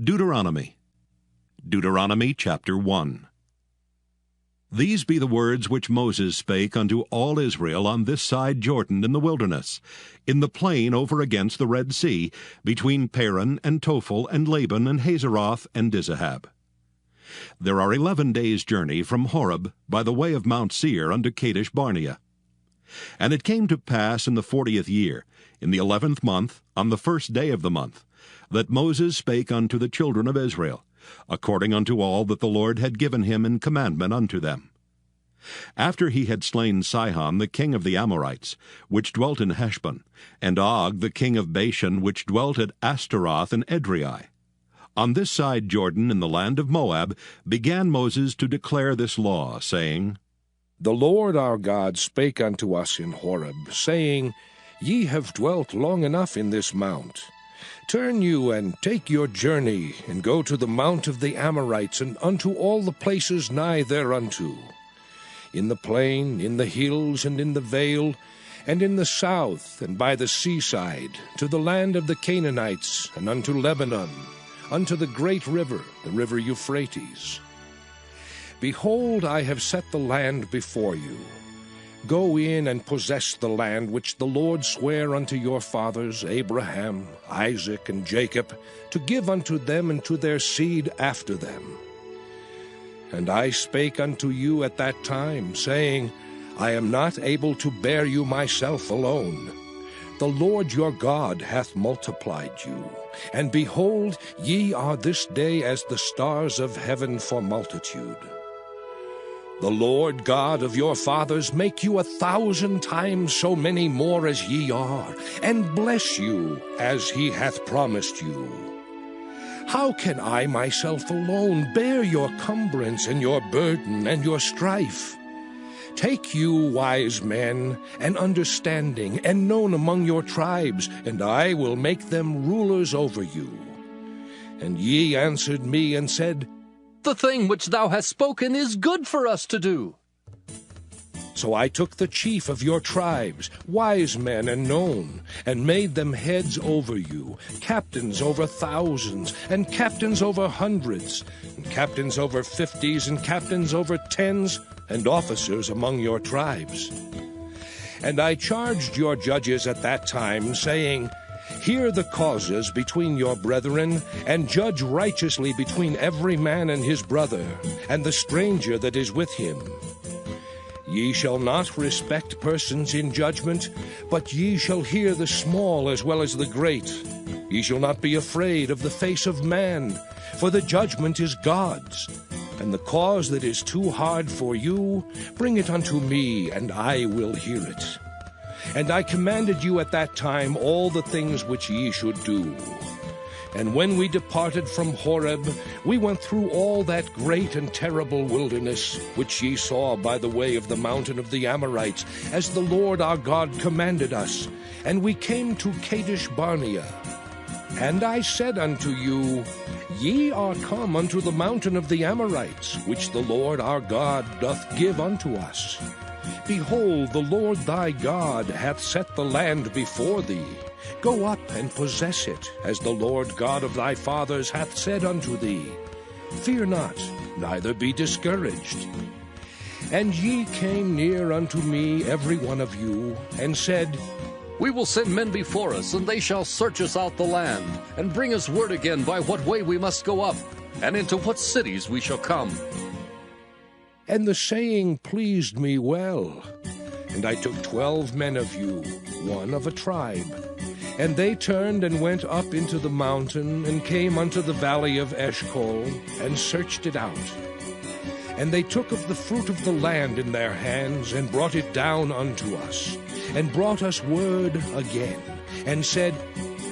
Deuteronomy chapter 1. These be the words which Moses spake unto all Israel on this side Jordan in the wilderness, in the plain over against the Red Sea, between Paran and Tophel and Laban and Hazeroth and Dizahab. There are 11 days' journey from Horeb by the way of Mount Seir unto Kadesh Barnea. And it came to pass in the 40th year, in the 11th month, on the first day of the month, that Moses spake unto the children of Israel, according unto all that the Lord had given him in commandment unto them. After he had slain Sihon the king of the Amorites, which dwelt in Heshbon, and Og the king of Bashan, which dwelt at Ashtaroth and Edrei, on this side Jordan in the land of Moab began Moses to declare this law, saying, The Lord our God spake unto us in Horeb, saying, Ye have dwelt long enough in this mount. Turn you and take your journey, and go to the mount of the Amorites, and unto all the places nigh thereunto, in the plain, in the hills, and in the vale, and in the south, and by the seaside, to the land of the Canaanites, and unto Lebanon, unto the great river, the river Euphrates. Behold, I have set the land before you. Go in and possess the land which the Lord sware unto your fathers, Abraham, Isaac, and Jacob, to give unto them and to their seed after them. And I spake unto you at that time, saying, I am not able to bear you myself alone. The Lord your God hath multiplied you, and behold, ye are this day as the stars of heaven for multitude. The Lord God of your fathers make you 1,000 times so many more as ye are, and bless you as he hath promised you. How can I myself alone bear your cumbrance and your burden and your strife? Take you wise men and understanding and known among your tribes, and I will make them rulers over you. And ye answered me and said, The thing which thou hast spoken is good for us to do. So I took the chief of your tribes, wise men and known, and made them heads over you, captains over thousands, and captains over hundreds, and captains over 50s, and captains over 10s, and officers among your tribes. And I charged your judges at that time, saying, Hear the causes between your brethren, and judge righteously between every man and his brother, and the stranger that is with him. Ye shall not respect persons in judgment, but ye shall hear the small as well as the great. Ye shall not be afraid of the face of man, for the judgment is God's. And the cause that is too hard for you, bring it unto me, and I will hear it. And I commanded you at that time all the things which ye should do. And when we departed from Horeb, we went through all that great and terrible wilderness, which ye saw by the way of the mountain of the Amorites, as the Lord our God commanded us. And we came to Kadesh Barnea. And I said unto you, Ye are come unto the mountain of the Amorites, which the Lord our God doth give unto us. Behold, the Lord thy God hath set the land before thee. Go up and possess it, as the Lord God of thy fathers hath said unto thee. Fear not, neither be discouraged. And ye came near unto me, every one of you, and said, We will send men before us, and they shall search us out the land, and bring us word again by what way we must go up, and into what cities we shall come. And the saying pleased me well. And I took 12 men of you, one of a tribe. And they turned and went up into the mountain, and came unto the valley of Eshcol, and searched it out. And they took of the fruit of the land in their hands, and brought it down unto us, and brought us word again, and said,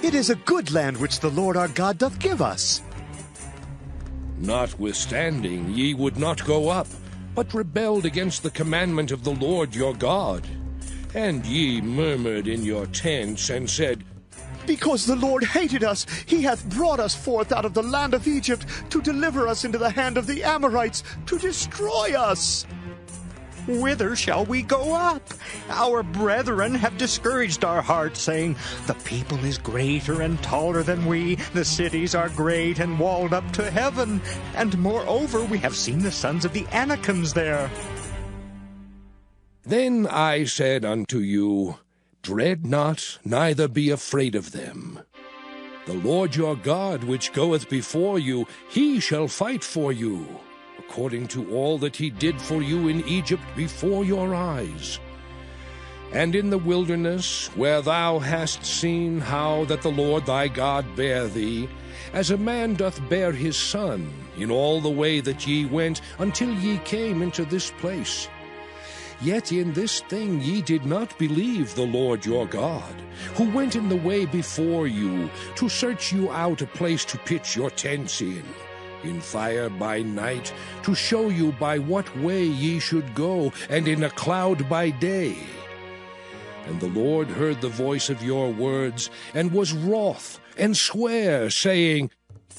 It is a good land which the Lord our God doth give us. Notwithstanding, ye would not go up, but rebelled against the commandment of the Lord your God. And ye murmured in your tents, and said, Because the Lord hated us, he hath brought us forth out of the land of Egypt, to deliver us into the hand of the Amorites, to destroy us. whither shall we go up? Our brethren have discouraged our hearts, saying, the people is greater and taller than we. The cities are great and walled up to heaven. And moreover, we have seen the sons of the Anakims there. Then I said unto you, dread not, neither be afraid of them. The Lord your God, which goeth before you, he shall fight for you, according to all that he did for you in Egypt before your eyes. And in the wilderness, where thou hast seen how that the Lord thy God bare thee, as a man doth bear his son, in all the way that ye went, until ye came into this place. Yet in this thing ye did not believe the Lord your God, who went in the way before you, to search you out a place to pitch your tents in fire by night, to show you by what way ye should go, and in a cloud by day. And the Lord heard the voice of your words, and was wroth, and sware, saying,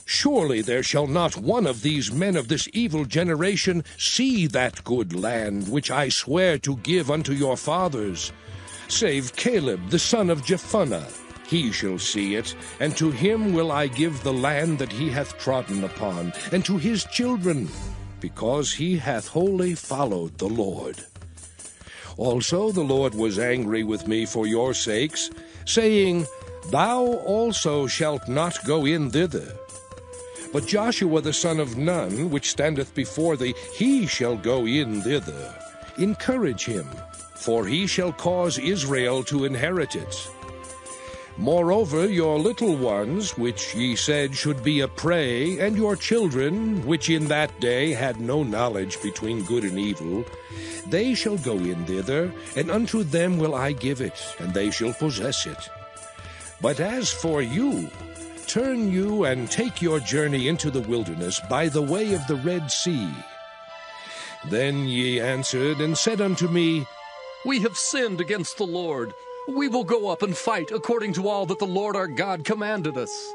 surely there shall not one of these men of this evil generation see that good land which I swear to give unto your fathers, save Caleb the son of Jephunneh. He shall see it, and to him will I give the land that he hath trodden upon, and to his children, because he hath wholly followed the Lord. Also the Lord was angry with me for your sakes, saying, thou also shalt not go in thither. But Joshua the son of Nun, which standeth before thee, he shall go in thither. Encourage him, for he shall cause Israel to inherit it. Moreover, your little ones, which ye said should be a prey, and your children, which in that day had no knowledge between good and evil, they shall go in thither, and unto them will I give it, and they shall possess it. But as for you, turn you and take your journey into the wilderness by the way of the Red Sea. Then ye answered and said unto me, we have sinned against the Lord. We will go up and fight according to all that the Lord our God commanded us.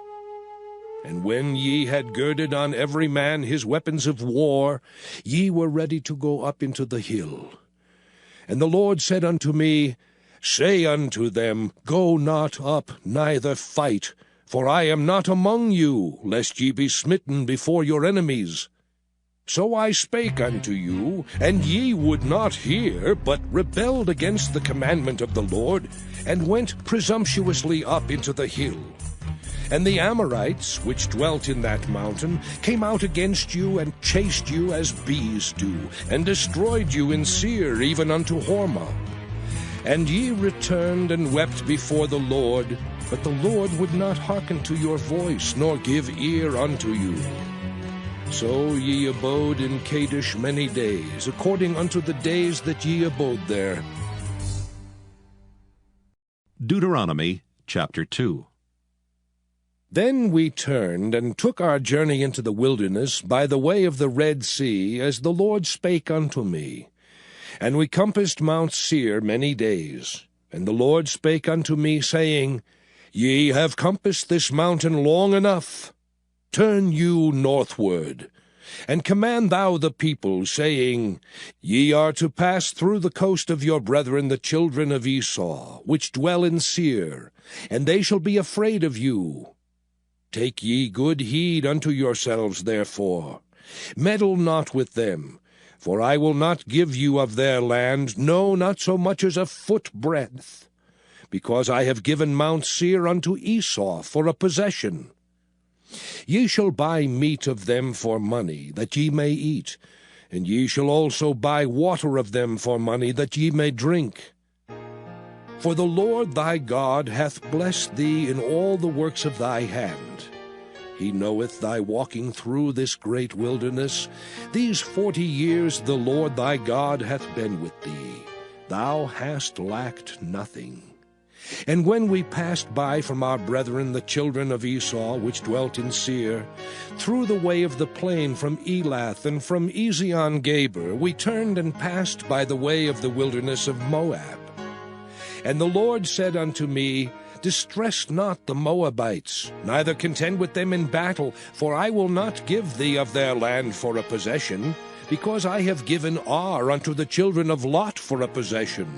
And when ye had girded on every man his weapons of war, ye were ready to go up into the hill. And the Lord said unto me, say unto them, go not up, neither fight, for I am not among you, lest ye be smitten before your enemies. So I spake unto you, and ye would not hear, but rebelled against the commandment of the Lord, and went presumptuously up into the hill. And the Amorites, which dwelt in that mountain, came out against you, and chased you as bees do, and destroyed you in Seir, even unto Hormah. And ye returned and wept before the Lord, but the Lord would not hearken to your voice, nor give ear unto you. So ye abode in Kadesh many days, according unto the days that ye abode there. Deuteronomy chapter 2. Then we turned and took our journey into the wilderness by the way of the Red Sea, as the Lord spake unto me. And we compassed Mount Seir many days. And the Lord spake unto me, saying, ye have compassed this mountain long enough. Turn you northward, and command thou the people, saying, ye are to pass through the coast of your brethren the children of Esau, which dwell in Seir, and they shall be afraid of you. Take ye good heed unto yourselves, therefore. Meddle not with them, for I will not give you of their land, no, not so much as a foot breadth, because I have given Mount Seir unto Esau for a possession. Ye shall buy meat of them for money, that ye may eat, and ye shall also buy water of them for money, that ye may drink. For the Lord thy God hath blessed thee in all the works of thy hand. He knoweth thy walking through this great wilderness. These 40 years the Lord thy God hath been with thee. Thou hast lacked nothing. And when we passed by from our brethren the children of Esau, which dwelt in Seir, through the way of the plain from Elath and from Ezion-Geber, we turned and passed by the way of the wilderness of Moab. And the Lord said unto me, distress not the Moabites, neither contend with them in battle, for I will not give thee of their land for a possession, because I have given Ar unto the children of Lot for a possession.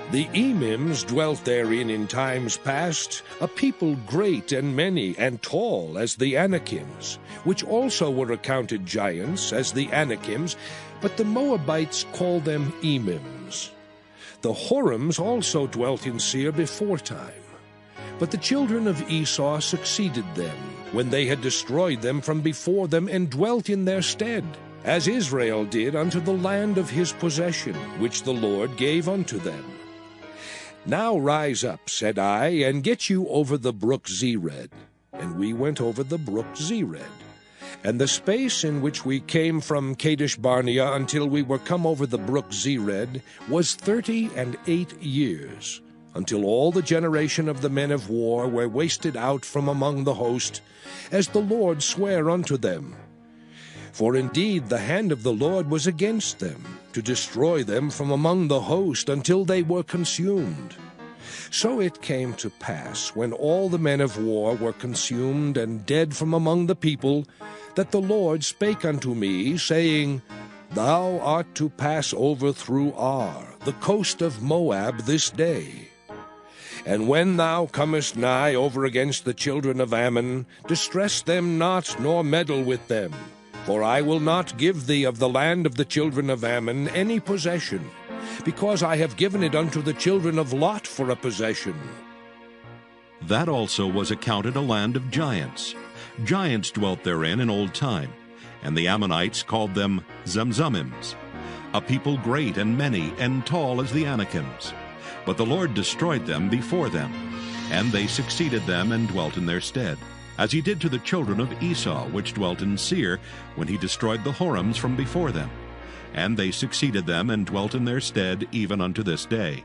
The Emims dwelt therein in times past, a people great and many and tall as the Anakims, which also were accounted giants as the Anakims, but the Moabites called them Emims. The Horims also dwelt in Seir beforetime. But the children of Esau succeeded them, when they had destroyed them from before them, and dwelt in their stead, as Israel did unto the land of his possession, which the Lord gave unto them. Now rise up, said I, and get you over the brook Zered. And we went over the brook Zered. And the space in which we came from Kadesh Barnea until we were come over the brook Zered was 38 years, until all the generation of the men of war were wasted out from among the host, as the Lord sware unto them. For indeed the hand of the Lord was against them, to destroy them from among the host until they were consumed. So it came to pass, when all the men of war were consumed and dead from among the people, that the Lord spake unto me, saying, Thou art to pass over through Ar, the coast of Moab, this day. And when thou comest nigh over against the children of Ammon, distress them not, nor meddle with them. For I will not give thee of the land of the children of Ammon any possession, because I have given it unto the children of Lot for a possession. That also was accounted a land of giants. Giants dwelt therein in old time, and the Ammonites called them Zamzummims, a people great and many and tall as the Anakims. But the Lord destroyed them before them, and they succeeded them and dwelt in their stead, as he did to the children of Esau, which dwelt in Seir, when he destroyed the Horims from before them. And they succeeded them and dwelt in their stead even unto this day.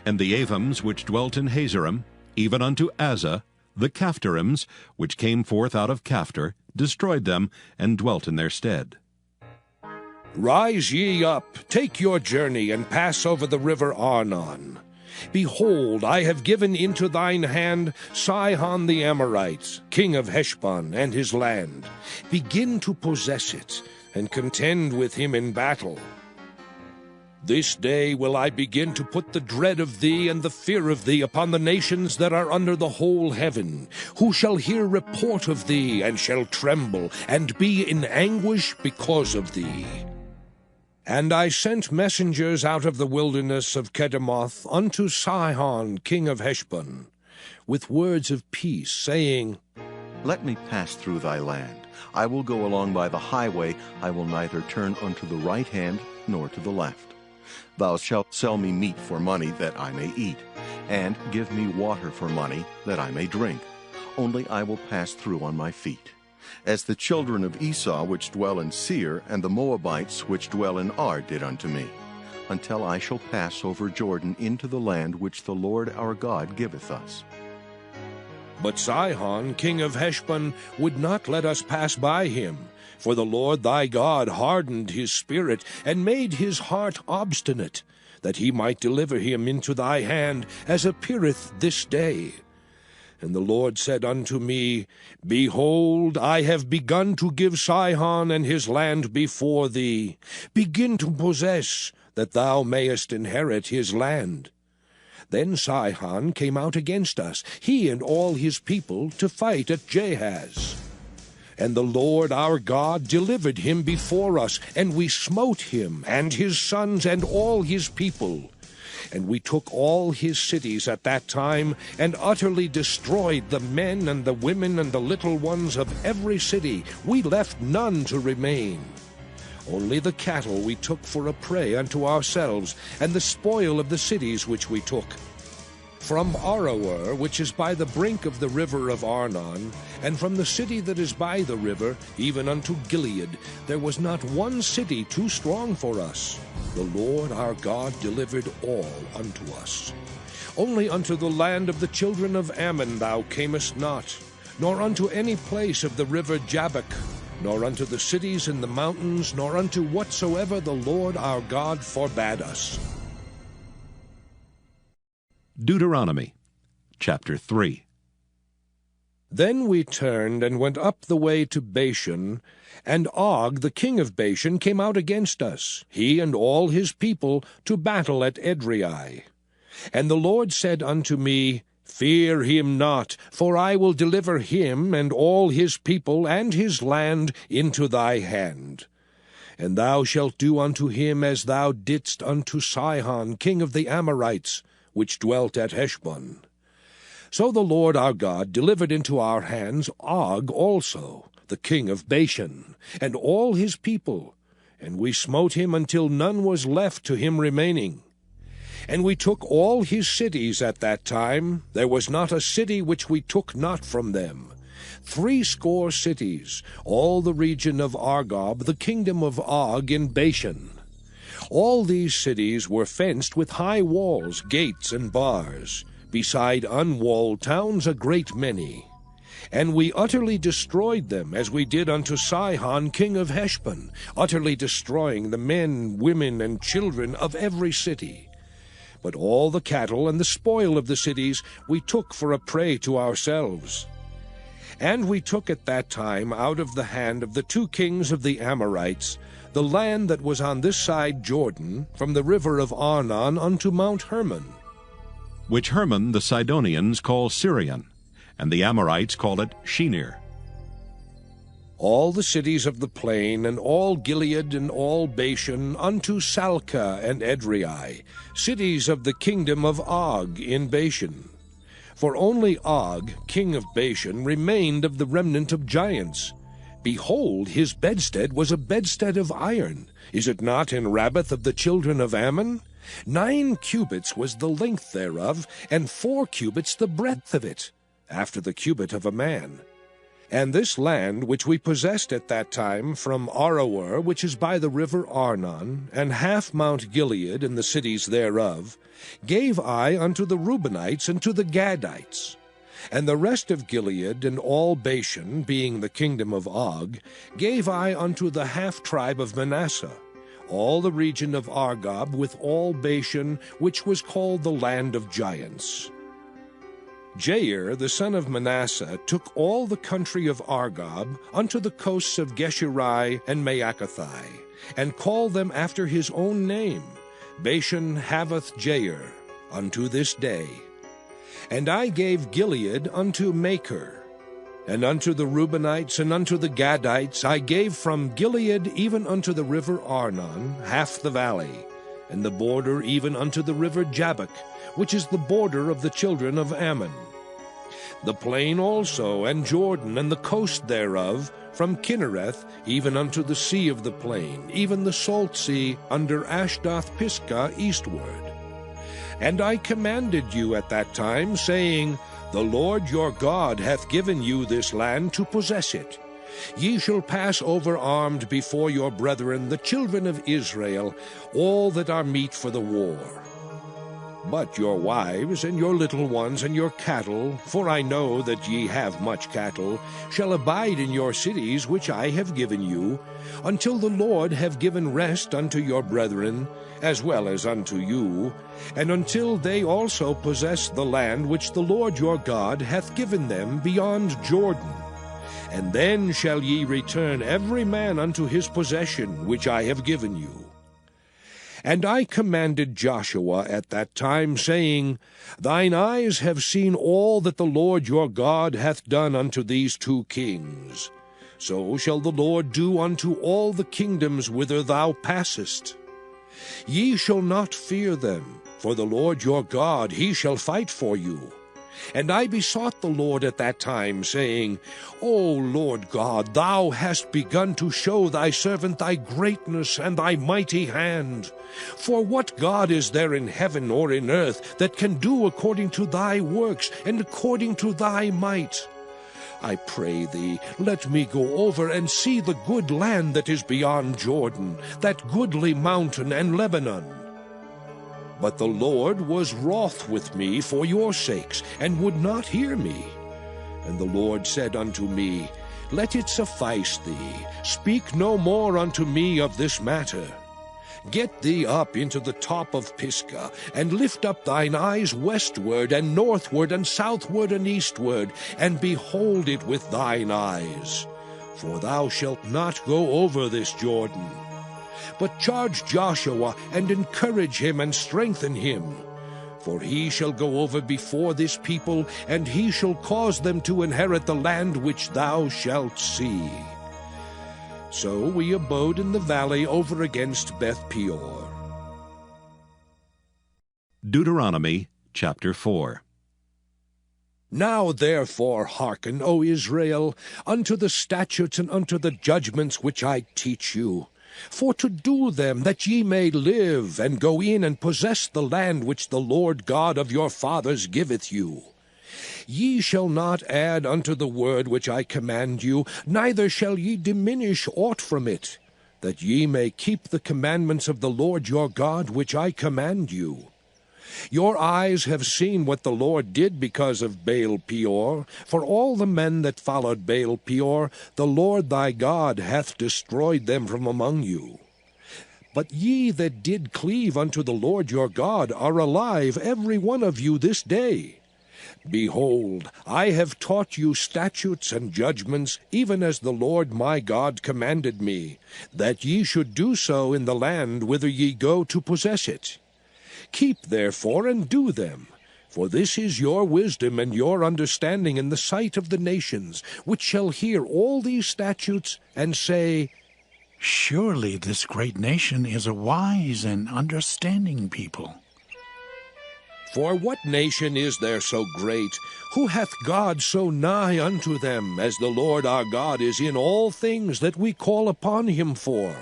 And the Avims, which dwelt in Hazerim, even unto Azza, the Caphtorims, which came forth out of Caphtor, destroyed them and dwelt in their stead. Rise ye up, take your journey, and pass over the river Arnon. Behold, I have given into thine hand Sihon the Amorite, king of Heshbon, and his land. Begin to possess it, and contend with him in battle. This day will I begin to put the dread of thee and the fear of thee upon the nations that are under the whole heaven, who shall hear report of thee, and shall tremble, and be in anguish because of thee. And I sent messengers out of the wilderness of Kedemoth unto Sihon king of Heshbon, with words of peace, saying, Let me pass through thy land. I will go along by the highway. I will neither turn unto the right hand nor to the left. Thou shalt sell me meat for money, that I may eat, and give me water for money, that I may drink. Only I will pass through on my feet. As the children of Esau which dwell in Seir, and the Moabites which dwell in Ar did unto me, until I shall pass over Jordan into the land which the Lord our God giveth us. But Sihon king of Heshbon would not let us pass by him, for the Lord thy God hardened his spirit, and made his heart obstinate, that he might deliver him into thy hand, as appeareth this day. And the Lord said unto me, Behold, I have begun to give Sihon and his land before thee. Begin to possess, that thou mayest inherit his land. Then Sihon came out against us, he and all his people, to fight at Jahaz. And the Lord our God delivered him before us, and we smote him, and his sons, and all his people. And we took all his cities at that time, and utterly destroyed the men and the women and the little ones of every city. We left none to remain. Only the cattle we took for a prey unto ourselves, and the spoil of the cities which we took. From Aroer, which is by the brink of the river of Arnon, and from the city that is by the river, even unto Gilead, there was not one city too strong for us. The Lord our God delivered all unto us. Only unto the land of the children of Ammon thou camest not, nor unto any place of the river Jabbok, nor unto the cities in the mountains, nor unto whatsoever the Lord our God forbade us. Deuteronomy chapter 3. Then we turned and went up the way to Bashan, and Og the king of Bashan came out against us, he and all his people, to battle at Edrei. And the Lord said unto me, Fear him not, for I will deliver him and all his people and his land into thy hand. And thou shalt do unto him as thou didst unto Sihon king of the Amorites, which dwelt at Heshbon. So the Lord our God delivered into our hands Og also, the king of Bashan, and all his people, and we smote him until none was left to him remaining. And we took all his cities at that time. There was not a city which we took not from them. 80 cities, all the region of Argob, the kingdom of Og in Bashan. All these cities were fenced with high walls, gates, and bars, beside unwalled towns a great many. And we utterly destroyed them, as we did unto Sihon king of Heshbon, utterly destroying the men, women, and children of every city. But all the cattle and the spoil of the cities we took for a prey to ourselves. And we took at that time out of the hand of the 2 kings of the Amorites the land that was on this side Jordan, from the river of Arnon unto Mount Hermon, which Hermon the Sidonians call Syrian, and the Amorites call it Shinir. All the cities of the plain, and all Gilead, and all Bashan, unto Salcah and Edrei, cities of the kingdom of Og in Bashan. For only Og, king of Bashan, remained of the remnant of giants. Behold, his bedstead was a bedstead of iron. Is it not in Rabbath of the children of Ammon? 9 cubits was the length thereof, and 4 cubits the breadth of it, after the cubit of a man. And this land which we possessed at that time from Aroer, which is by the river Arnon, and half Mount Gilead and the cities thereof, gave I unto the Reubenites and to the Gadites. And the rest of Gilead and all Bashan, being the kingdom of Og, gave I unto the half-tribe of Manasseh, all the region of Argob with all Bashan, which was called the land of giants. Jair, the son of Manasseh, took all the country of Argob unto the coasts of Geshuri and Maacathai, and called them after his own name, Bashan Havoth Jair, unto this day. And I gave Gilead unto Machir, and unto the Reubenites and unto the Gadites I gave from Gilead even unto the river Arnon half the valley, and the border even unto the river Jabbok, which is the border of the children of Ammon. The plain also, and Jordan, and the coast thereof, from Kinnereth even unto the sea of the plain, even the salt sea, under Ashdoth-Pisgah eastward. And I commanded you at that time, saying, The Lord your God hath given you this land to possess it. Ye shall pass over armed before your brethren, the children of Israel, all that are meet for the war. But your wives, and your little ones, and your cattle, for I know that ye have much cattle, shall abide in your cities which I have given you, until the Lord have given rest unto your brethren, as well as unto you, and until they also possess the land which the Lord your God hath given them beyond Jordan. And then shall ye return every man unto his possession which I have given you. And I commanded Joshua at that time, saying, Thine eyes have seen all that the Lord your God hath done unto these 2 kings. So shall the Lord do unto all the kingdoms whither thou passest. Ye shall not fear them, for the Lord your God, he shall fight for you. And I besought the Lord at that time, saying, O Lord God, thou hast begun to show thy servant thy greatness and thy mighty hand. For what God is there in heaven or in earth that can do according to thy works and according to thy might? I pray thee, let me go over and see the good land that is beyond Jordan, that goodly mountain and Lebanon. But the Lord was wroth with me for your sakes, and would not hear me. And the Lord said unto me, Let it suffice thee, speak no more unto me of this matter. Get thee up into the top of Pisgah, and lift up thine eyes westward, and northward, and southward, and eastward, and behold it with thine eyes. For thou shalt not go over this Jordan. But charge Joshua, and encourage him, and strengthen him. For he shall go over before this people, and he shall cause them to inherit the land which thou shalt see. So we abode in the valley over against Beth Peor. Deuteronomy chapter 4. Now therefore hearken, O Israel, unto the statutes and unto the judgments which I teach you, for to do them, that ye may live, and go in and possess the land which the Lord God of your fathers giveth you. Ye shall not add unto the word which I command you, neither shall ye diminish aught from it, that ye may keep the commandments of the Lord your God which I command you. Your eyes have seen what the Lord did because of Baal Peor. For all the men that followed Baal Peor, the Lord thy God hath destroyed them from among you. But ye that did cleave unto the Lord your God are alive, every one of you this day. Behold, I have taught you statutes and judgments, even as the Lord my God commanded me, that ye should do so in the land whither ye go to possess it. Keep therefore and do them, for this is your wisdom and your understanding in the sight of the nations, which shall hear all these statutes, and say, Surely this great nation is a wise and understanding people. For what nation is there so great? Who hath God so nigh unto them, as the Lord our God is in all things that we call upon him for?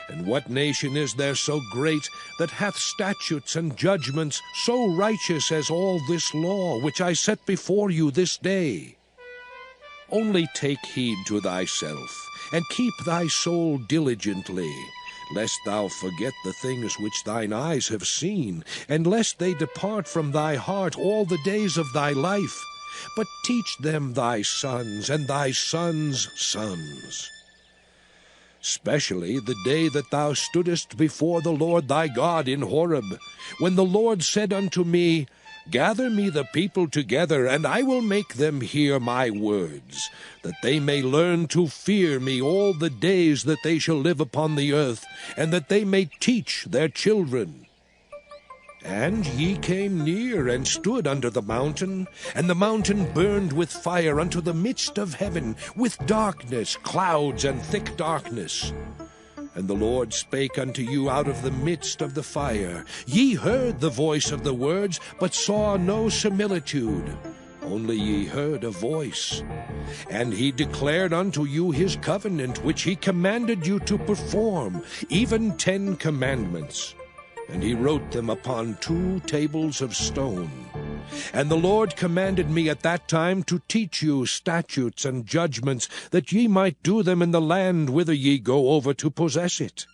And what nation is there so great, that hath statutes and judgments so righteous as all this law, which I set before you this day? Only take heed to thyself, and keep thy soul diligently, lest thou forget the things which thine eyes have seen, and lest they depart from thy heart all the days of thy life. But teach them thy sons and thy sons' sons. Specially the day that thou stoodest before the Lord thy God in Horeb, when the Lord said unto me, Gather me the people together, and I will make them hear my words, that they may learn to fear me all the days that they shall live upon the earth, and that they may teach their children. And ye came near and stood under the mountain, and the mountain burned with fire unto the midst of heaven, with darkness, clouds, and thick darkness. And the Lord spake unto you out of the midst of the fire. Ye heard the voice of the words, but saw no similitude. Only ye heard a voice. And he declared unto you his covenant, which he commanded you to perform, even 10 commandments. And he wrote them upon 2 tables of stone. And the Lord commanded me at that time to teach you statutes and judgments, that ye might do them in the land whither ye go over to possess it.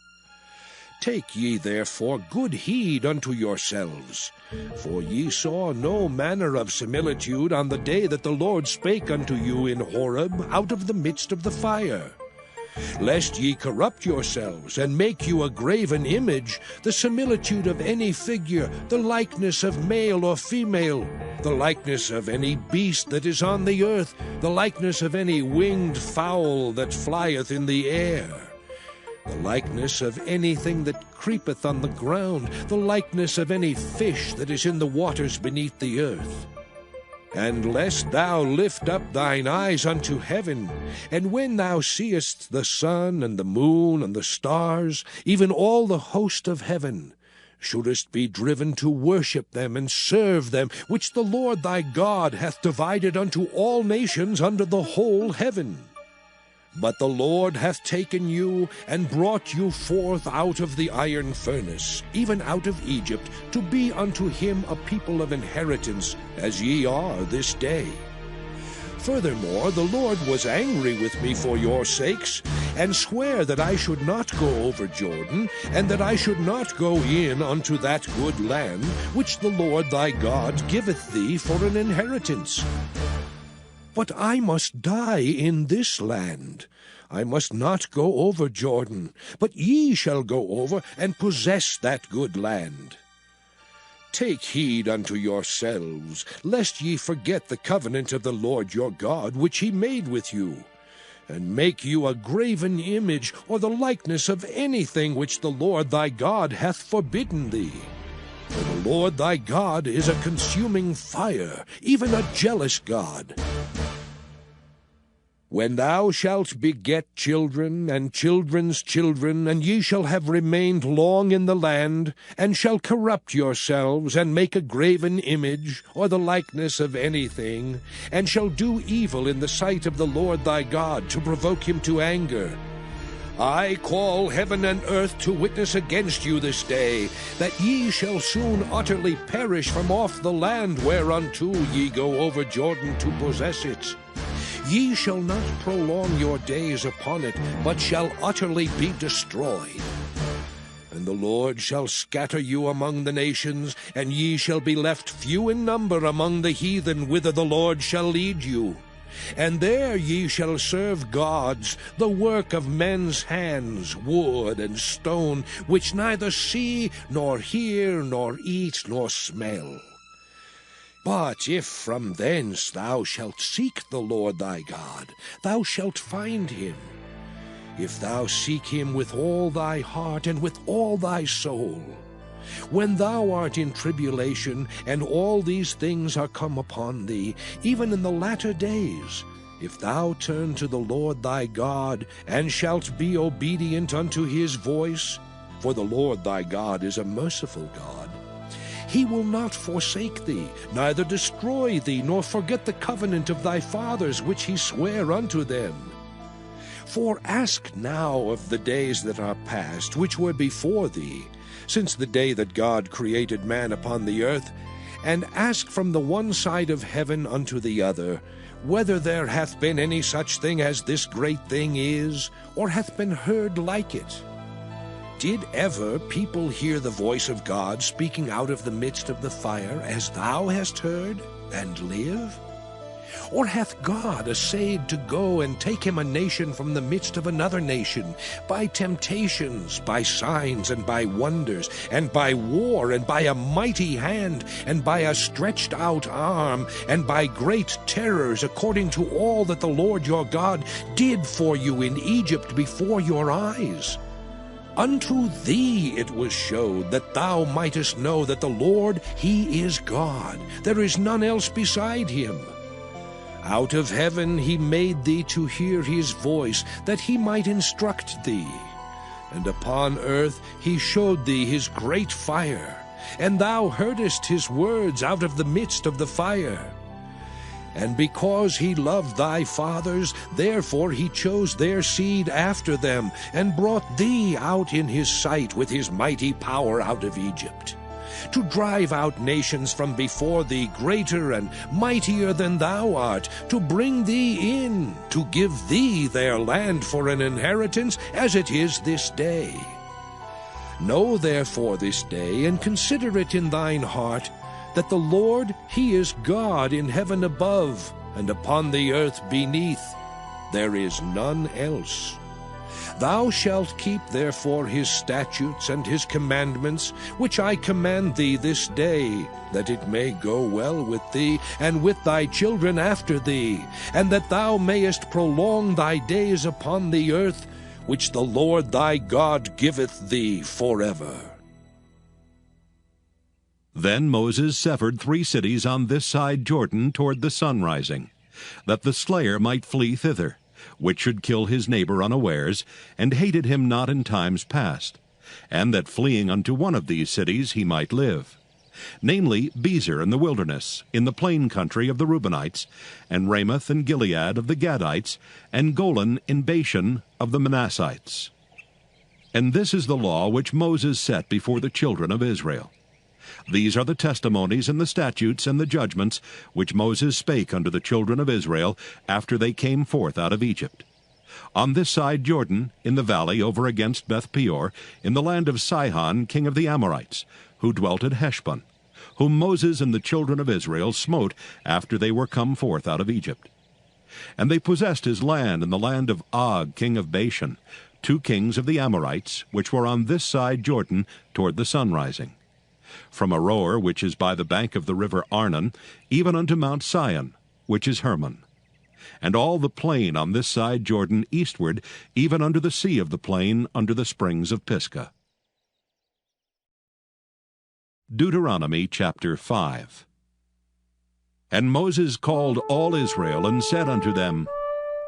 Take ye therefore good heed unto yourselves, for ye saw no manner of similitude on the day that the Lord spake unto you in Horeb out of the midst of the fire. Lest ye corrupt yourselves, and make you a graven image, the similitude of any figure, the likeness of male or female, the likeness of any beast that is on the earth, the likeness of any winged fowl that flieth in the air, the likeness of anything that creepeth on the ground, the likeness of any fish that is in the waters beneath the earth. And lest thou lift up thine eyes unto heaven, and when thou seest the sun and the moon and the stars, even all the host of heaven, shouldest be driven to worship them and serve them, which the Lord thy God hath divided unto all nations under the whole heaven. But the Lord hath taken you, and brought you forth out of the iron furnace, even out of Egypt, to be unto him a people of inheritance, as ye are this day. Furthermore, the Lord was angry with me for your sakes, and sware that I should not go over Jordan, and that I should not go in unto that good land, which the Lord thy God giveth thee for an inheritance. But I must die in this land. I must not go over Jordan, but ye shall go over and possess that good land. Take heed unto yourselves, lest ye forget the covenant of the Lord your God, which he made with you, and make you a graven image, or the likeness of anything which the Lord thy God hath forbidden thee. For the Lord thy God is a consuming fire, even a jealous God. When thou shalt beget children, and children's children, and ye shall have remained long in the land, and shall corrupt yourselves, and make a graven image, or the likeness of anything, and shall do evil in the sight of the Lord thy God, to provoke him to anger, I call heaven and earth to witness against you this day, that ye shall soon utterly perish from off the land whereunto ye go over Jordan to possess it. Ye shall not prolong your days upon it, but shall utterly be destroyed. And the Lord shall scatter you among the nations, and ye shall be left few in number among the heathen whither the Lord shall lead you. And there ye shall serve gods, the work of men's hands, wood and stone, which neither see, nor hear, nor eat, nor smell. But if from thence thou shalt seek the Lord thy God, thou shalt find him, if thou seek him with all thy heart and with all thy soul. When thou art in tribulation, and all these things are come upon thee, even in the latter days, if thou turn to the Lord thy God, and shalt be obedient unto his voice, for the Lord thy God is a merciful God, he will not forsake thee, neither destroy thee, nor forget the covenant of thy fathers which he sware unto them. For ask now of the days that are past, which were before thee, since the day that God created man upon the earth, and ask from the one side of heaven unto the other, whether there hath been any such thing as this great thing is, or hath been heard like it. Did ever people hear the voice of God speaking out of the midst of the fire, as thou hast heard, and live? Or hath God essayed to go and take him a nation from the midst of another nation, by temptations, by signs, and by wonders, and by war, and by a mighty hand, and by a stretched out arm, and by great terrors, according to all that the Lord your God did for you in Egypt before your eyes? Unto thee it was showed, that thou mightest know that the Lord, he is God. There is none else beside him. Out of heaven he made thee to hear his voice, that he might instruct thee. And upon earth he showed thee his great fire, and thou heardest his words out of the midst of the fire. And because he loved thy fathers, therefore he chose their seed after them, and brought thee out in his sight with his mighty power out of Egypt, to drive out nations from before thee greater and mightier than thou art, to bring thee in, to give thee their land for an inheritance, as it is this day. Know therefore this day, and consider it in thine heart, that the Lord, he is God in heaven above, and upon the earth beneath. There is none else. Thou shalt keep therefore his statutes and his commandments, which I command thee this day, that it may go well with thee, and with thy children after thee, and that thou mayest prolong thy days upon the earth, which the Lord thy God giveth thee forever. Then Moses severed 3 cities on this side Jordan toward the sun rising, that the slayer might flee thither, which should kill his neighbor unawares, and hated him not in times past, and that fleeing unto one of these cities he might live, namely Bezer in the wilderness, in the plain country of the Reubenites, and Ramoth and Gilead of the Gadites, and Golan in Bashan of the Manassites. And this is the law which Moses set before the children of Israel. These are the testimonies and the statutes and the judgments which Moses spake unto the children of Israel after they came forth out of Egypt. On this side Jordan, in the valley over against Beth-peor, in the land of Sihon king of the Amorites, who dwelt at Heshbon, whom Moses and the children of Israel smote after they were come forth out of Egypt. And they possessed his land and the land of Og, king of Bashan, 2 kings of the Amorites, which were on this side Jordan toward the sunrising, from Aroer, which is by the bank of the river Arnon, even unto Mount Sion, which is Hermon, and all the plain on this side Jordan eastward, even unto the sea of the plain, under the springs of Pisgah. Deuteronomy chapter 5. And Moses called all Israel, and said unto them,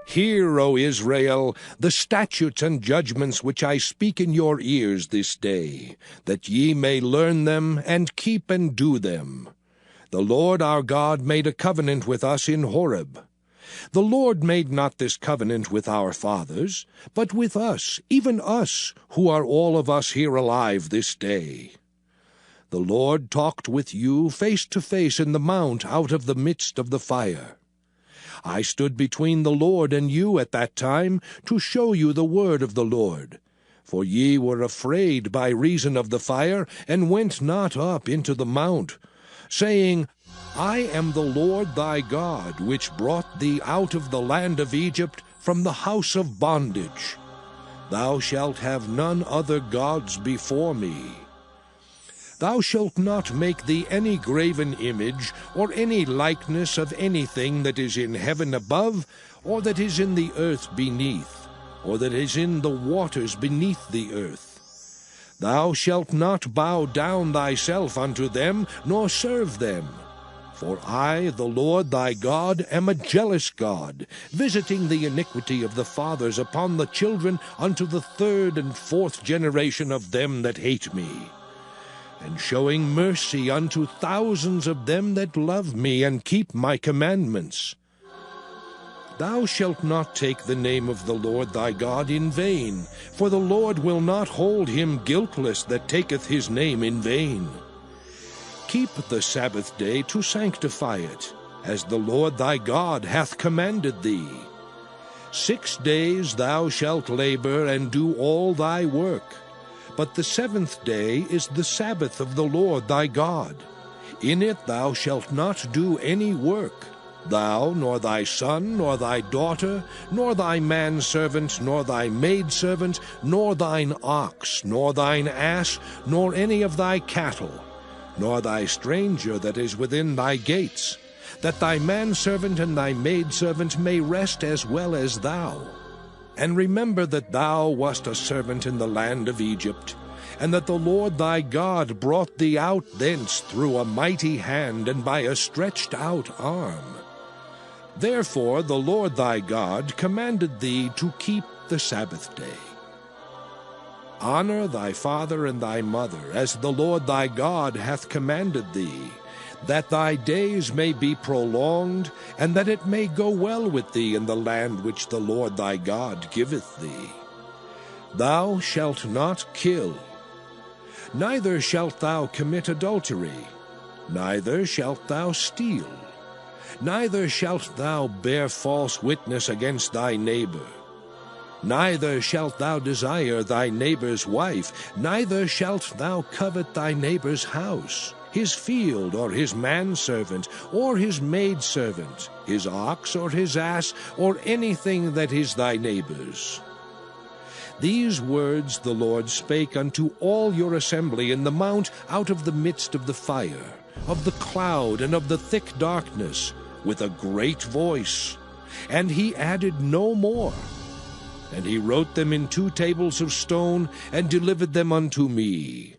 Hear, O Israel, the statutes and judgments which I speak in your ears this day, that ye may learn them, and keep and do them. The Lord our God made a covenant with us in Horeb. The Lord made not this covenant with our fathers, but with us, even us, who are all of us here alive this day. The Lord talked with you face to face in the mount out of the midst of the fire. I stood between the Lord and you at that time, to show you the word of the Lord. For ye were afraid by reason of the fire, and went not up into the mount, saying, I am the Lord thy God, which brought thee out of the land of Egypt, from the house of bondage. Thou shalt have none other gods before me. Thou shalt not make thee any graven image, or any likeness of anything that is in heaven above, or that is in the earth beneath, or that is in the waters beneath the earth. Thou shalt not bow down thyself unto them, nor serve them. For I, the Lord thy God, am a jealous God, visiting the iniquity of the fathers upon the children unto the 3rd and 4th generation of them that hate me, and showing mercy unto thousands of them that love me and keep my commandments. Thou shalt not take the name of the Lord thy God in vain, for the Lord will not hold him guiltless that taketh his name in vain. Keep the Sabbath day to sanctify it, as the Lord thy God hath commanded thee. 6 days thou shalt labor and do all thy work. But the 7th day is the Sabbath of the Lord thy God. In it thou shalt not do any work, thou, nor thy son, nor thy daughter, nor thy manservant, nor thy maidservant, nor thine ox, nor thine ass, nor any of thy cattle, nor thy stranger that is within thy gates, that thy manservant and thy maidservant may rest as well as thou. And remember that thou wast a servant in the land of Egypt, and that the Lord thy God brought thee out thence through a mighty hand and by a stretched out arm. Therefore the Lord thy God commanded thee to keep the Sabbath day. Honor thy father and thy mother, as the Lord thy God hath commanded thee, that thy days may be prolonged, and that it may go well with thee in the land which the Lord thy God giveth thee. Thou shalt not kill, neither shalt thou commit adultery, neither shalt thou steal, neither shalt thou bear false witness against thy neighbor. Neither shalt thou desire thy neighbor's wife, neither shalt thou covet thy neighbor's house, his field, or his manservant, or his maidservant, his ox, or his ass, or anything that is thy neighbor's. These words the Lord spake unto all your assembly in the mount out of the midst of the fire, of the cloud, and of the thick darkness, with a great voice. And he added no more. And he wrote them in 2 tables of stone, and delivered them unto me.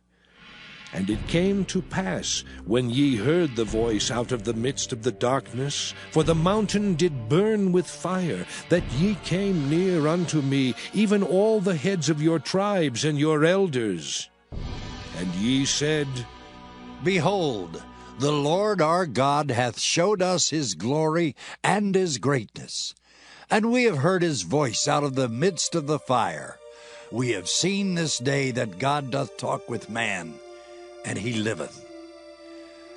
And it came to pass, when ye heard the voice out of the midst of the darkness, for the mountain did burn with fire, that ye came near unto me, even all the heads of your tribes and your elders. And ye said, Behold, the Lord our God hath showed us his glory and his greatness. And we have heard his voice out of the midst of the fire. We have seen this day that God doth talk with man, and he liveth.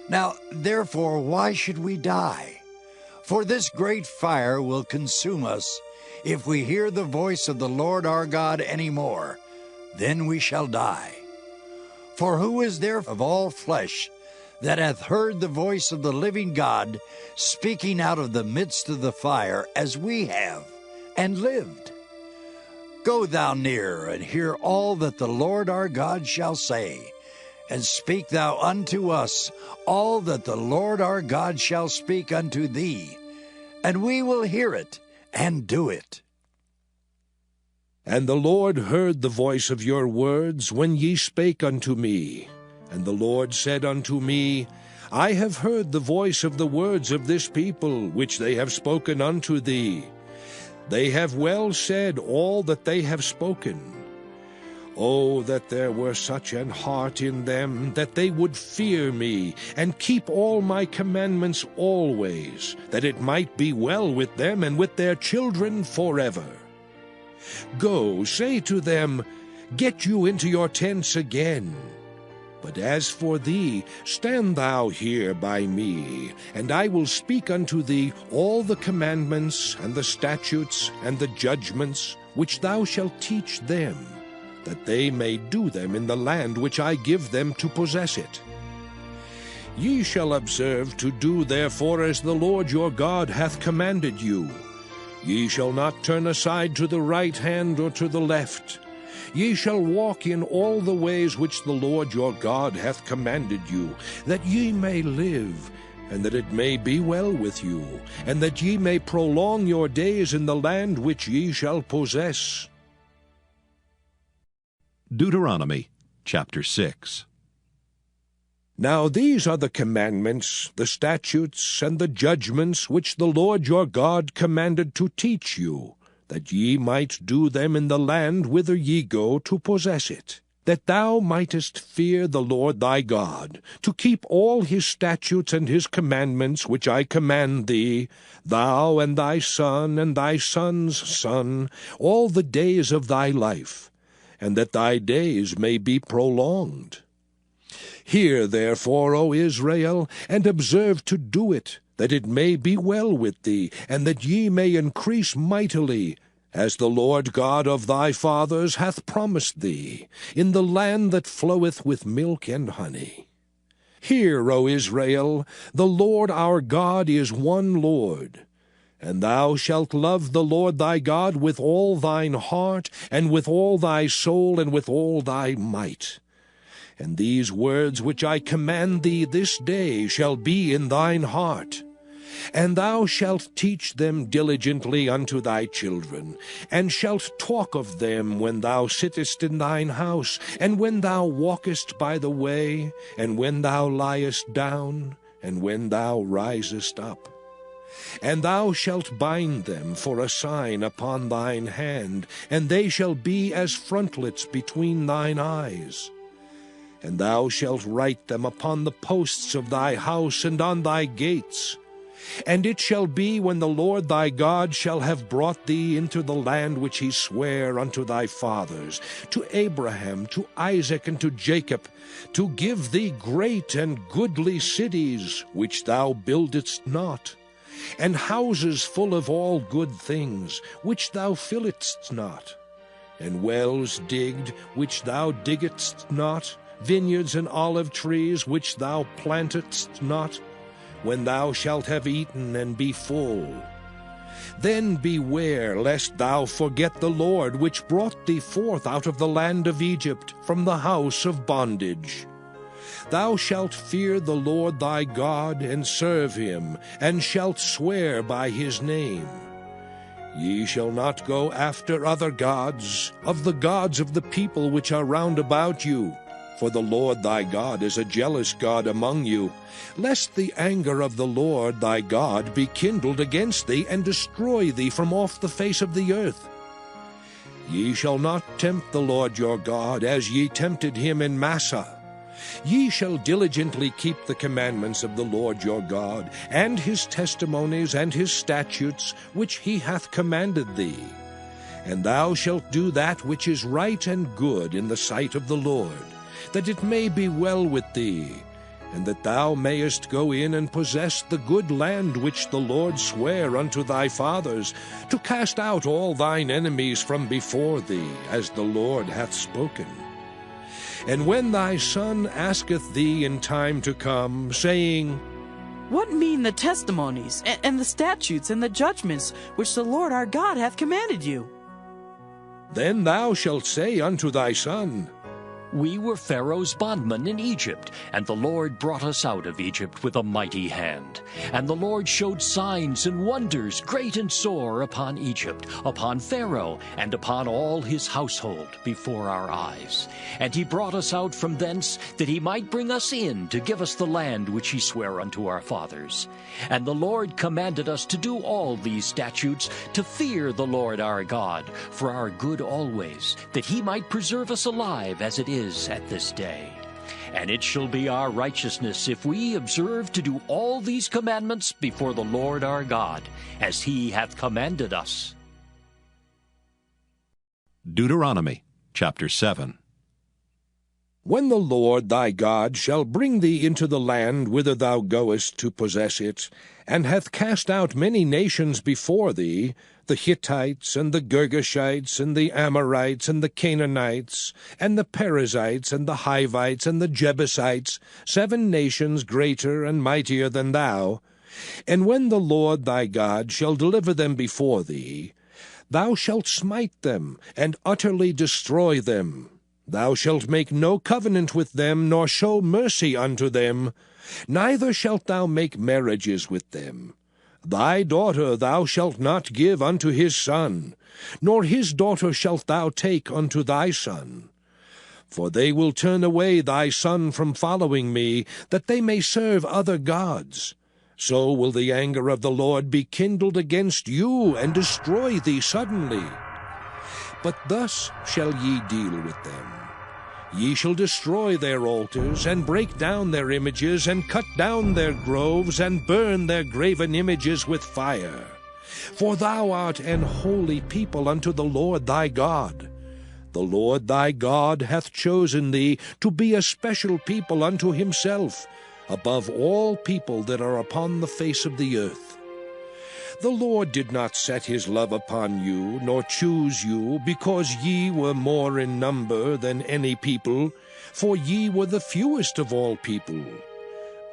Now, therefore, why should we die? For this great fire will consume us. If we hear the voice of the Lord our God any more, then we shall die. For who is there of all flesh that hath heard the voice of the living God speaking out of the midst of the fire, as we have, and lived. Go thou near, and hear all that the Lord our God shall say, and speak thou unto us all that the Lord our God shall speak unto thee, and we will hear it and do it. And the Lord heard the voice of your words when ye spake unto me. And the Lord said unto me, I have heard the voice of the words of this people, which they have spoken unto thee. They have well said all that they have spoken. Oh, that there were such an heart in them, that they would fear me, and keep all my commandments always, that it might be well with them and with their children forever. Go, say to them, Get you into your tents again. But as for thee, stand thou here by me, and I will speak unto thee all the commandments, and the statutes, and the judgments, which thou shalt teach them, that they may do them in the land which I give them to possess it. Ye shall observe to do therefore as the Lord your God hath commanded you. Ye shall not turn aside to the right hand or to the left. Ye shall walk in all the ways which the Lord your God hath commanded you, that ye may live, and that it may be well with you, and that ye may prolong your days in the land which ye shall possess. Deuteronomy chapter 6. Now these are the commandments, the statutes, and the judgments which the Lord your God commanded to teach you, that ye might do them in the land whither ye go to possess it, that thou mightest fear the Lord thy God, to keep all his statutes and his commandments which I command thee, thou and thy son and thy son's son, all the days of thy life, and that thy days may be prolonged. Hear therefore, O Israel, and observe to do it, that it may be well with thee, and that ye may increase mightily, as the Lord God of thy fathers hath promised thee, in the land that floweth with milk and honey. Hear, O Israel, the Lord our God is one Lord. And thou shalt love the Lord thy God with all thine heart, and with all thy soul, and with all thy might. And these words which I command thee this day shall be in thine heart. And thou shalt teach them diligently unto thy children, and shalt talk of them when thou sittest in thine house, and when thou walkest by the way, and when thou liest down, and when thou risest up. And thou shalt bind them for a sign upon thine hand, and they shall be as frontlets between thine eyes. And thou shalt write them upon the posts of thy house and on thy gates. And it shall be, when the Lord thy God shall have brought thee into the land which he sware unto thy fathers, to Abraham, to Isaac, and to Jacob, to give thee great and goodly cities, which thou buildedst not, and houses full of all good things, which thou filledst not, and wells digged, which thou diggedst not, vineyards and olive trees, which thou plantedst not, when thou shalt have eaten and be full. Then beware lest thou forget the Lord, which brought thee forth out of the land of Egypt, from the house of bondage. Thou shalt fear the Lord thy God, and serve him, and shalt swear by his name. Ye shall not go after other gods, of the gods of the people which are round about you, for the Lord thy God is a jealous God among you, lest the anger of the Lord thy God be kindled against thee, and destroy thee from off the face of the earth. Ye shall not tempt the Lord your God, as ye tempted him in Massah. Ye shall diligently keep the commandments of the Lord your God, and his testimonies and his statutes, which he hath commanded thee. And thou shalt do that which is right and good in the sight of the Lord, that it may be well with thee, and that thou mayest go in and possess the good land which the Lord sware unto thy fathers, to cast out all thine enemies from before thee, as the Lord hath spoken. And when thy son asketh thee in time to come, saying, What mean the testimonies, and the statutes, and the judgments, which the Lord our God hath commanded you? Then thou shalt say unto thy son, We were Pharaoh's bondmen in Egypt, and the Lord brought us out of Egypt with a mighty hand. And the Lord showed signs and wonders great and sore upon Egypt, upon Pharaoh, and upon all his household before our eyes. And he brought us out from thence, that he might bring us in to give us the land which he sware unto our fathers. And the Lord commanded us to do all these statutes, to fear the Lord our God, for our good always, that he might preserve us alive as it is at this day. And it shall be our righteousness if we observe to do all these commandments before the Lord our God, as he hath commanded us. Deuteronomy chapter 7. When the Lord thy God shall bring thee into the land whither thou goest to possess it, and hath cast out many nations before thee, the Hittites, and the Girgashites, and the Amorites, and the Canaanites, and the Perizzites, and the Hivites, and the Jebusites, 7 nations greater and mightier than thou, and when the Lord thy God shall deliver them before thee, thou shalt smite them, and utterly destroy them. Thou shalt make no covenant with them, nor show mercy unto them, neither shalt thou make marriages with them. Thy daughter thou shalt not give unto his son, nor his daughter shalt thou take unto thy son. For they will turn away thy son from following me, that they may serve other gods. So will the anger of the Lord be kindled against you, and destroy thee suddenly. But thus shall ye deal with them. Ye shall destroy their altars, and break down their images, and cut down their groves, and burn their graven images with fire. For thou art an holy people unto the Lord thy God. The Lord thy God hath chosen thee to be a special people unto himself, above all people that are upon the face of the earth. The Lord did not set his love upon you, nor choose you, because ye were more in number than any people, for ye were the fewest of all people.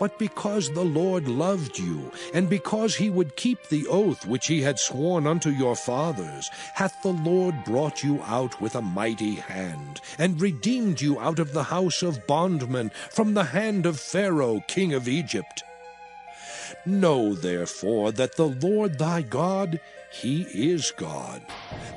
But because the Lord loved you, and because he would keep the oath which he had sworn unto your fathers, hath the Lord brought you out with a mighty hand, and redeemed you out of the house of bondmen, from the hand of Pharaoh king of Egypt. Know therefore that the Lord thy God, he is God,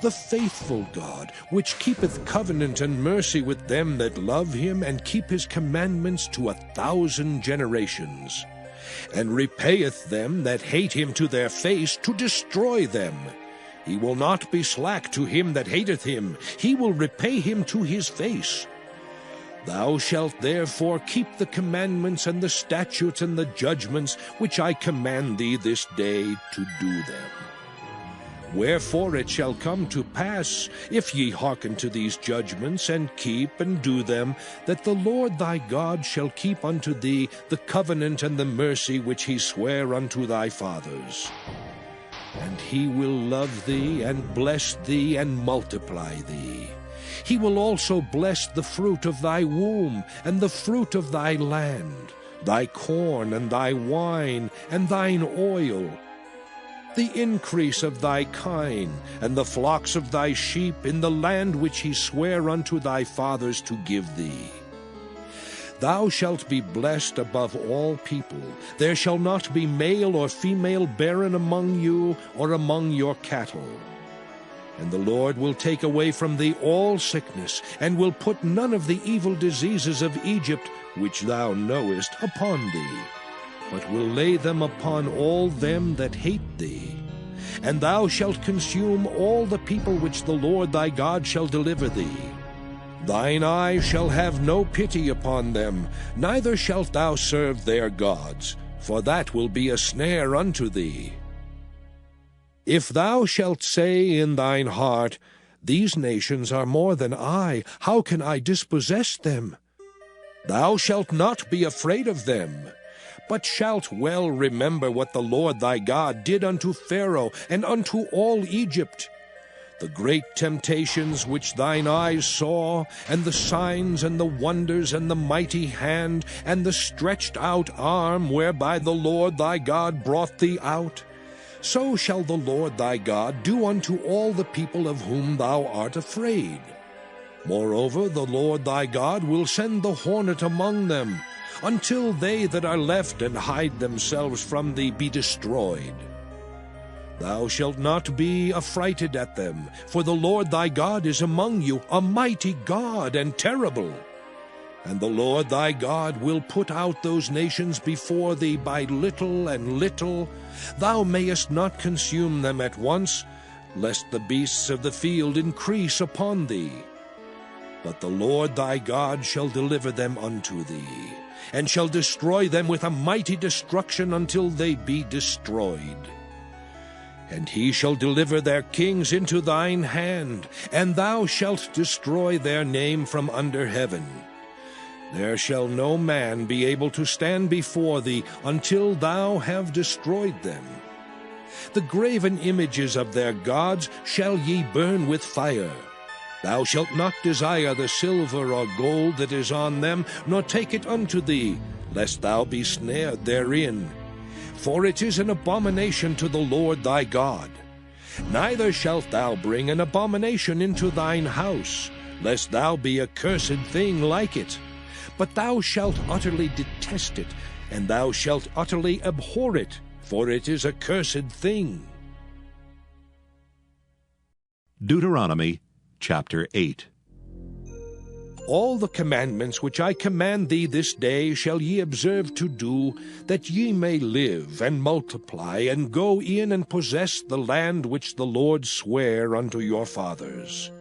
the faithful God, which keepeth covenant and mercy with them that love him, and keep his commandments to 1,000 generations, and repayeth them that hate him to their face, to destroy them. He will not be slack to him that hateth him, he will repay him to his face. Thou shalt therefore keep the commandments and the statutes and the judgments which I command thee this day to do them. Wherefore it shall come to pass, if ye hearken to these judgments, and keep and do them, that the Lord thy God shall keep unto thee the covenant and the mercy which he sware unto thy fathers. And he will love thee, and bless thee, and multiply thee. He will also bless the fruit of thy womb, and the fruit of thy land, thy corn, and thy wine, and thine oil, the increase of thy kine, and the flocks of thy sheep, in the land which he sware unto thy fathers to give thee. Thou shalt be blessed above all people. There shall not be male or female barren among you, or among your cattle. And the Lord will take away from thee all sickness, and will put none of the evil diseases of Egypt, which thou knowest, upon thee, but will lay them upon all them that hate thee. And thou shalt consume all the people which the Lord thy God shall deliver thee. Thine eye shall have no pity upon them, neither shalt thou serve their gods, for that will be a snare unto thee. If thou shalt say in thine heart, These nations are more than I, how can I dispossess them? Thou shalt not be afraid of them, but shalt well remember what the Lord thy God did unto Pharaoh and unto all Egypt. The great temptations which thine eyes saw, and the signs and the wonders and the mighty hand, and the stretched out arm whereby the Lord thy God brought thee out, so shall the Lord thy God do unto all the people of whom thou art afraid. Moreover, the Lord thy God will send the hornet among them, until they that are left and hide themselves from thee be destroyed. Thou shalt not be affrighted at them, for the Lord thy God is among you, a mighty God and terrible. And the Lord thy God will put out those nations before thee by little and little. Thou mayest not consume them at once, lest the beasts of the field increase upon thee. But the Lord thy God shall deliver them unto thee, and shall destroy them with a mighty destruction until they be destroyed. And he shall deliver their kings into thine hand, and thou shalt destroy their name from under heaven. There shall no man be able to stand before thee until thou have destroyed them. The graven images of their gods shall ye burn with fire. Thou shalt not desire the silver or gold that is on them, nor take it unto thee, lest thou be snared therein. For it is an abomination to the Lord thy God. Neither shalt thou bring an abomination into thine house, lest thou be a cursed thing like it. But thou shalt utterly detest it, and thou shalt utterly abhor it, for it is a cursed thing. Deuteronomy chapter 8. All the commandments which I command thee this day shall ye observe to do, that ye may live and multiply, and go in and possess the land which the Lord sware unto your fathers.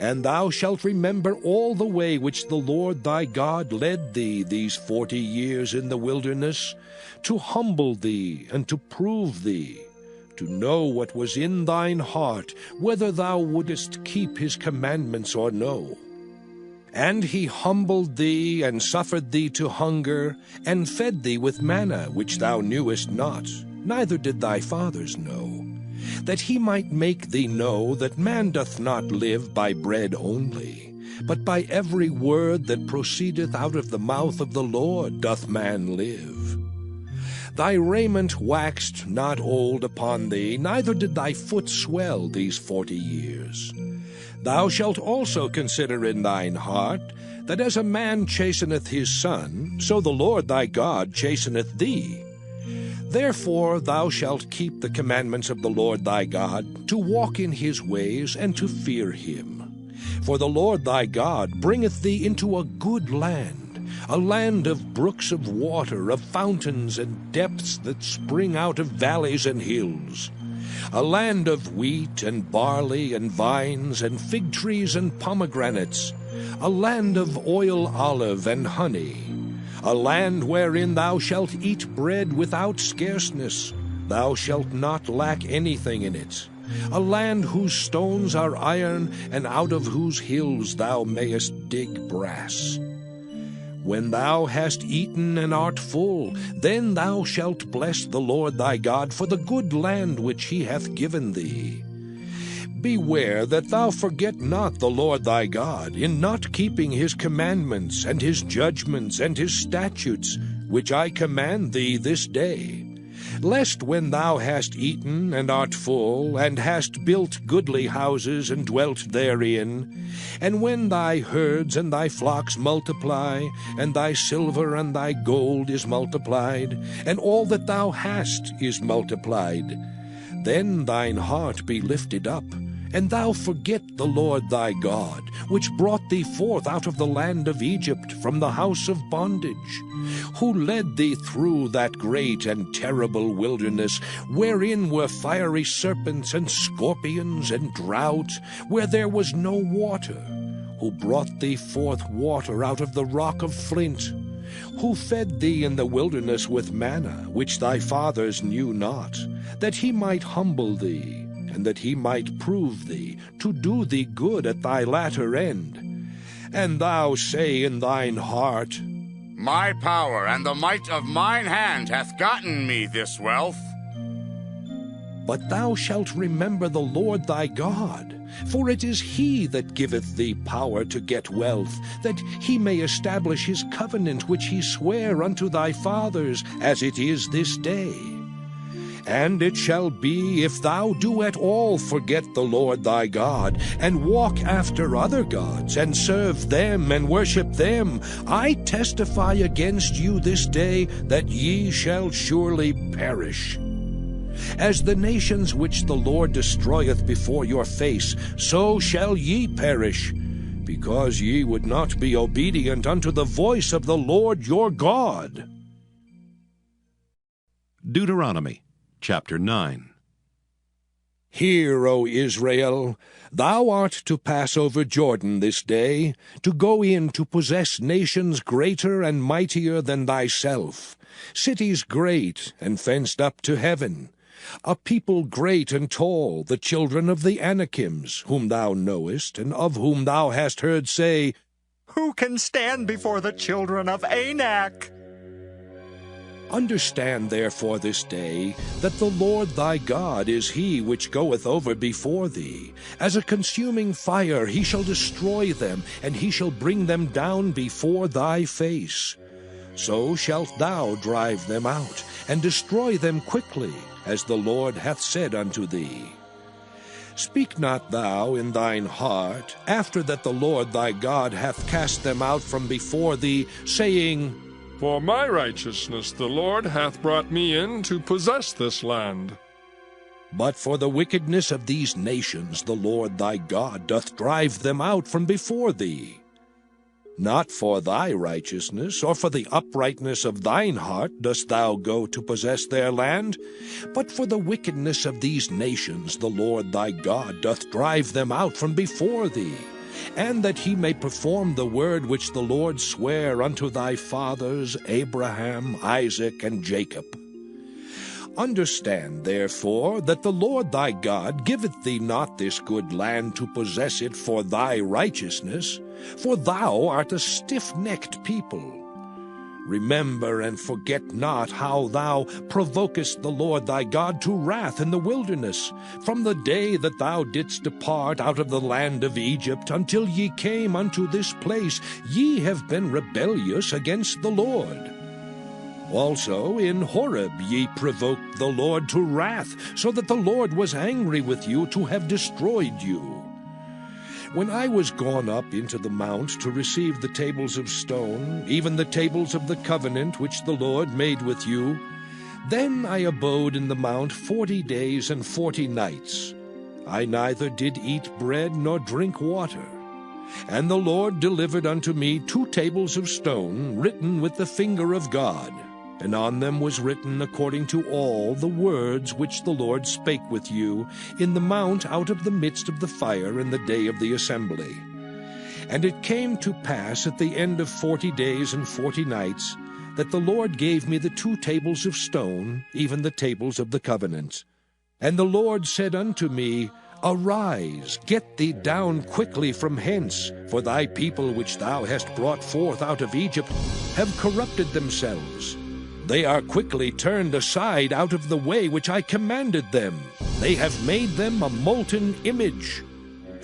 And thou shalt remember all the way which the Lord thy God led thee these 40 years in the wilderness, to humble thee and to prove thee, to know what was in thine heart, whether thou wouldest keep his commandments or no. And he humbled thee, and suffered thee to hunger, and fed thee with manna, which thou knewest not, neither did thy fathers know, that he might make thee know that man doth not live by bread only, but by every word that proceedeth out of the mouth of the Lord doth man live. Thy raiment waxed not old upon thee, neither did thy foot swell these 40 years. Thou shalt also consider in thine heart, that as a man chasteneth his son, so the Lord thy God chasteneth thee. Therefore thou shalt keep the commandments of the Lord thy God, to walk in his ways, and to fear him. For the Lord thy God bringeth thee into a good land, a land of brooks of water, of fountains and depths that spring out of valleys and hills, a land of wheat and barley and vines and fig trees and pomegranates, a land of oil, olive, and honey, a land wherein thou shalt eat bread without scarceness, thou shalt not lack anything in it, a land whose stones are iron, and out of whose hills thou mayest dig brass. When thou hast eaten and art full, then thou shalt bless the Lord thy God for the good land which he hath given thee. Beware that thou forget not the Lord thy God, in not keeping his commandments, and his judgments, and his statutes, which I command thee this day, lest when thou hast eaten and art full, and hast built goodly houses and dwelt therein, and when thy herds and thy flocks multiply, and thy silver and thy gold is multiplied, and all that thou hast is multiplied, then thine heart be lifted up, and thou forget the Lord thy God, which brought thee forth out of the land of Egypt from the house of bondage, who led thee through that great and terrible wilderness, wherein were fiery serpents and scorpions and drought, where there was no water, who brought thee forth water out of the rock of flint, who fed thee in the wilderness with manna, which thy fathers knew not, that he might humble thee, and that he might prove thee, to do thee good at thy latter end. And thou say in thine heart, My power and the might of mine hand hath gotten me this wealth. But thou shalt remember the Lord thy God, for it is he that giveth thee power to get wealth, that he may establish his covenant which he sware unto thy fathers, as it is this day. And it shall be, if thou do at all forget the Lord thy God, and walk after other gods, and serve them, and worship them, I testify against you this day that ye shall surely perish. As the nations which the Lord destroyeth before your face, so shall ye perish, because ye would not be obedient unto the voice of the Lord your God. Deuteronomy chapter 9. Hear, O Israel, thou art to pass over Jordan this day, to go in to possess nations greater and mightier than thyself, cities great and fenced up to heaven, a people great and tall, the children of the Anakims, whom thou knowest, and of whom thou hast heard say, Who can stand before the children of Anak? Understand therefore this day that the Lord thy God is he which goeth over before thee. As a consuming fire he shall destroy them, and he shall bring them down before thy face. So shalt thou drive them out, and destroy them quickly, as the Lord hath said unto thee. Speak not thou in thine heart, after that the Lord thy God hath cast them out from before thee, saying, For my righteousness the Lord hath brought me in to possess this land. But for the wickedness of these nations the Lord thy God doth drive them out from before thee. Not for thy righteousness, or for the uprightness of thine heart, dost thou go to possess their land, but for the wickedness of these nations the Lord thy God doth drive them out from before thee, and that he may perform the word which the Lord sware unto thy fathers Abraham, Isaac, and Jacob. Understand, therefore, that the Lord thy God giveth thee not this good land to possess it for thy righteousness, for thou art a stiff-necked people. Remember and forget not how thou provokest the Lord thy God to wrath in the wilderness, from the day that thou didst depart out of the land of Egypt until ye came unto this place. Ye have been rebellious against the Lord. Also in Horeb ye provoked the Lord to wrath, so that the Lord was angry with you to have destroyed you. When I was gone up into the mount to receive the tables of stone, even the tables of the covenant which the Lord made with you, then I abode in the mount 40 days and 40 nights. I neither did eat bread nor drink water. And the Lord delivered unto me 2 tables of stone, written with the finger of God, and on them was written according to all the words which the Lord spake with you in the mount out of the midst of the fire in the day of the assembly. And it came to pass at the end of 40 days and 40 nights, that the Lord gave me the 2 tables of stone, even the tables of the covenant. And the Lord said unto me, Arise, get thee down quickly from hence, for thy people which thou hast brought forth out of Egypt have corrupted themselves. They are quickly turned aside out of the way which I commanded them. They have made them a molten image.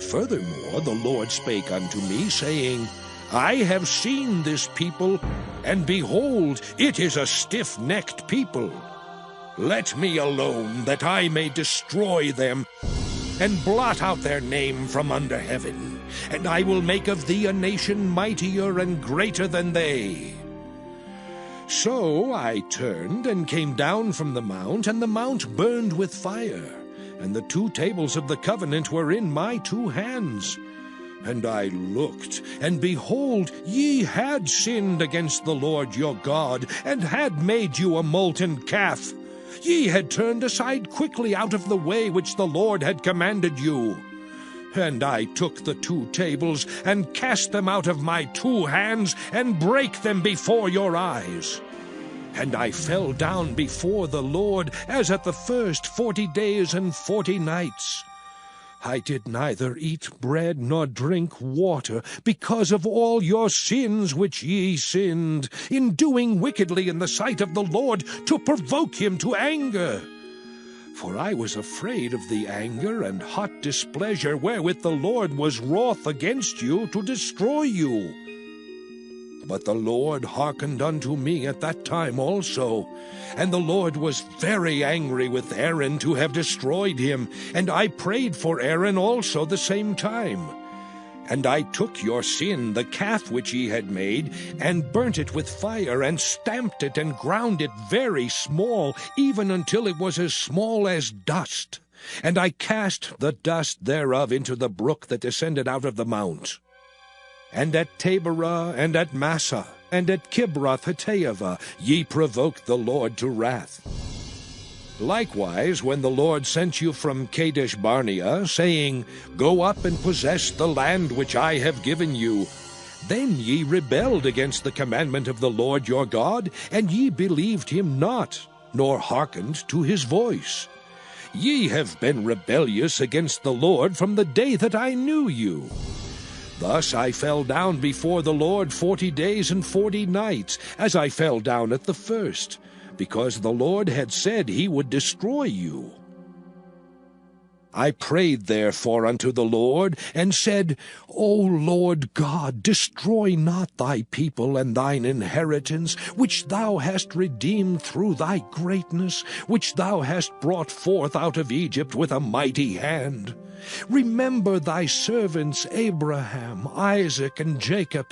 Furthermore the Lord spake unto me, saying, I have seen this people, and behold, it is a stiff-necked people. Let me alone, that I may destroy them, and blot out their name from under heaven, and I will make of thee a nation mightier and greater than they. So I turned and came down from the mount, and the mount burned with fire, and the 2 tables of the covenant were in my 2 hands. And I looked, and behold, ye had sinned against the Lord your God, and had made you a molten calf. Ye had turned aside quickly out of the way which the Lord had commanded you. And I took the 2 tables, and cast them out of my 2 hands, and brake them before your eyes. And I fell down before the Lord, as at the first 40 days and 40 nights. I did neither eat bread nor drink water, because of all your sins which ye sinned, in doing wickedly in the sight of the Lord, to provoke him to anger. For I was afraid of the anger and hot displeasure wherewith the Lord was wroth against you to destroy you. But the Lord hearkened unto me at that time also, and the Lord was very angry with Aaron to have destroyed him, and I prayed for Aaron also the same time. And I took your sin, the calf which ye had made, and burnt it with fire, and stamped it, and ground it very small, even until it was as small as dust. And I cast the dust thereof into the brook that descended out of the mount. And at Taberah, and at Massah, and at Kibroth-Hattaavah, ye provoked the Lord to wrath. Likewise, when the Lord sent you from Kadesh-barnea, saying, Go up and possess the land which I have given you, then ye rebelled against the commandment of the Lord your God, and ye believed him not, nor hearkened to his voice. Ye have been rebellious against the Lord from the day that I knew you. Thus I fell down before the Lord 40 days and 40 nights, as I fell down at the first, because the Lord had said he would destroy you. I prayed therefore unto the Lord, and said, O Lord God, destroy not thy people and thine inheritance, which thou hast redeemed through thy greatness, which thou hast brought forth out of Egypt with a mighty hand. Remember thy servants Abraham, Isaac, and Jacob.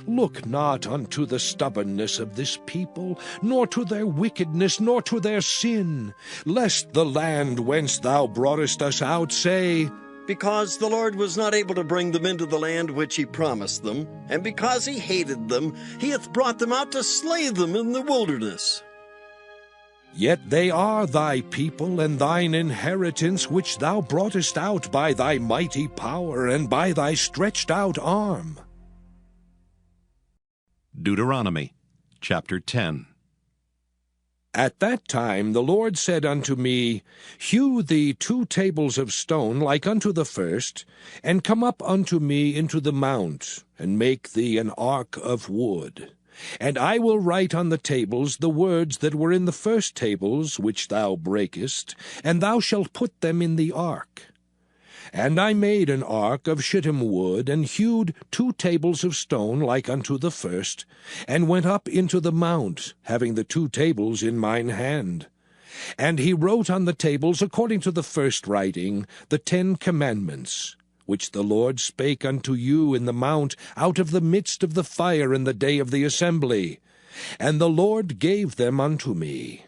Look not unto the stubbornness of this people, nor to their wickedness, nor to their sin, lest the land whence thou broughtest us out say, Because the Lord was not able to bring them into the land which he promised them, and because he hated them, he hath brought them out to slay them in the wilderness. Yet they are thy people and thine inheritance, which thou broughtest out by thy mighty power and by thy stretched out arm. Deuteronomy chapter 10. At that time the Lord said unto me, Hew thee 2 tables of stone like unto the first, and come up unto me into the mount, and make thee an ark of wood. And I will write on the tables the words that were in the first tables which thou breakest, and thou shalt put them in the ark. And I made an ark of shittim wood, and hewed 2 tables of stone like unto the first, and went up into the mount, having the 2 tables in mine hand. And he wrote on the tables, according to the first writing, the 10 commandments, which the Lord spake unto you in the mount out of the midst of the fire in the day of the assembly. And the Lord gave them unto me.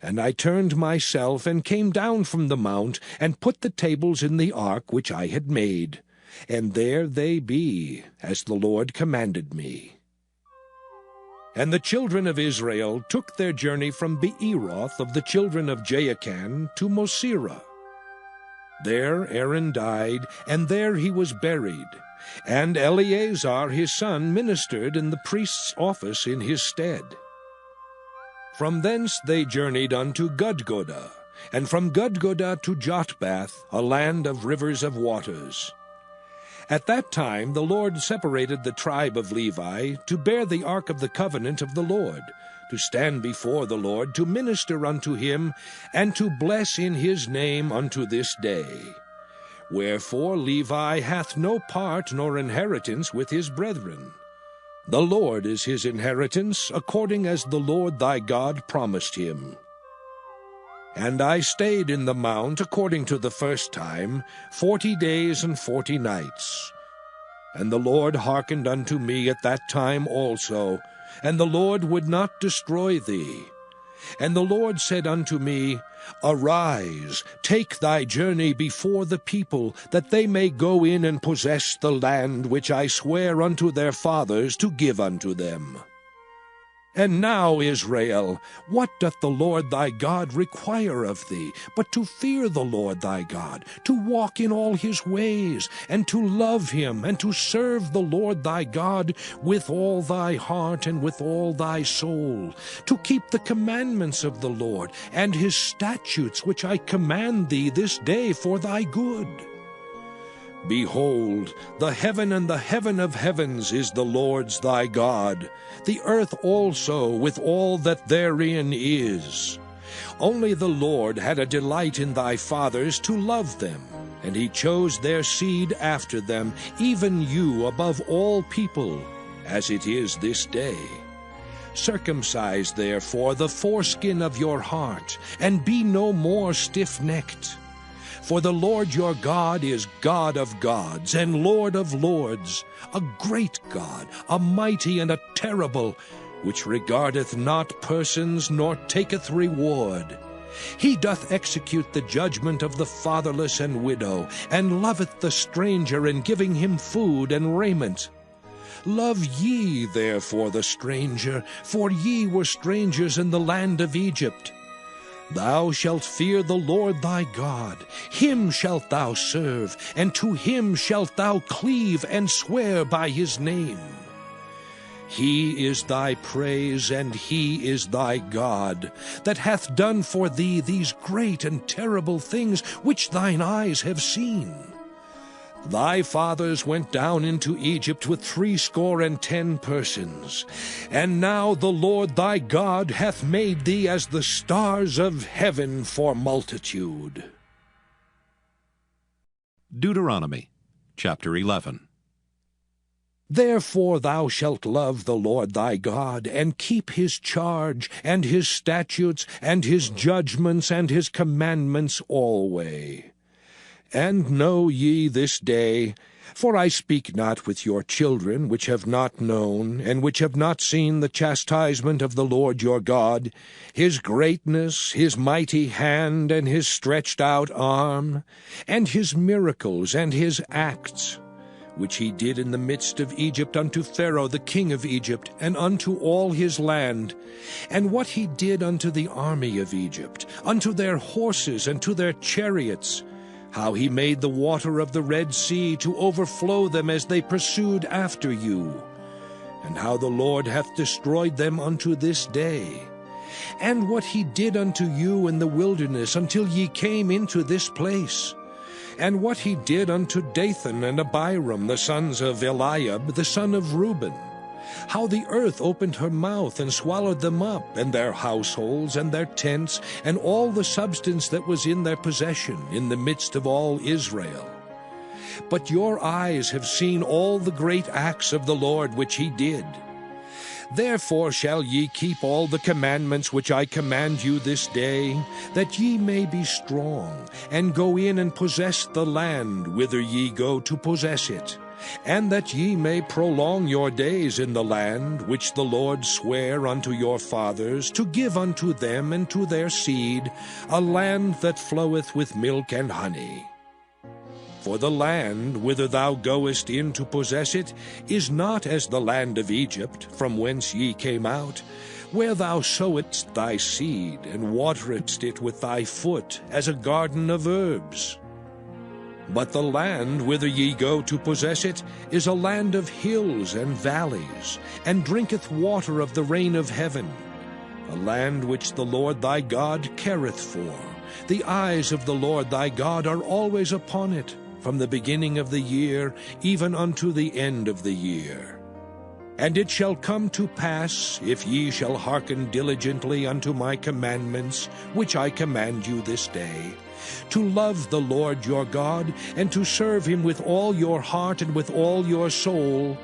And I turned myself, and came down from the mount, and put the tables in the ark which I had made. And there they be, as the Lord commanded me. And the children of Israel took their journey from Beeroth of the children of Jaakan to Mosera. There Aaron died, and there he was buried. And Eleazar his son ministered in the priest's office in his stead. From thence they journeyed unto Gudgodah, and from Gudgodah to Jotbath, a land of rivers of waters. At that time the Lord separated the tribe of Levi to bear the ark of the covenant of the Lord, to stand before the Lord, to minister unto him, and to bless in his name unto this day. Wherefore Levi hath no part nor inheritance with his brethren. The Lord is his inheritance, according as the Lord thy God promised him. And I stayed in the mount according to the first time 40 days and 40 nights. And the Lord hearkened unto me at that time also, and the Lord would not destroy thee. And the Lord said unto me, Arise, take thy journey before the people, that they may go in and possess the land which I swear unto their fathers to give unto them. And now, Israel, what doth the Lord thy God require of thee, but to fear the Lord thy God, to walk in all his ways, and to love him, and to serve the Lord thy God with all thy heart and with all thy soul, to keep the commandments of the Lord, and his statutes which I command thee this day for thy good? Behold, the heaven and the heaven of heavens is the Lord's thy God, the earth also with all that therein is. Only the Lord had a delight in thy fathers to love them, and he chose their seed after them, even you above all people, as it is this day. Circumcise therefore the foreskin of your heart, and be no more stiff-necked. For the Lord your God is God of gods and Lord of lords, a great God, a mighty and a terrible, which regardeth not persons, nor taketh reward. He doth execute the judgment of the fatherless and widow, and loveth the stranger, in giving him food and raiment. Love ye therefore the stranger, for ye were strangers in the land of Egypt. Thou shalt fear the Lord thy God, him shalt thou serve, and to him shalt thou cleave and swear by his name. He is thy praise, and he is thy God, that hath done for thee these great and terrible things which thine eyes have seen. Thy fathers went down into Egypt with 70 persons, and now the Lord thy God hath made thee as the stars of heaven for multitude. Deuteronomy chapter 11. Therefore thou shalt love the Lord thy God, and keep his charge, and his statutes, and his judgments, and his commandments alway. And know ye this day, for I speak not with your children, which have not known, and which have not seen the chastisement of the Lord your God, his greatness, his mighty hand, and his stretched out arm, and his miracles, and his acts, which he did in the midst of Egypt unto Pharaoh the king of Egypt, and unto all his land, and what he did unto the army of Egypt, unto their horses, and to their chariots, how he made the water of the Red Sea to overflow them as they pursued after you, and how the Lord hath destroyed them unto this day, and what he did unto you in the wilderness until ye came into this place, and what he did unto Dathan and Abiram, the sons of Eliab, the son of Reuben, how the earth opened her mouth and swallowed them up, and their households, and their tents, and all the substance that was in their possession, in the midst of all Israel. But your eyes have seen all the great acts of the Lord which he did. Therefore shall ye keep all the commandments which I command you this day, that ye may be strong, and go in and possess the land whither ye go to possess it, and that ye may prolong your days in the land which the Lord sware unto your fathers, to give unto them and to their seed, a land that floweth with milk and honey. For the land whither thou goest in to possess it is not as the land of Egypt, from whence ye came out, where thou sowedst thy seed, and wateredst it with thy foot, as a garden of herbs. But the land whither ye go to possess it is a land of hills and valleys, and drinketh water of the rain of heaven, a land which the Lord thy God careth for. The eyes of the Lord thy God are always upon it, from the beginning of the year even unto the end of the year. And it shall come to pass, if ye shall hearken diligently unto my commandments, which I command you this day, to love the Lord your God, and to serve him with all your heart and with all your soul,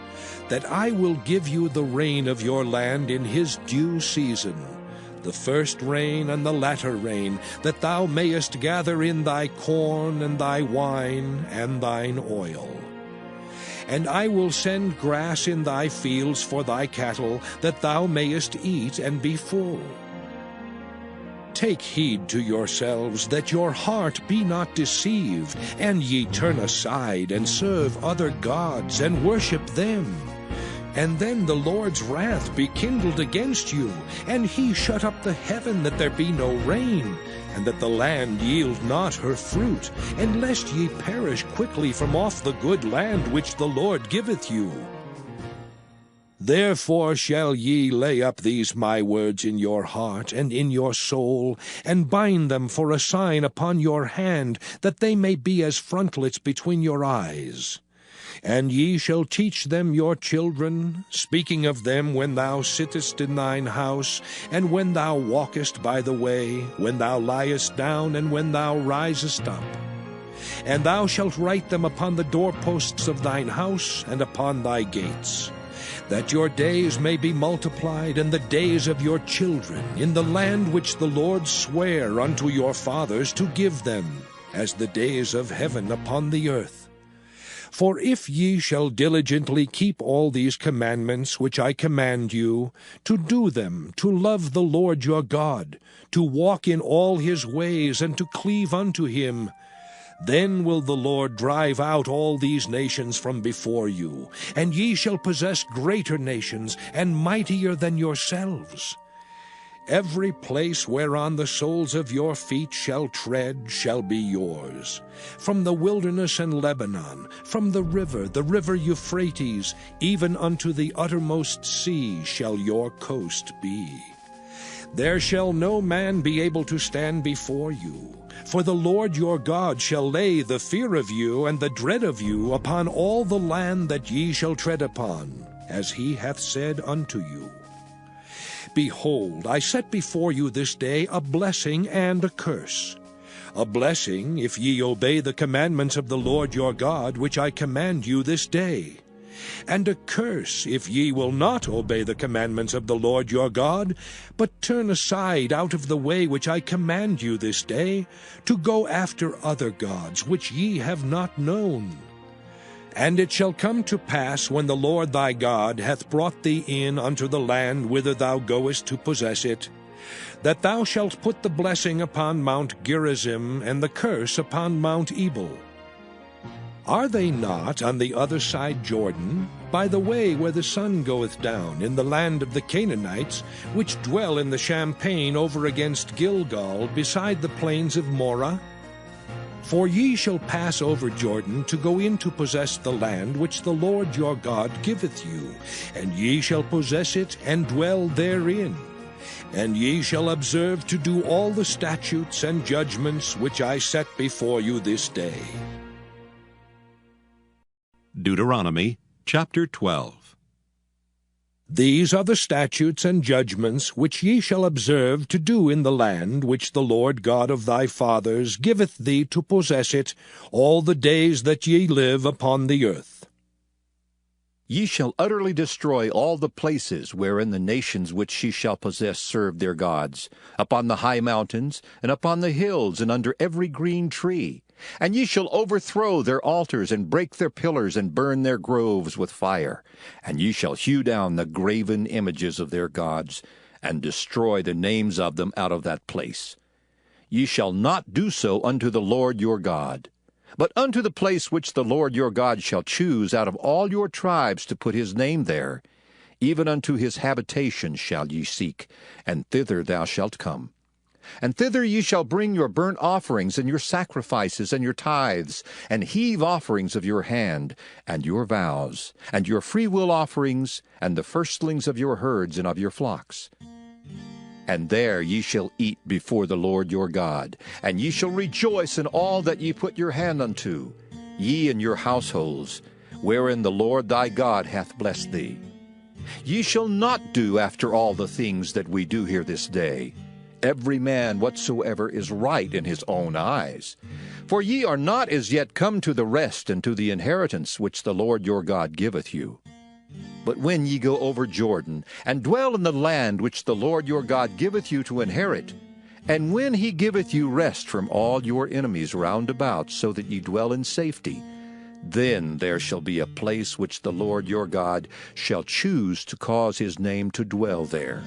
that I will give you the rain of your land in his due season, the first rain and the latter rain, that thou mayest gather in thy corn and thy wine and thine oil. And I will send grass in thy fields for thy cattle, that thou mayest eat and be full. Take heed to yourselves, that your heart be not deceived, and ye turn aside and serve other gods, and worship them. And then the Lord's wrath be kindled against you, and he shut up the heaven, that there be no rain, and that the land yield not her fruit, and lest ye perish quickly from off the good land which the Lord giveth you. Therefore shall ye lay up these my words in your heart and in your soul, and bind them for a sign upon your hand, that they may be as frontlets between your eyes. And ye shall teach them your children, speaking of them when thou sittest in thine house, and when thou walkest by the way, when thou liest down, and when thou risest up. And thou shalt write them upon the doorposts of thine house, and upon thy gates, that your days may be multiplied, and the days of your children, in the land which the Lord sware unto your fathers to give them, as the days of heaven upon the earth. For if ye shall diligently keep all these commandments which I command you, to do them, to love the Lord your God, to walk in all his ways, and to cleave unto him, then will the Lord drive out all these nations from before you, and ye shall possess greater nations, and mightier than yourselves. Every place whereon the soles of your feet shall tread shall be yours. From the wilderness and Lebanon, from the river Euphrates, even unto the uttermost sea shall your coast be. There shall no man be able to stand before you. For the Lord your God shall lay the fear of you and the dread of you upon all the land that ye shall tread upon, as he hath said unto you. Behold, I set before you this day a blessing and a curse. A blessing, if ye obey the commandments of the Lord your God, which I command you this day. And a curse, if ye will not obey the commandments of the Lord your God, but turn aside out of the way which I command you this day, to go after other gods, which ye have not known. And it shall come to pass, when the Lord thy God hath brought thee in unto the land whither thou goest to possess it, that thou shalt put the blessing upon Mount Gerizim, and the curse upon Mount Ebal. Are they not on the other side Jordan, by the way where the sun goeth down, in the land of the Canaanites, which dwell in the champaign over against Gilgal, beside the plains of Morah? For ye shall pass over Jordan to go in to possess the land which the Lord your God giveth you, and ye shall possess it and dwell therein. And ye shall observe to do all the statutes and judgments which I set before you this day. Deuteronomy chapter 12. These are the statutes and judgments which ye shall observe to do in the land which the Lord God of thy fathers giveth thee to possess it all the days that ye live upon the earth. Ye shall utterly destroy all the places wherein the nations which ye shall possess serve their gods, upon the high mountains, and upon the hills, and under every green tree. And ye shall overthrow their altars, and break their pillars, and burn their groves with fire. And ye shall hew down the graven images of their gods, and destroy the names of them out of that place. Ye shall not do so unto the Lord your God, but unto the place which the Lord your God shall choose out of all your tribes to put his name there, even unto his habitation shall ye seek, and thither thou shalt come. And thither ye shall bring your burnt offerings, and your sacrifices, and your tithes, and heave offerings of your hand, and your vows, and your freewill offerings, and the firstlings of your herds and of your flocks. And there ye shall eat before the Lord your God, and ye shall rejoice in all that ye put your hand unto, ye and your households, wherein the Lord thy God hath blessed thee. Ye shall not do after all the things that we do here this day, every man whatsoever is right in his own eyes. For ye are not as yet come to the rest and to the inheritance which the Lord your God giveth you. But when ye go over Jordan, and dwell in the land which the Lord your God giveth you to inherit, and when he giveth you rest from all your enemies round about, so that ye dwell in safety, then there shall be a place which the Lord your God shall choose to cause his name to dwell there.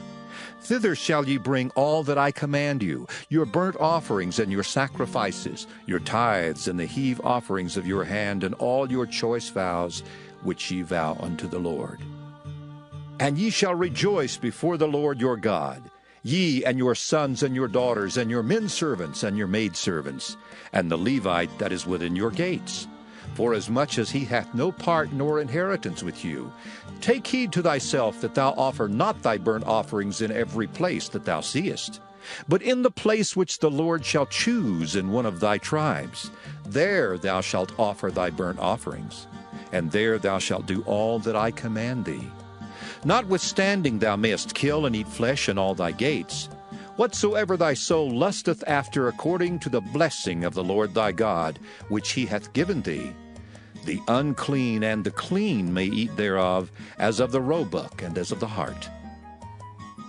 Thither shall ye bring all that I command you, your burnt offerings and your sacrifices, your tithes and the heave offerings of your hand, and all your choice vows, which ye vow unto the Lord. And ye shall rejoice before the Lord your God, ye and your sons and your daughters, and your men servants and your maidservants, and the Levite that is within your gates. Forasmuch as he hath no part nor inheritance with you, take heed to thyself that thou offer not thy burnt offerings in every place that thou seest, but in the place which the Lord shall choose in one of thy tribes. There thou shalt offer thy burnt offerings. and there thou shalt do all that I command thee. Notwithstanding thou mayest kill and eat flesh in all thy gates. Whatsoever thy soul lusteth after according to the blessing of the Lord thy God, which he hath given thee, the unclean and the clean may eat thereof, as of the roebuck and as of the hart.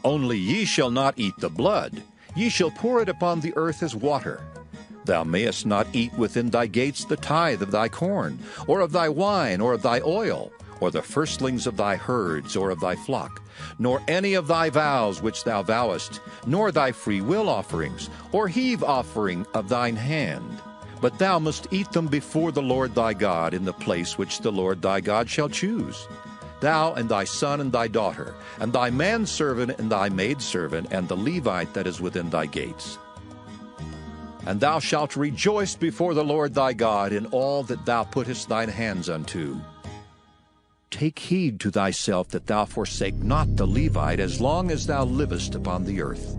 Only ye shall not eat the blood, ye shall pour it upon the earth as water. Thou mayest not eat within thy gates the tithe of thy corn, or of thy wine, or of thy oil, or the firstlings of thy herds, or of thy flock, nor any of thy vows which thou vowest, nor thy freewill offerings, or heave offering of thine hand. But thou must eat them before the Lord thy God in the place which the Lord thy God shall choose. Thou and thy son and thy daughter, and thy manservant and thy maidservant, and the Levite that is within thy gates. And thou shalt rejoice before the Lord thy God in all that thou puttest thine hands unto. Take heed to thyself that thou forsake not the Levite as long as thou livest upon the earth.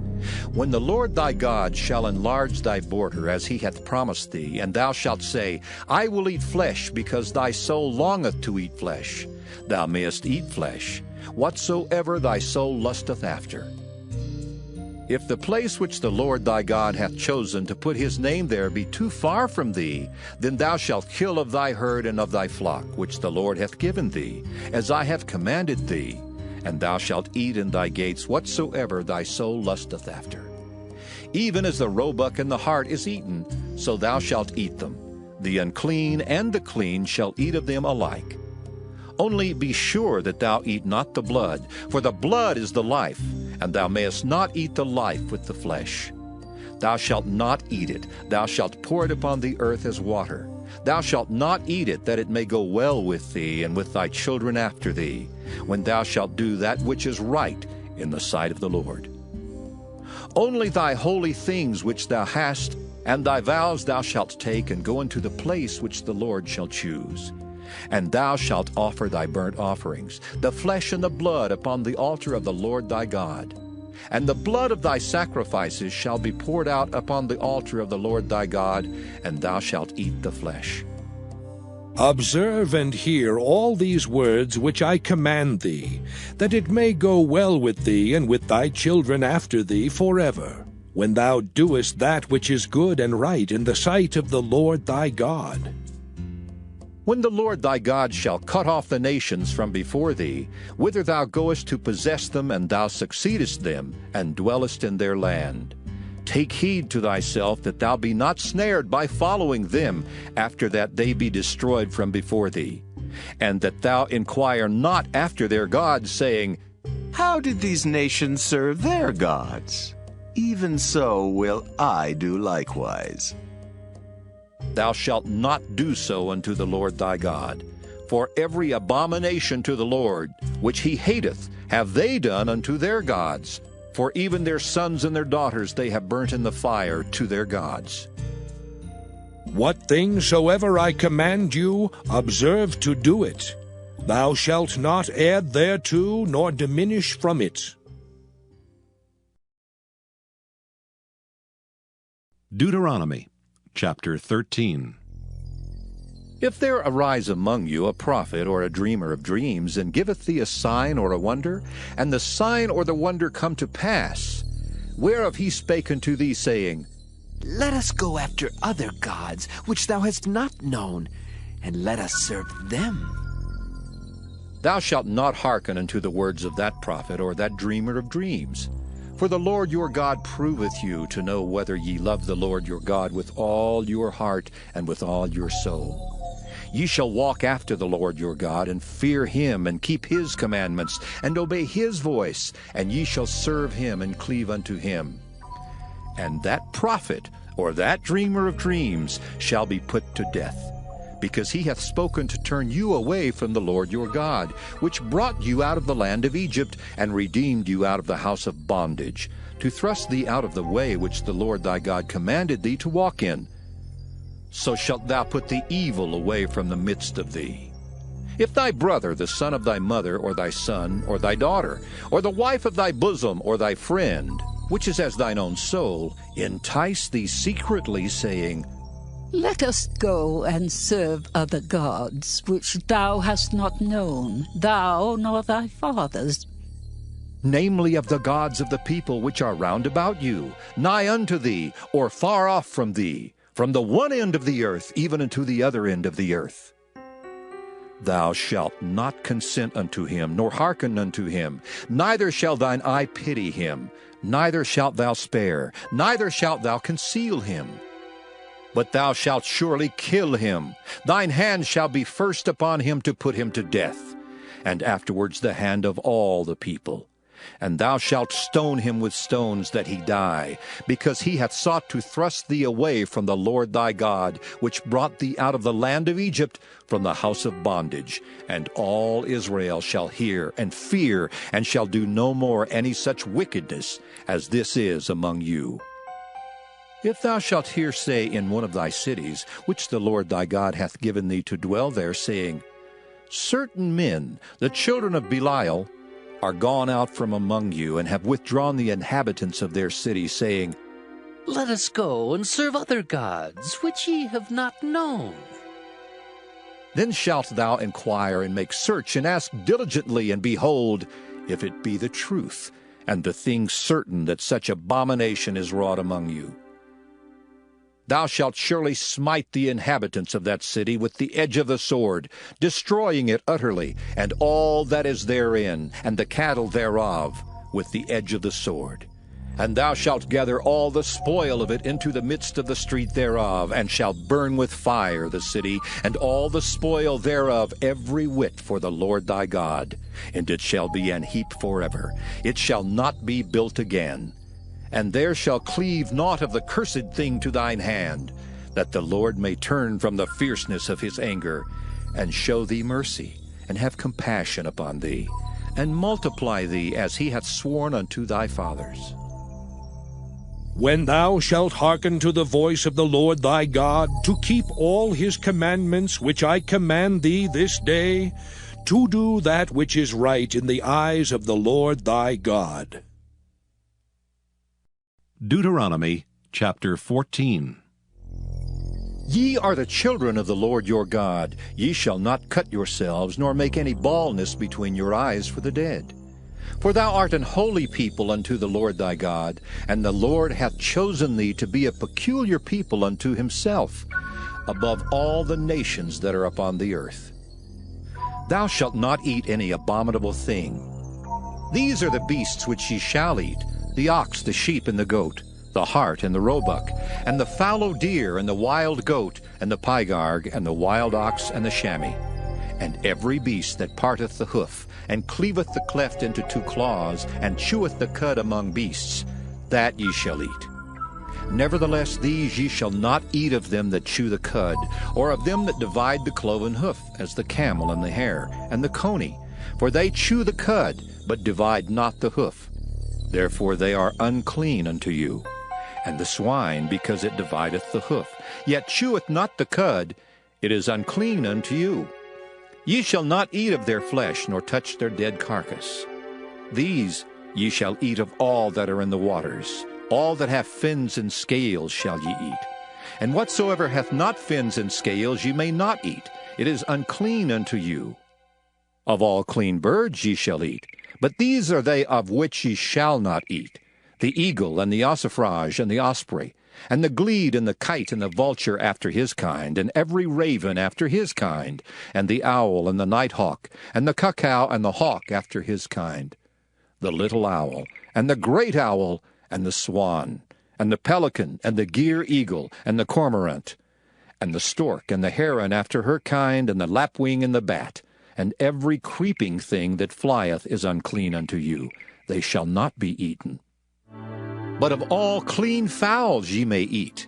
When the Lord thy God shall enlarge thy border as he hath promised thee, and thou shalt say, I will eat flesh, because thy soul longeth to eat flesh, thou mayest eat flesh, whatsoever thy soul lusteth after. If the place which the Lord thy God hath chosen to put his name there be too far from thee, then thou shalt kill of thy herd and of thy flock, which the Lord hath given thee, as I have commanded thee, and thou shalt eat in thy gates whatsoever thy soul lusteth after. Even as the roebuck and the hart is eaten, so thou shalt eat them. The unclean and the clean shall eat of them alike. Only be sure that thou eat not the blood, for the blood is the life, and thou mayest not eat the life with the flesh. Thou shalt not eat it, thou shalt pour it upon the earth as water. Thou shalt not eat it, that it may go well with thee and with thy children after thee, when thou shalt do that which is right in the sight of the Lord. Only thy holy things which thou hast, and thy vows thou shalt take, and go into the place which the Lord shall choose. And thou shalt offer thy burnt offerings, the flesh and the blood, upon the altar of the Lord thy God. And the blood of thy sacrifices shall be poured out upon the altar of the Lord thy God, and thou shalt eat the flesh. Observe and hear all these words which I command thee, that it may go well with thee and with thy children after thee forever, when thou doest that which is good and right in the sight of the Lord thy God. When the Lord thy God shall cut off the nations from before thee, whither thou goest to possess them, and thou succeedest them, and dwellest in their land, take heed to thyself that thou be not snared by following them, after that they be destroyed from before thee, and that thou inquire not after their gods, saying, How did these nations serve their gods? Even so will I do likewise. Thou shalt not do so unto the Lord thy God. For every abomination to the Lord, which he hateth, have they done unto their gods. For even their sons and their daughters they have burnt in the fire to their gods. What things soever I command you, observe to do it. Thou shalt not add thereto, nor diminish from it. Deuteronomy chapter 13. If there arise among you a prophet or a dreamer of dreams, and giveth thee a sign or a wonder, and the sign or the wonder come to pass, whereof he spake unto thee, saying, Let us go after other gods, which thou hast not known, and let us serve them. Thou shalt not hearken unto the words of that prophet or that dreamer of dreams. For the Lord your God proveth you to know whether ye love the Lord your God with all your heart and with all your soul. Ye shall walk after the Lord your God, and fear him, and keep his commandments, and obey his voice, and ye shall serve him and cleave unto him. And that prophet or that dreamer of dreams shall be put to death, because he hath spoken to turn you away from the Lord your God, which brought you out of the land of Egypt, and redeemed you out of the house of bondage, to thrust thee out of the way which the Lord thy God commanded thee to walk in. So shalt thou put the evil away from the midst of thee. If thy brother, the son of thy mother, or thy son, or thy daughter, or the wife of thy bosom, or thy friend, which is as thine own soul, entice thee secretly, saying, Let us go and serve other gods, which thou hast not known, thou nor thy fathers. Namely of the gods of the people which are round about you, nigh unto thee, or far off from thee, from the one end of the earth even unto the other end of the earth. Thou shalt not consent unto him, nor hearken unto him, neither shall thine eye pity him, neither shalt thou spare, neither shalt thou conceal him. But thou shalt surely kill him. Thine hand shall be first upon him to put him to death, and afterwards the hand of all the people. And thou shalt stone him with stones that he die, because he hath sought to thrust thee away from the Lord thy God, which brought thee out of the land of Egypt, from the house of bondage. And all Israel shall hear and fear, and shall do no more any such wickedness as this is among you. If thou shalt hear say in one of thy cities, which the Lord thy God hath given thee to dwell there, saying, Certain men, the children of Belial, are gone out from among you, and have withdrawn the inhabitants of their city, saying, Let us go and serve other gods, which ye have not known. Then shalt thou inquire and make search, and ask diligently, and behold, if it be the truth, and the thing certain that such abomination is wrought among you. Thou shalt surely smite the inhabitants of that city with the edge of the sword, destroying it utterly, and all that is therein, and the cattle thereof, with the edge of the sword. And thou shalt gather all the spoil of it into the midst of the street thereof, and shalt burn with fire the city, and all the spoil thereof every whit for the Lord thy God. And it shall be an heap forever. It shall not be built again. And there shall cleave naught of the cursed thing to thine hand, that the Lord may turn from the fierceness of his anger, and show thee mercy, and have compassion upon thee, and multiply thee as he hath sworn unto thy fathers. When thou shalt hearken to the voice of the Lord thy God, to keep all his commandments which I command thee this day, to do that which is right in the eyes of the Lord thy God. Deuteronomy chapter 14. Ye are the children of the Lord your God. Ye shall not cut yourselves, nor make any baldness between your eyes for the dead. For thou art an holy people unto the Lord thy God, and the Lord hath chosen thee to be a peculiar people unto himself, above all the nations that are upon the earth. Thou shalt not eat any abominable thing. These are the beasts which ye shall eat, the ox, the sheep, and the goat, the hart, and the roebuck, and the fallow deer, and the wild goat, and the pygarg, and the wild ox, and the chamois, and every beast that parteth the hoof, and cleaveth the cleft into two claws, and cheweth the cud among beasts, that ye shall eat. Nevertheless these ye shall not eat of them that chew the cud, or of them that divide the cloven hoof, as the camel, and the hare, and the coney, for they chew the cud, but divide not the hoof. Therefore they are unclean unto you. And the swine, because it divideth the hoof, yet cheweth not the cud, it is unclean unto you. Ye shall not eat of their flesh, nor touch their dead carcass. These ye shall eat of all that are in the waters. All that have fins and scales shall ye eat. And whatsoever hath not fins and scales ye may not eat. It is unclean unto you. Of all clean birds ye shall eat. But these are they of which ye shall not eat, the eagle, and the ossifrage, and the osprey, and the glede, and the kite, and the vulture after his kind, and every raven after his kind, and the owl, and the nighthawk, and the cuckoo, and the hawk after his kind, the little owl, and the great owl, and the swan, and the pelican, and the gyre eagle, and the cormorant, and the stork, and the heron after her kind, and the lapwing, and the bat, and every creeping thing that flieth is unclean unto you. They shall not be eaten. But of all clean fowls ye may eat.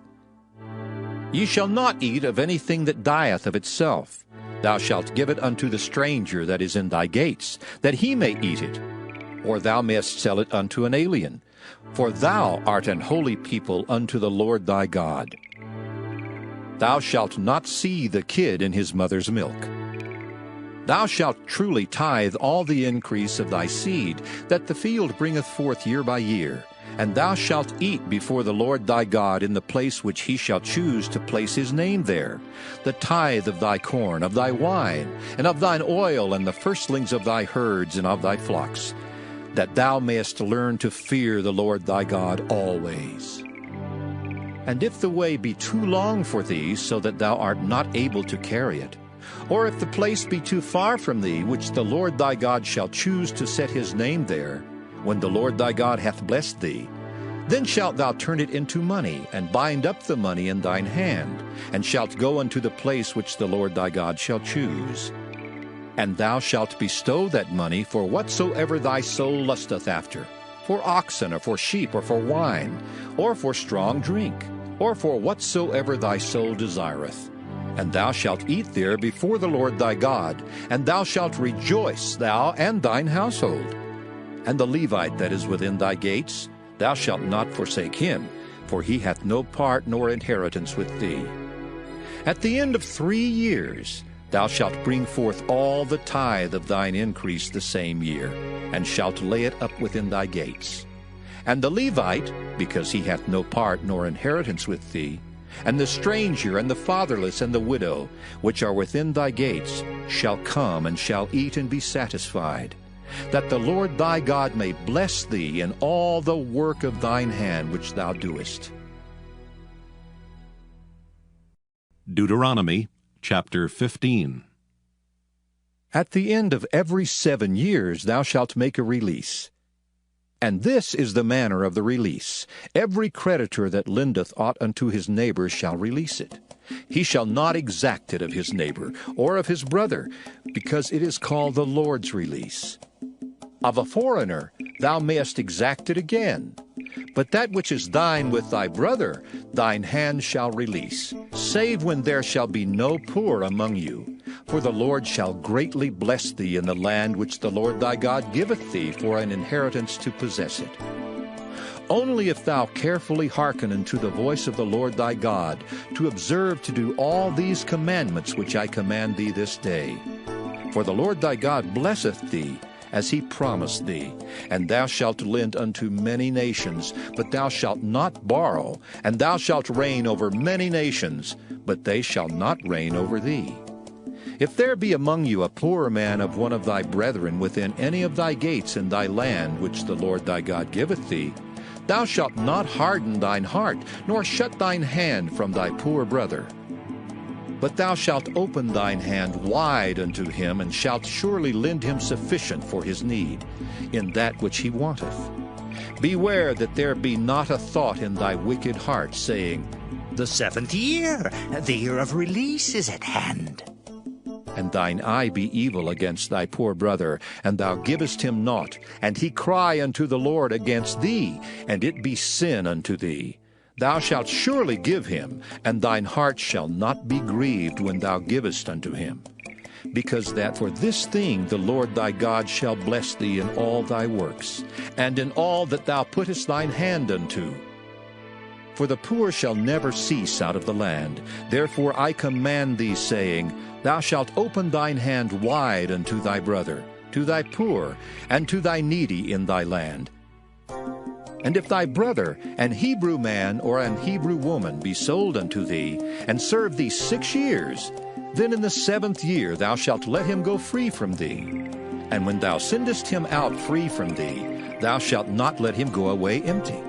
Ye shall not eat of anything that dieth of itself. Thou shalt give it unto the stranger that is in thy gates, that he may eat it. Or thou mayest sell it unto an alien. For thou art an holy people unto the Lord thy God. Thou shalt not see the kid in his mother's milk. Thou shalt truly tithe all the increase of thy seed, that the field bringeth forth year by year. And thou shalt eat before the Lord thy God in the place which he shall choose to place his name there, the tithe of thy corn, of thy wine, and of thine oil, and the firstlings of thy herds and of thy flocks, that thou mayest learn to fear the Lord thy God always. And if the way be too long for thee, so that thou art not able to carry it, or if the place be too far from thee, which the Lord thy God shall choose to set his name there, when the Lord thy God hath blessed thee, then shalt thou turn it into money, and bind up the money in thine hand, and shalt go unto the place which the Lord thy God shall choose. And thou shalt bestow that money for whatsoever thy soul lusteth after, for oxen, or for sheep, or for wine, or for strong drink, or for whatsoever thy soul desireth. And thou shalt eat there before the Lord thy God, and thou shalt rejoice, thou and thine household. And the Levite that is within thy gates, thou shalt not forsake him, for he hath no part nor inheritance with thee. At the end of 3 years thou shalt bring forth all the tithe of thine increase the same year, and shalt lay it up within thy gates. And the Levite, because he hath no part nor inheritance with thee, and the stranger, and the fatherless, and the widow, which are within thy gates, shall come and shall eat and be satisfied, that the Lord thy God may bless thee in all the work of thine hand which thou doest. Deuteronomy chapter 15. At the end of every 7 years thou shalt make a release. And this is the manner of the release. Every creditor that lendeth aught unto his neighbor shall release it. He shall not exact it of his neighbor, or of his brother, because it is called the Lord's release. Of a foreigner thou mayest exact it again. But that which is thine with thy brother, thine hand shall release, save when there shall be no poor among you. For the Lord shall greatly bless thee in the land which the Lord thy God giveth thee for an inheritance to possess it. Only if thou carefully hearken unto the voice of the Lord thy God, to observe to do all these commandments which I command thee this day. For the Lord thy God blesseth thee, as he promised thee, and thou shalt lend unto many nations, but thou shalt not borrow, and thou shalt reign over many nations, but they shall not reign over thee. If there be among you a poor man of one of thy brethren within any of thy gates in thy land which the Lord thy God giveth thee, thou shalt not harden thine heart, nor shut thine hand from thy poor brother. But thou shalt open thine hand wide unto him, and shalt surely lend him sufficient for his need, in that which he wanteth. Beware that there be not a thought in thy wicked heart, saying, The 7th year, the year of release, is at hand. And thine eye be evil against thy poor brother, and thou givest him naught, and he cry unto the Lord against thee, and it be sin unto thee. Thou shalt surely give him, and thine heart shall not be grieved when thou givest unto him. Because that for this thing the Lord thy God shall bless thee in all thy works, and in all that thou puttest thine hand unto. For the poor shall never cease out of the land. Therefore I command thee, saying, Thou shalt open thine hand wide unto thy brother, to thy poor, and to thy needy in thy land. And if thy brother, an Hebrew man or an Hebrew woman, be sold unto thee, and serve thee 6 years, then in the 7th year thou shalt let him go free from thee. And when thou sendest him out free from thee, thou shalt not let him go away empty.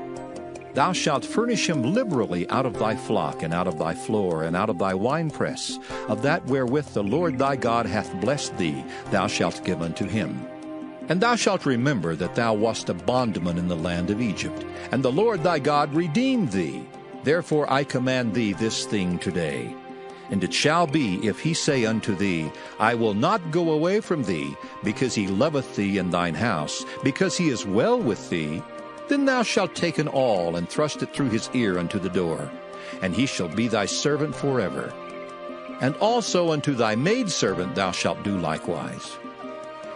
Thou shalt furnish him liberally out of thy flock, and out of thy floor, and out of thy winepress. Of that wherewith the Lord thy God hath blessed thee, thou shalt give unto him. And thou shalt remember that thou wast a bondman in the land of Egypt, and the Lord thy God redeemed thee. Therefore I command thee this thing today. And it shall be, if he say unto thee, I will not go away from thee, because he loveth thee in thine house, because he is well with thee, then thou shalt take an awl, and thrust it through his ear unto the door, and he shall be thy servant forever. And also unto thy maidservant thou shalt do likewise.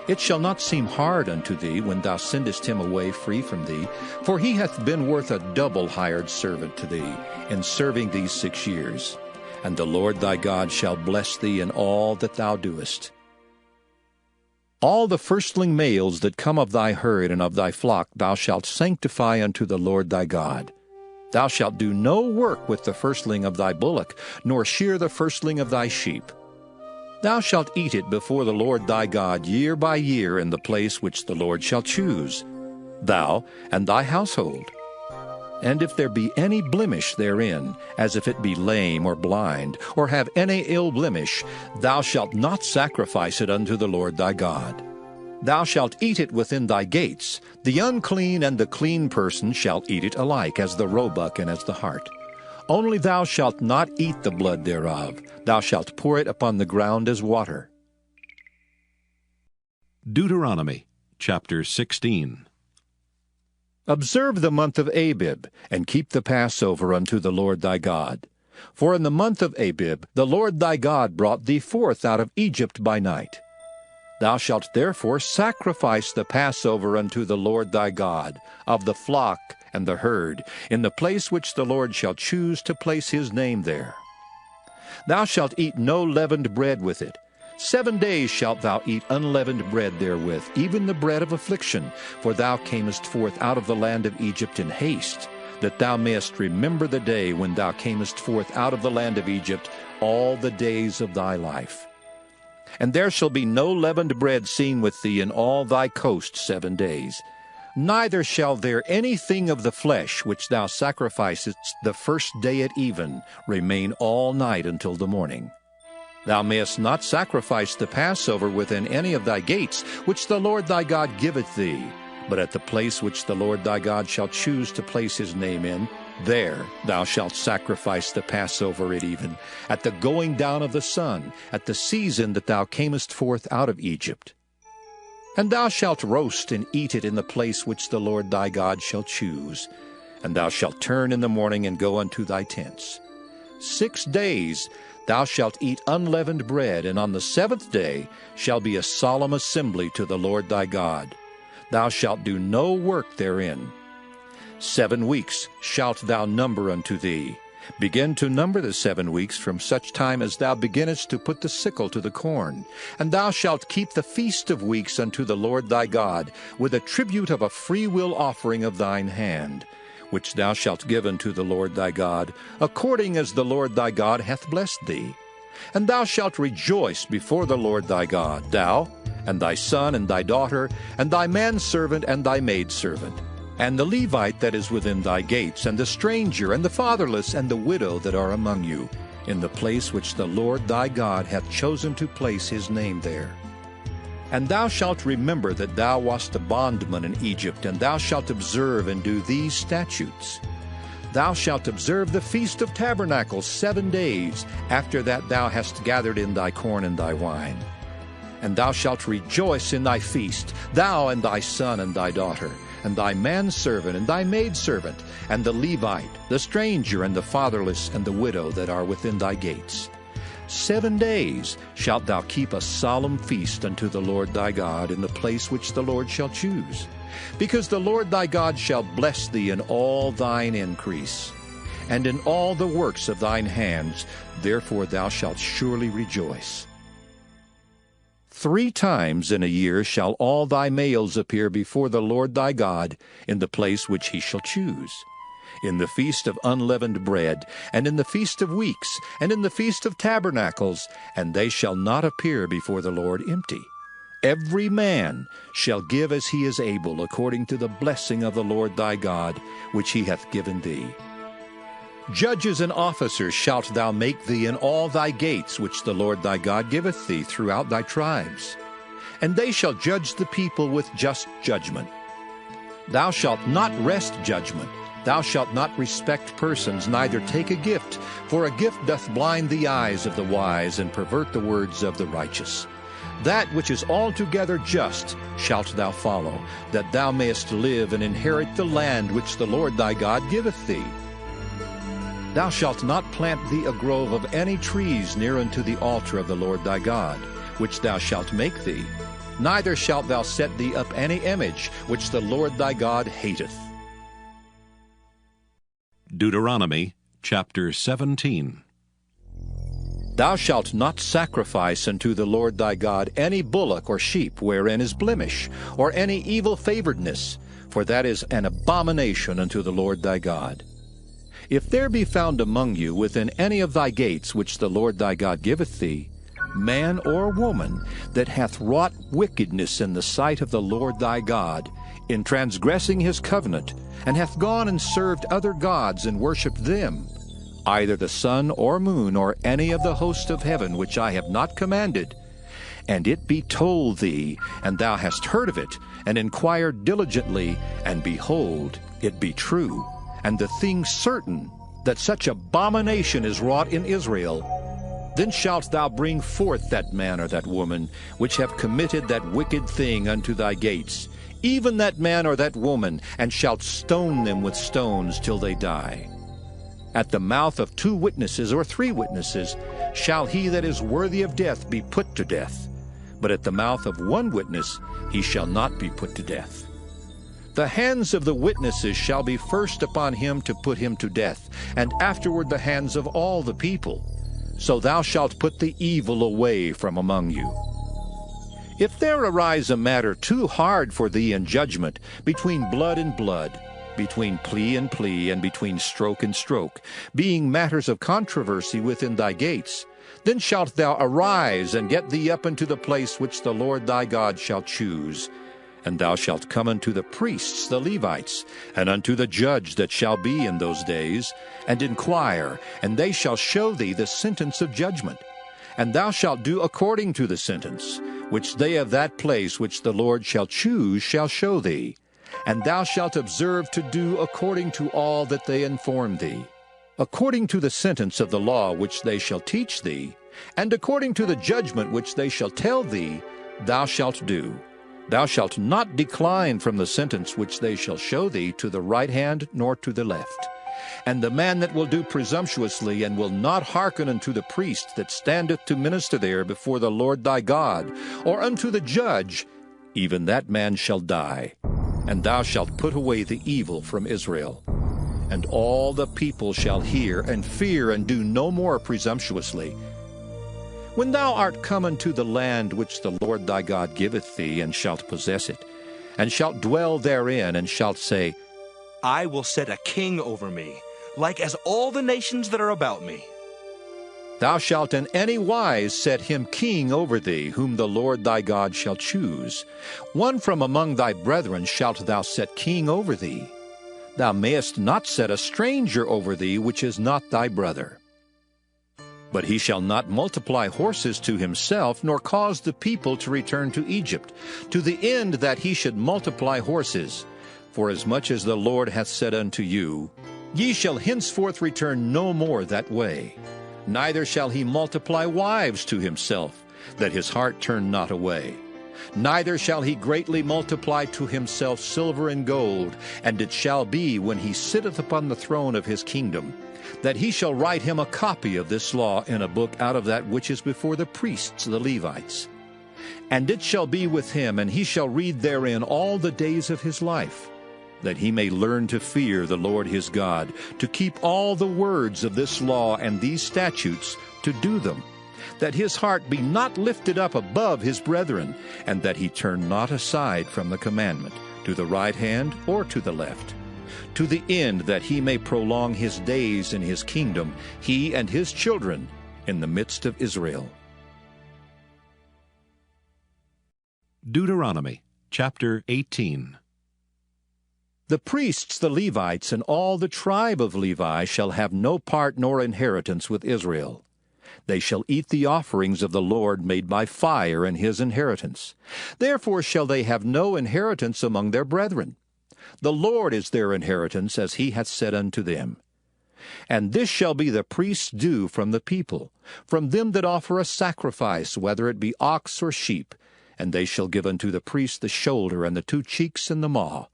It shall not seem hard unto thee when thou sendest him away free from thee, for he hath been worth a double hired servant to thee, in serving these 6 years. And the Lord thy God shall bless thee in all that thou doest. All the firstling males that come of thy herd and of thy flock thou shalt sanctify unto the Lord thy God. Thou shalt do no work with the firstling of thy bullock, nor shear the firstling of thy sheep. Thou shalt eat it before the Lord thy God year by year in the place which the Lord shall choose, thou and thy household. And if there be any blemish therein, as if it be lame or blind, or have any ill blemish, thou shalt not sacrifice it unto the Lord thy God. Thou shalt eat it within thy gates. The unclean and the clean person shall eat it alike, as the roebuck and as the hart. Only thou shalt not eat the blood thereof. Thou shalt pour it upon the ground as water. Deuteronomy chapter 16. Observe the month of Abib, and keep the Passover unto the Lord thy God. For in the month of Abib the Lord thy God brought thee forth out of Egypt by night. Thou shalt therefore sacrifice the Passover unto the Lord thy God, of the flock and the herd, in the place which the Lord shall choose to place his name there. Thou shalt eat no leavened bread with it. 7 days shalt thou eat unleavened bread therewith, even the bread of affliction, for thou camest forth out of the land of Egypt in haste, that thou mayest remember the day when thou camest forth out of the land of Egypt all the days of thy life. And there shall be no leavened bread seen with thee in all thy coast 7 days. Neither shall there anything of the flesh which thou sacrificest the first day at even remain all night until the morning. Thou mayest not sacrifice the Passover within any of thy gates, which the Lord thy God giveth thee, but at the place which the Lord thy God shall choose to place his name in, there thou shalt sacrifice the Passover at even, at the going down of the sun, at the season that thou camest forth out of Egypt. And thou shalt roast and eat it in the place which the Lord thy God shall choose. And thou shalt turn in the morning and go unto thy tents. 6 days thou shalt eat unleavened bread, and on the 7th day shall be a solemn assembly to the Lord thy God. Thou shalt do no work therein. 7 weeks shalt thou number unto thee. Begin to number the 7 weeks from such time as thou beginnest to put the sickle to the corn. And thou shalt keep the feast of weeks unto the Lord thy God, with a tribute of a freewill offering of thine hand, which thou shalt give unto the Lord thy God, according as the Lord thy God hath blessed thee. And thou shalt rejoice before the Lord thy God, thou, and thy son, and thy daughter, and thy manservant, and thy maidservant, and the Levite that is within thy gates, and the stranger, and the fatherless, and the widow that are among you, in the place which the Lord thy God hath chosen to place his name there. And thou shalt remember that thou wast a bondman in Egypt, and thou shalt observe and do these statutes. Thou shalt observe the Feast of Tabernacles 7 days, after that thou hast gathered in thy corn and thy wine. And thou shalt rejoice in thy feast, thou and thy son and thy daughter, and thy manservant and thy maidservant, and the Levite, the stranger, and the fatherless, and the widow that are within thy gates. 7 days shalt thou keep a solemn feast unto the Lord thy God in the place which the Lord shall choose, because the Lord thy God shall bless thee in all thine increase, and in all the works of thine hands, therefore thou shalt surely rejoice. 3 times in a year shall all thy males appear before the Lord thy God in the place which he shall choose, in the feast of unleavened bread, and in the feast of weeks, and in the feast of tabernacles, and they shall not appear before the Lord empty. Every man shall give as he is able, according to the blessing of the Lord thy God, which he hath given thee. Judges and officers shalt thou make thee in all thy gates, which the Lord thy God giveth thee throughout thy tribes. And they shall judge the people with just judgment. Thou shalt not wrest judgment. Thou shalt not respect persons, neither take a gift, for a gift doth blind the eyes of the wise, and pervert the words of the righteous. That which is altogether just shalt thou follow, that thou mayest live and inherit the land which the Lord thy God giveth thee. Thou shalt not plant thee a grove of any trees near unto the altar of the Lord thy God, which thou shalt make thee, neither shalt thou set thee up any image, which the Lord thy God hateth. Deuteronomy chapter 17. Thou shalt not sacrifice unto the Lord thy God any bullock or sheep wherein is blemish, or any evil favoredness, for that is an abomination unto the Lord thy God. If there be found among you within any of thy gates which the Lord thy God giveth thee, man or woman that hath wrought wickedness in the sight of the Lord thy God, in transgressing his covenant, and hath gone and served other gods and worshipped them, either the sun or moon or any of the host of heaven which I have not commanded, and it be told thee, and thou hast heard of it, and inquired diligently, and behold, it be true, and the thing certain, that such abomination is wrought in Israel, then shalt thou bring forth that man or that woman, which have committed that wicked thing unto thy gates, even that man or that woman, and shalt stone them with stones till they die. At the mouth of 2 witnesses or 3 witnesses shall he that is worthy of death be put to death, but at the mouth of 1 witness he shall not be put to death. The hands of the witnesses shall be first upon him to put him to death, and afterward the hands of all the people. So thou shalt put the evil away from among you. If there arise a matter too hard for thee in judgment, between blood and blood, between plea and plea, and between stroke and stroke, being matters of controversy within thy gates, then shalt thou arise and get thee up unto the place which the Lord thy God shall choose. And thou shalt come unto the priests the Levites, and unto the judge that shall be in those days, and inquire, and they shall show thee the sentence of judgment. And thou shalt do according to the sentence, which they of that place which the Lord shall choose shall show thee. And thou shalt observe to do according to all that they inform thee, according to the sentence of the law which they shall teach thee, and according to the judgment which they shall tell thee, thou shalt do. Thou shalt not decline from the sentence which they shall show thee to the right hand nor to the left. And the man that will do presumptuously, and will not hearken unto the priest that standeth to minister there before the Lord thy God, or unto the judge, even that man shall die. And thou shalt put away the evil from Israel. And all the people shall hear and fear, and do no more presumptuously. When thou art come unto the land which the Lord thy God giveth thee, and shalt possess it, and shalt dwell therein, and shalt say, I will set a king over me, like as all the nations that are about me. Thou shalt in any wise set him king over thee, whom the Lord thy God shall choose. One from among thy brethren shalt thou set king over thee. Thou mayest not set a stranger over thee, which is not thy brother. But he shall not multiply horses to himself, nor cause the people to return to Egypt, to the end that he should multiply horses. For as much as the Lord hath said unto you, ye shall henceforth return no more that way. Neither shall he multiply wives to himself, that his heart turn not away. Neither shall he greatly multiply to himself silver and gold. And it shall be, when he sitteth upon the throne of his kingdom, that he shall write him a copy of this law in a book out of that which is before the priests the Levites. And it shall be with him, and he shall read therein all the days of his life, that he may learn to fear the Lord his God, to keep all the words of this law and these statutes, to do them, that his heart be not lifted up above his brethren, and that he turn not aside from the commandment, to the right hand or to the left, to the end that he may prolong his days in his kingdom, he and his children, in the midst of Israel. Deuteronomy chapter 18. The priests the Levites and all the tribe of Levi shall have no part nor inheritance with Israel. They shall eat the offerings of the Lord made by fire in his inheritance. Therefore shall they have no inheritance among their brethren. The Lord is their inheritance, as he hath said unto them. And this shall be the priest's due from the people, from them that offer a sacrifice, whether it be ox or sheep, and they shall give unto the priest the shoulder, and the 2 cheeks, and the maw.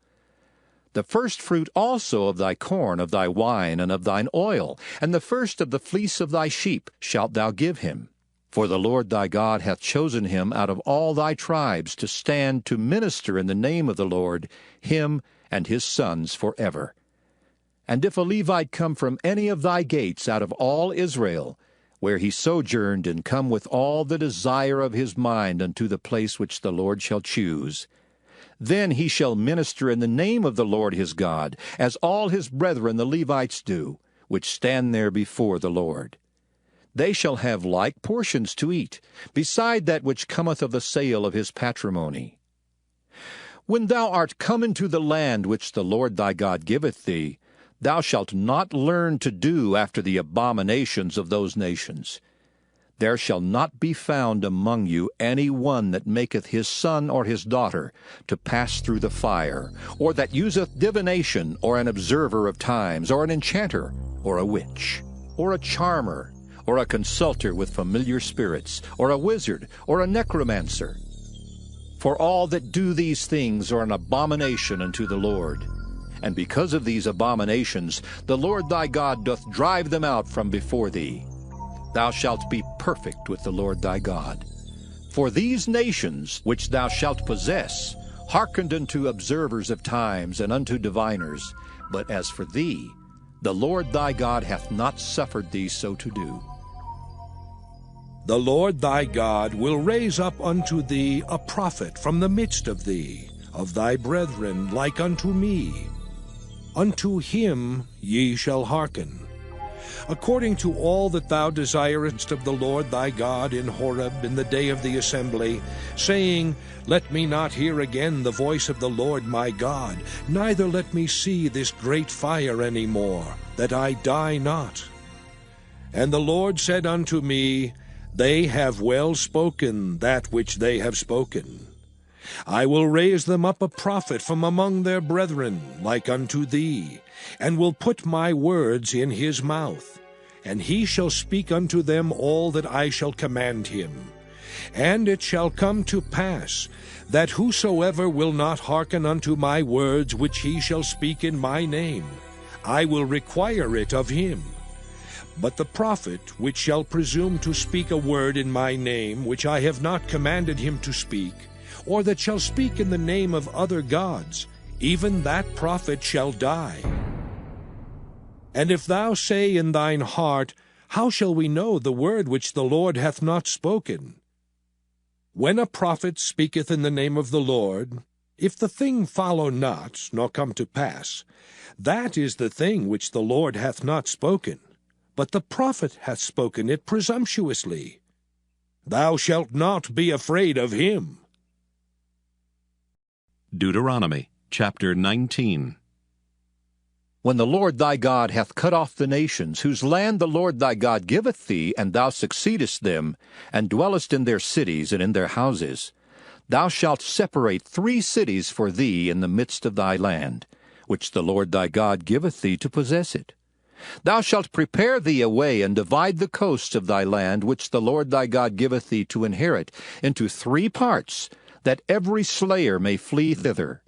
The first fruit also of thy corn, of thy wine, and of thine oil, and the first of the fleece of thy sheep shalt thou give him. For the Lord thy God hath chosen him out of all thy tribes to stand to minister in the name of the Lord, him and his sons forever. And if a Levite come from any of thy gates out of all Israel, where he sojourned, and come with all the desire of his mind unto the place which the Lord shall choose. Then he shall minister in the name of the Lord his God, as all his brethren the Levites do, which stand there before the Lord. They shall have like portions to eat, beside that which cometh of the sale of his patrimony. When thou art come into the land which the Lord thy God giveth thee, thou shalt not learn to do after the abominations of those nations. There shall not be found among you any one that maketh his son or his daughter to pass through the fire, or that useth divination, or an observer of times, or an enchanter, or a witch, or a charmer, or a consulter with familiar spirits, or a wizard, or a necromancer. For all that do these things are an abomination unto the Lord. And because of these abominations the Lord thy God doth drive them out from before thee. Thou shalt be perfect with the Lord thy God. For these nations which thou shalt possess hearkened unto observers of times and unto diviners, but as for thee, the Lord thy God hath not suffered thee so to do. The Lord thy God will raise up unto thee a prophet from the midst of thee, of thy brethren like unto me. Unto him ye shall hearken. According to all that thou desirest of the Lord thy God in Horeb in the day of the assembly, saying, Let me not hear again the voice of the Lord my God, neither let me see this great fire any more, that I die not. And the Lord said unto me, They have well spoken that which they have spoken. I will raise them up a prophet from among their brethren, like unto thee, and will put my words in his mouth, and he shall speak unto them all that I shall command him. And it shall come to pass, that whosoever will not hearken unto my words which he shall speak in my name, I will require it of him. But the prophet which shall presume to speak a word in my name which I have not commanded him to speak, or that shall speak in the name of other gods, even that prophet shall die. And if thou say in thine heart, How shall we know the word which the Lord hath not spoken? When a prophet speaketh in the name of the Lord, if the thing follow not, nor come to pass, that is the thing which the Lord hath not spoken, but the prophet hath spoken it presumptuously. Thou shalt not be afraid of him. Deuteronomy chapter 19. When the Lord thy God hath cut off the nations, whose land the Lord thy God giveth thee, and thou succeedest them, and dwellest in their cities and in their houses, thou shalt separate 3 cities for thee in the midst of thy land, which the Lord thy God giveth thee to possess it. Thou shalt prepare thee a way, and divide the coast of thy land, which the Lord thy God giveth thee to inherit, into 3 parts, that every slayer may flee thither.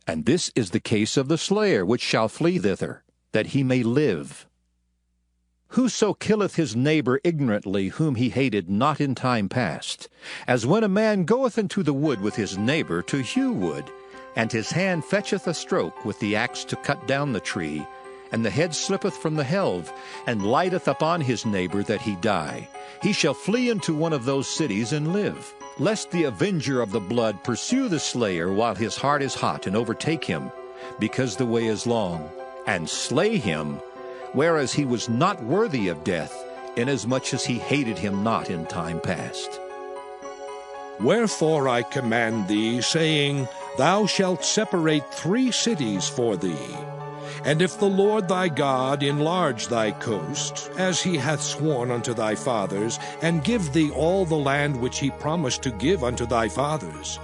And this is the case of the slayer which shall flee thither, that he may live. Whoso killeth his neighbor ignorantly, whom he hated not in time past, as when a man goeth into the wood with his neighbor to hew wood, and his hand fetcheth a stroke with the axe to cut down the tree, and the head slippeth from the helve, and lighteth upon his neighbor that he die, he shall flee into one of those cities and live, lest the avenger of the blood pursue the slayer while his heart is hot, and overtake him, because the way is long, and slay him, whereas he was not worthy of death, inasmuch as he hated him not in time past. Wherefore I command thee, saying, Thou shalt separate 3 cities for thee. And if the Lord thy God enlarge thy coast, as he hath sworn unto thy fathers, and give thee all the land which he promised to give unto thy fathers,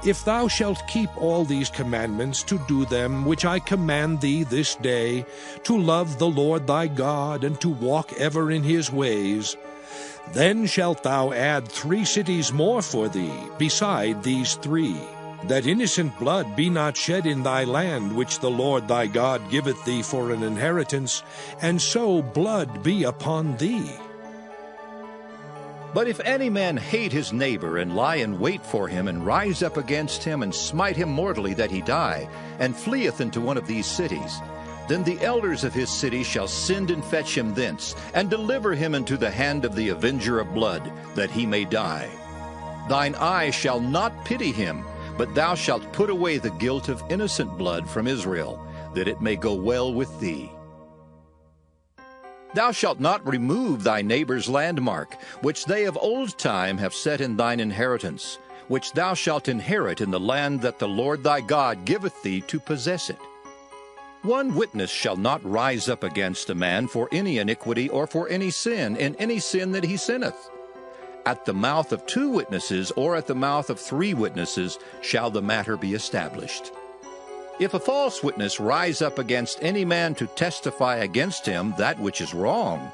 if thou shalt keep all these commandments to do them which I command thee this day, to love the Lord thy God, and to walk ever in his ways, then shalt thou add 3 cities more for thee, beside these 3, that innocent blood be not shed in thy land, which the Lord thy God giveth thee for an inheritance, and so blood be upon thee. But if any man hate his neighbor, and lie in wait for him, and rise up against him, and smite him mortally that he die, and fleeth into one of these cities, Then the elders of his city shall send and fetch him thence, and deliver him into the hand of the avenger of blood, that he may die. Thine eye shall not pity him, but thou shalt put away the guilt of innocent blood from Israel, that it may go well with thee. Thou shalt not remove thy neighbor's landmark, which they of old time have set in thine inheritance, which thou shalt inherit in the land that the Lord thy God giveth thee to possess it. One witness shall not rise up against a man for any iniquity or for any sin, in any sin that he sinneth. At the mouth of 2 witnesses or at the mouth of 3 witnesses shall the matter be established. If a false witness rise up against any man to testify against him that which is wrong,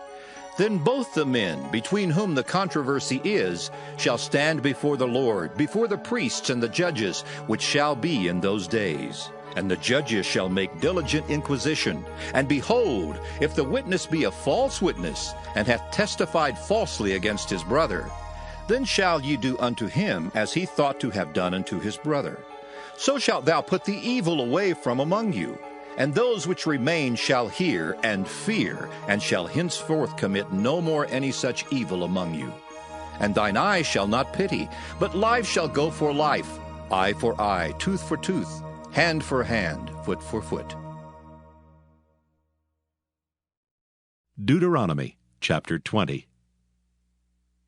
then both the men between whom the controversy is shall stand before the Lord, before the priests and the judges, which shall be in those days. And the judges shall make diligent inquisition. And behold, if the witness be a false witness, and hath testified falsely against his brother, then shall ye do unto him as he thought to have done unto his brother. So shalt thou put the evil away from among you. And those which remain shall hear and fear, and shall henceforth commit no more any such evil among you. And thine eye shall not pity, but life shall go for life, eye for eye, tooth for tooth, hand for hand, foot for foot. Deuteronomy chapter 20.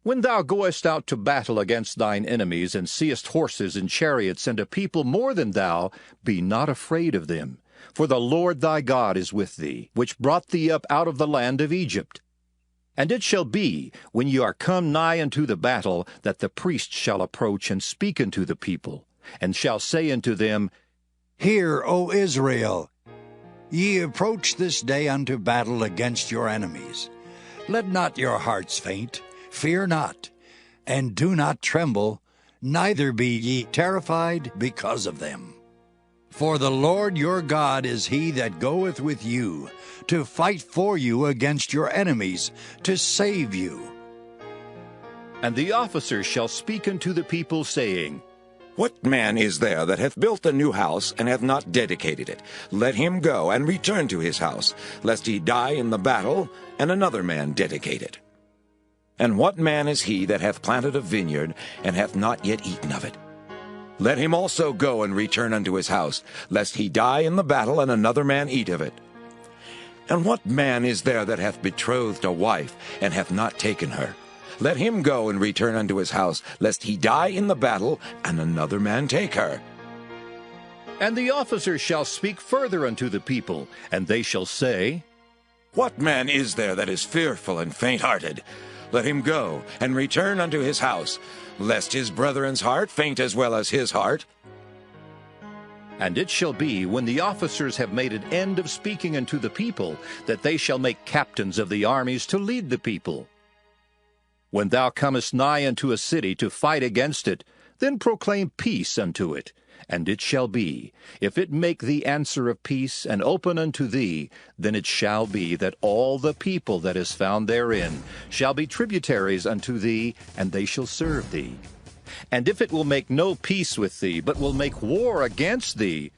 When thou goest out to battle against thine enemies, and seest horses and chariots, and a people more than thou, be not afraid of them. For the Lord thy God is with thee, which brought thee up out of the land of Egypt. And it shall be, when ye are come nigh unto the battle, that the priest shall approach and speak unto the people, and shall say unto them, Hear, O Israel, ye approach this day unto battle against your enemies. Let not your hearts faint, fear not, and do not tremble, neither be ye terrified because of them. For the Lord your God is he that goeth with you, to fight for you against your enemies, to save you. And the officers shall speak unto the people, saying, What man is there that hath built a new house, and hath not dedicated it? Let him go, and return to his house, lest he die in the battle, and another man dedicate it. And what man is he that hath planted a vineyard, and hath not yet eaten of it? Let him also go and return unto his house, lest he die in the battle, and another man eat of it. And what man is there that hath betrothed a wife, and hath not taken her? Let him go and return unto his house, lest he die in the battle, and another man take her. And the officers shall speak further unto the people, and they shall say, What man is there that is fearful and faint-hearted? Let him go and return unto his house, lest his brethren's heart faint as well as his heart. And it shall be, when the officers have made an end of speaking unto the people, that they shall make captains of the armies to lead the people. When thou comest nigh unto a city to fight against it, then proclaim peace unto it. And it shall be, if it make thee answer of peace, and open unto thee, then it shall be that all the people that is found therein shall be tributaries unto thee, and they shall serve thee. And if it will make no peace with thee, but will make war against thee,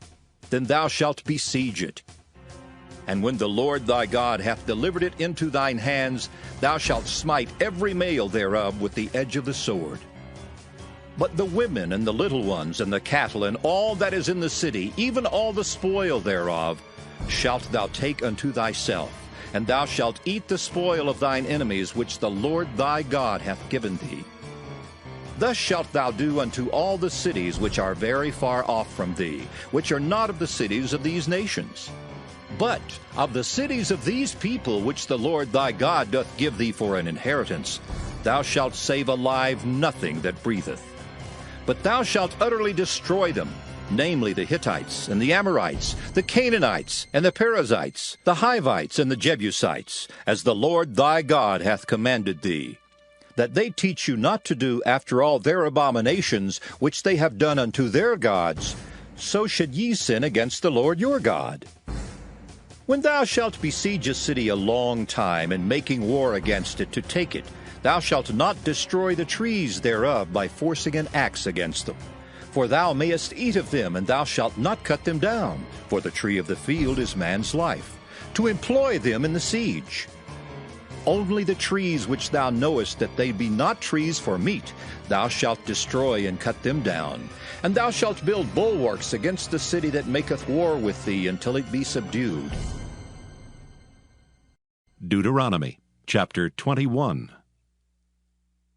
then thou shalt besiege it. And when the Lord thy God hath delivered it into thine hands, thou shalt smite every male thereof with the edge of the sword. But the women and the little ones and the cattle and all that is in the city, even all the spoil thereof, shalt thou take unto thyself, and thou shalt eat the spoil of thine enemies which the Lord thy God hath given thee. Thus shalt thou do unto all the cities which are very far off from thee, which are not of the cities of these nations. But of the cities of these people which the Lord thy God doth give thee for an inheritance, thou shalt save alive nothing that breatheth. But thou shalt utterly destroy them, namely the Hittites, and the Amorites, the Canaanites, and the Perizzites, the Hivites, and the Jebusites, as the Lord thy God hath commanded thee, that they teach you not to do after all their abominations which they have done unto their gods, so should ye sin against the Lord your God. When thou shalt besiege a city a long time, and making war against it to take it, thou shalt not destroy the trees thereof by forcing an axe against them. For thou mayest eat of them, and thou shalt not cut them down. For the tree of the field is man's life, to employ them in the siege. Only the trees which thou knowest that they be not trees for meat, thou shalt destroy and cut them down. And thou shalt build bulwarks against the city that maketh war with thee until it be subdued. Deuteronomy chapter 21.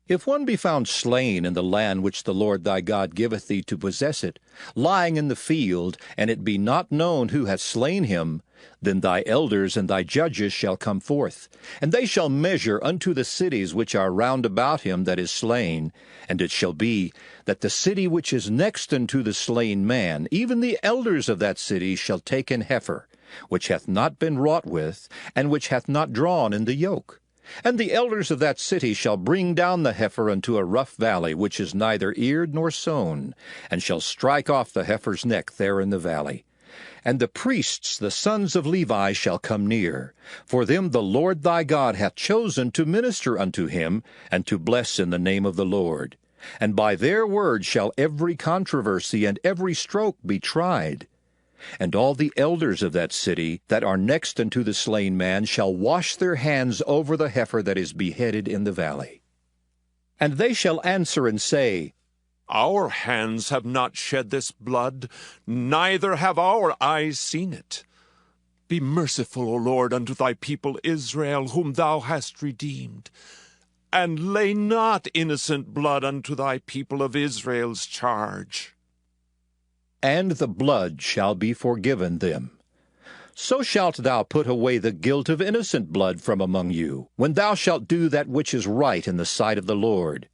If one be found slain in the land which the Lord thy God giveth thee to possess it, lying in the field, and it be not known who hath slain him, then thy elders and thy judges shall come forth, and they shall measure unto the cities which are round about him that is slain. And it shall be that the city which is next unto the slain man, even the elders of that city shall take an heifer, which hath not been wrought with, and which hath not drawn in the yoke. And the elders of that city shall bring down the heifer unto a rough valley, which is neither eared nor sown, and shall strike off the heifer's neck there in the valley. And the priests, the sons of Levi, shall come near. For them the Lord thy God hath chosen to minister unto him, and to bless in the name of the Lord. And by their word shall every controversy and every stroke be tried. And all the elders of that city that are next unto the slain man shall wash their hands over the heifer that is beheaded in the valley. And they shall answer and say, Our hands have not shed this blood, neither have our eyes seen it. Be merciful, O Lord, unto thy people Israel, whom thou hast redeemed. And lay not innocent blood unto thy people of Israel's charge. And the blood shall be forgiven them. So shalt thou put away the guilt of innocent blood from among you, when thou shalt do that which is right in the sight of the Lord.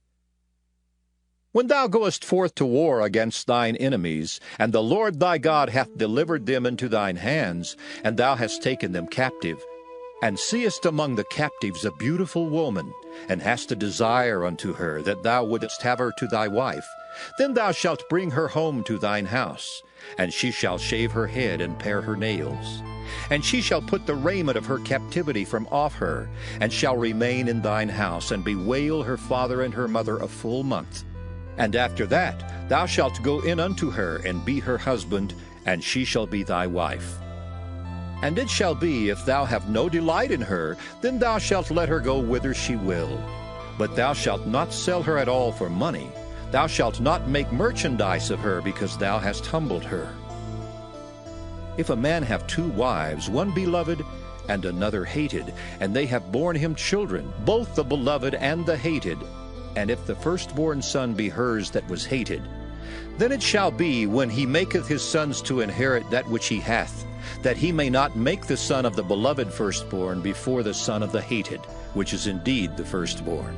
When thou goest forth to war against thine enemies, and the Lord thy God hath delivered them into thine hands, and thou hast taken them captive, and seest among the captives a beautiful woman, and hast a desire unto her, that thou wouldest have her to thy wife, then thou shalt bring her home to thine house, and she shall shave her head and pare her nails. And she shall put the raiment of her captivity from off her, and shall remain in thine house, and bewail her father and her mother a full month. And after that thou shalt go in unto her, and be her husband, and she shall be thy wife. And it shall be, if thou have no delight in her, then thou shalt let her go whither she will. But thou shalt not sell her at all for money. Thou shalt not make merchandise of her, because thou hast humbled her. If a man have two wives, one beloved and another hated, and they have borne him children, both the beloved and the hated, and if the firstborn son be hers that was hated, then it shall be, when he maketh his sons to inherit that which he hath, that he may not make the son of the beloved firstborn before the son of the hated, which is indeed the firstborn.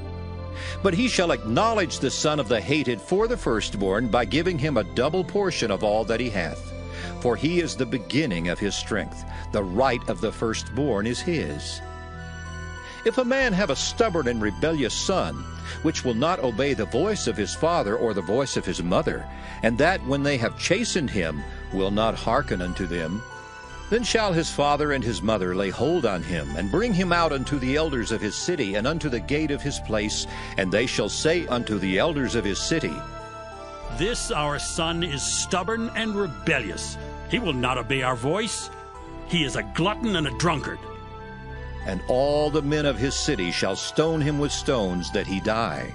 But he shall acknowledge the son of the hated for the firstborn by giving him a double portion of all that he hath. For he is the beginning of his strength. The right of the firstborn is his. If a man have a stubborn and rebellious son, which will not obey the voice of his father or the voice of his mother, and that when they have chastened him will not hearken unto them, then shall his father and his mother lay hold on him, and bring him out unto the elders of his city, and unto the gate of his place, and they shall say unto the elders of his city, This our son is stubborn and rebellious. He will not obey our voice. He is a glutton and a drunkard. And all the men of his city shall stone him with stones, that he die.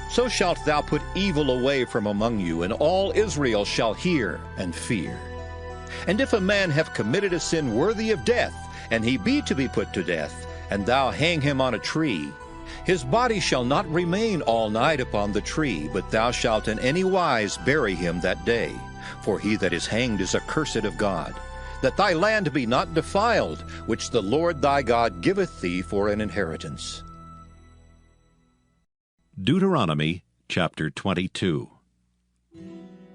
So shalt thou put evil away from among you, and all Israel shall hear and fear. And if a man have committed a sin worthy of death, and he be to be put to death, and thou hang him on a tree, his body shall not remain all night upon the tree, but thou shalt in any wise bury him that day. For he that is hanged is accursed of God, that thy land be not defiled, which the Lord thy God giveth thee for an inheritance. Deuteronomy chapter 22.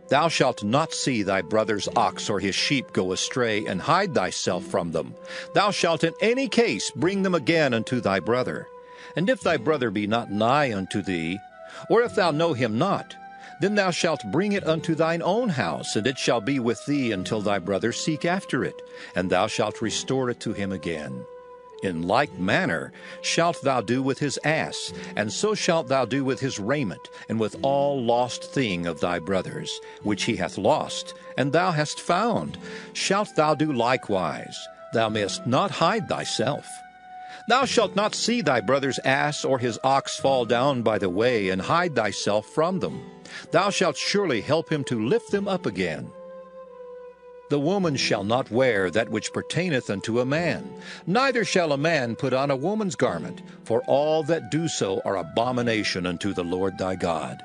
Thou shalt not see thy brother's ox or his sheep go astray, and hide thyself from them. Thou shalt in any case bring them again unto thy brother. And if thy brother be not nigh unto thee, or if thou know him not, then thou shalt bring it unto thine own house, and it shall be with thee until thy brother seek after it, and thou shalt restore it to him again. In like manner shalt thou do with his ass, and so shalt thou do with his raiment, and with all lost thing of thy brothers, which he hath lost, and thou hast found, shalt thou do likewise. Thou mayest not hide thyself. Thou shalt not see thy brother's ass or his ox fall down by the way, and hide thyself from them. Thou shalt surely help him to lift them up again. The woman shall not wear that which pertaineth unto a man, neither shall a man put on a woman's garment, for all that do so are abomination unto the Lord thy God.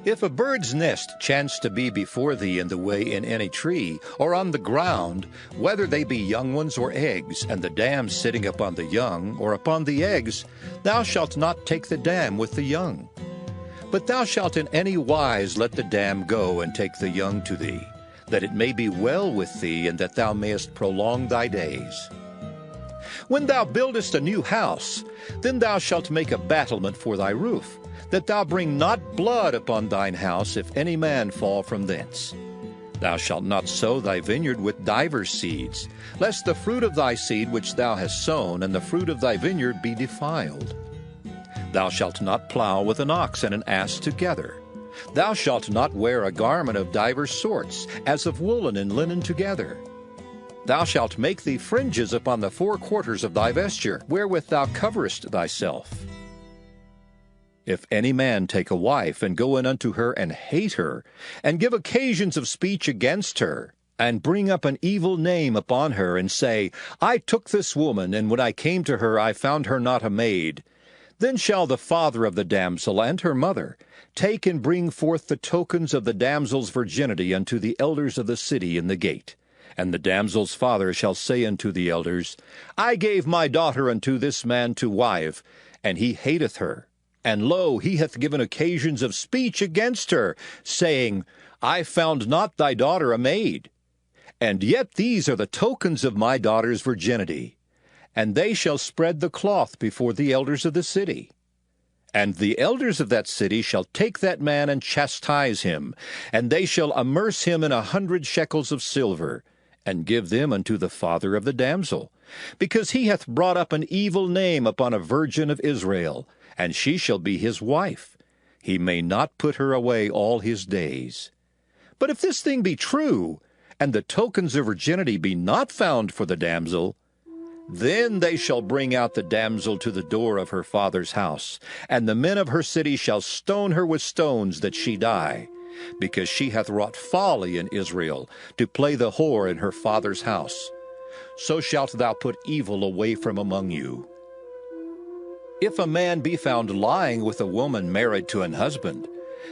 If a bird's nest chance to be before thee in the way in any tree, or on the ground, whether they be young ones or eggs, and the dam sitting upon the young, or upon the eggs, thou shalt not take the dam with the young. But thou shalt in any wise let the dam go, and take the young to thee, that it may be well with thee, and that thou mayest prolong thy days. When thou buildest a new house, then thou shalt make a battlement for thy roof, that thou bring not blood upon thine house, if any man fall from thence. Thou shalt not sow thy vineyard with divers seeds, lest the fruit of thy seed which thou hast sown, and the fruit of thy vineyard be defiled. Thou shalt not plow with an ox and an ass together. Thou shalt not wear a garment of divers sorts, as of woolen and linen together. Thou shalt make thee fringes upon the four quarters of thy vesture, wherewith thou coverest thyself. If any man take a wife, and go in unto her, and hate her, and give occasions of speech against her, and bring up an evil name upon her, and say, I took this woman, and when I came to her I found her not a maid, then shall the father of the damsel and her mother take and bring forth the tokens of the damsel's virginity unto the elders of the city in the gate. And the damsel's father shall say unto the elders, I gave my daughter unto this man to wife, and he hateth her. And lo, he hath given occasions of speech against her, saying, I found not thy daughter a maid. And yet these are the tokens of my daughter's virginity. And they shall spread the cloth before the elders of the city. And the elders of that city shall take that man and chastise him, and they shall amerce him in 100 shekels of silver, and give them unto the father of the damsel, because he hath brought up an evil name upon a virgin of Israel, and she shall be his wife. He may not put her away all his days. But if this thing be true, and the tokens of virginity be not found for the damsel, then they shall bring out the damsel to the door of her father's house, and the men of her city shall stone her with stones that she die, because she hath wrought folly in Israel, to play the whore in her father's house. So shalt thou put evil away from among you. If a man be found lying with a woman married to an husband,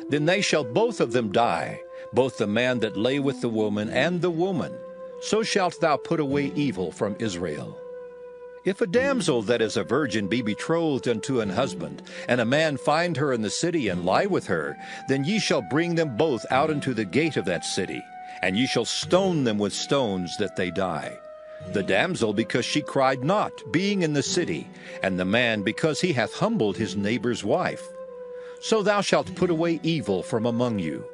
then they shall both of them die, both the man that lay with the woman and the woman. So shalt thou put away evil from Israel. If a damsel that is a virgin be betrothed unto an husband, and a man find her in the city and lie with her, then ye shall bring them both out into the gate of that city, and ye shall stone them with stones that they die. The damsel because she cried not, being in the city, and the man because he hath humbled his neighbor's wife. So thou shalt put away evil from among you.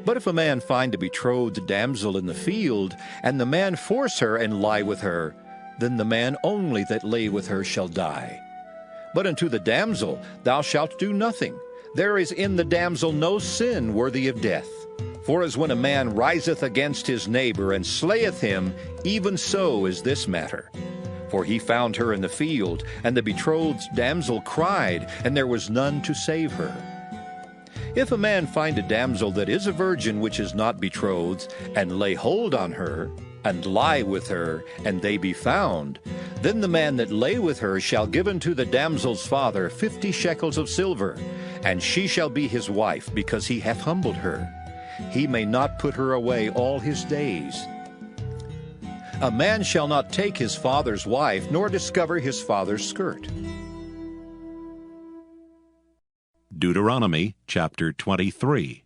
But if a man find a betrothed damsel in the field, and the man force her and lie with her, then the man only that lay with her shall die. But unto the damsel thou shalt do nothing. There is in the damsel no sin worthy of death. For as when a man riseth against his neighbor and slayeth him, even so is this matter. For he found her in the field, and the betrothed damsel cried, and there was none to save her. If a man find a damsel that is a virgin which is not betrothed, and lay hold on her, and lie with her, and they be found, then the man that lay with her shall give unto the damsel's father 50 shekels of silver, and she shall be his wife, because he hath humbled her. He may not put her away all his days. A man shall not take his father's wife, nor discover his father's skirt. Deuteronomy chapter 23.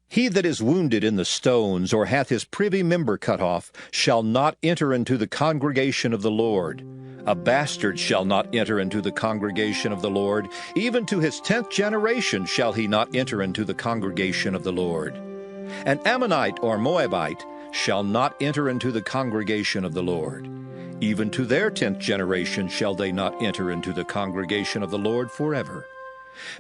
He that is wounded in the stones, or hath his privy member cut off, shall not enter into the congregation of the Lord. A bastard shall not enter into the congregation of the Lord. Even to his 10th generation shall he not enter into the congregation of the Lord. An Ammonite or Moabite shall not enter into the congregation of the Lord. Even to their 10th generation shall they not enter into the congregation of the Lord forever.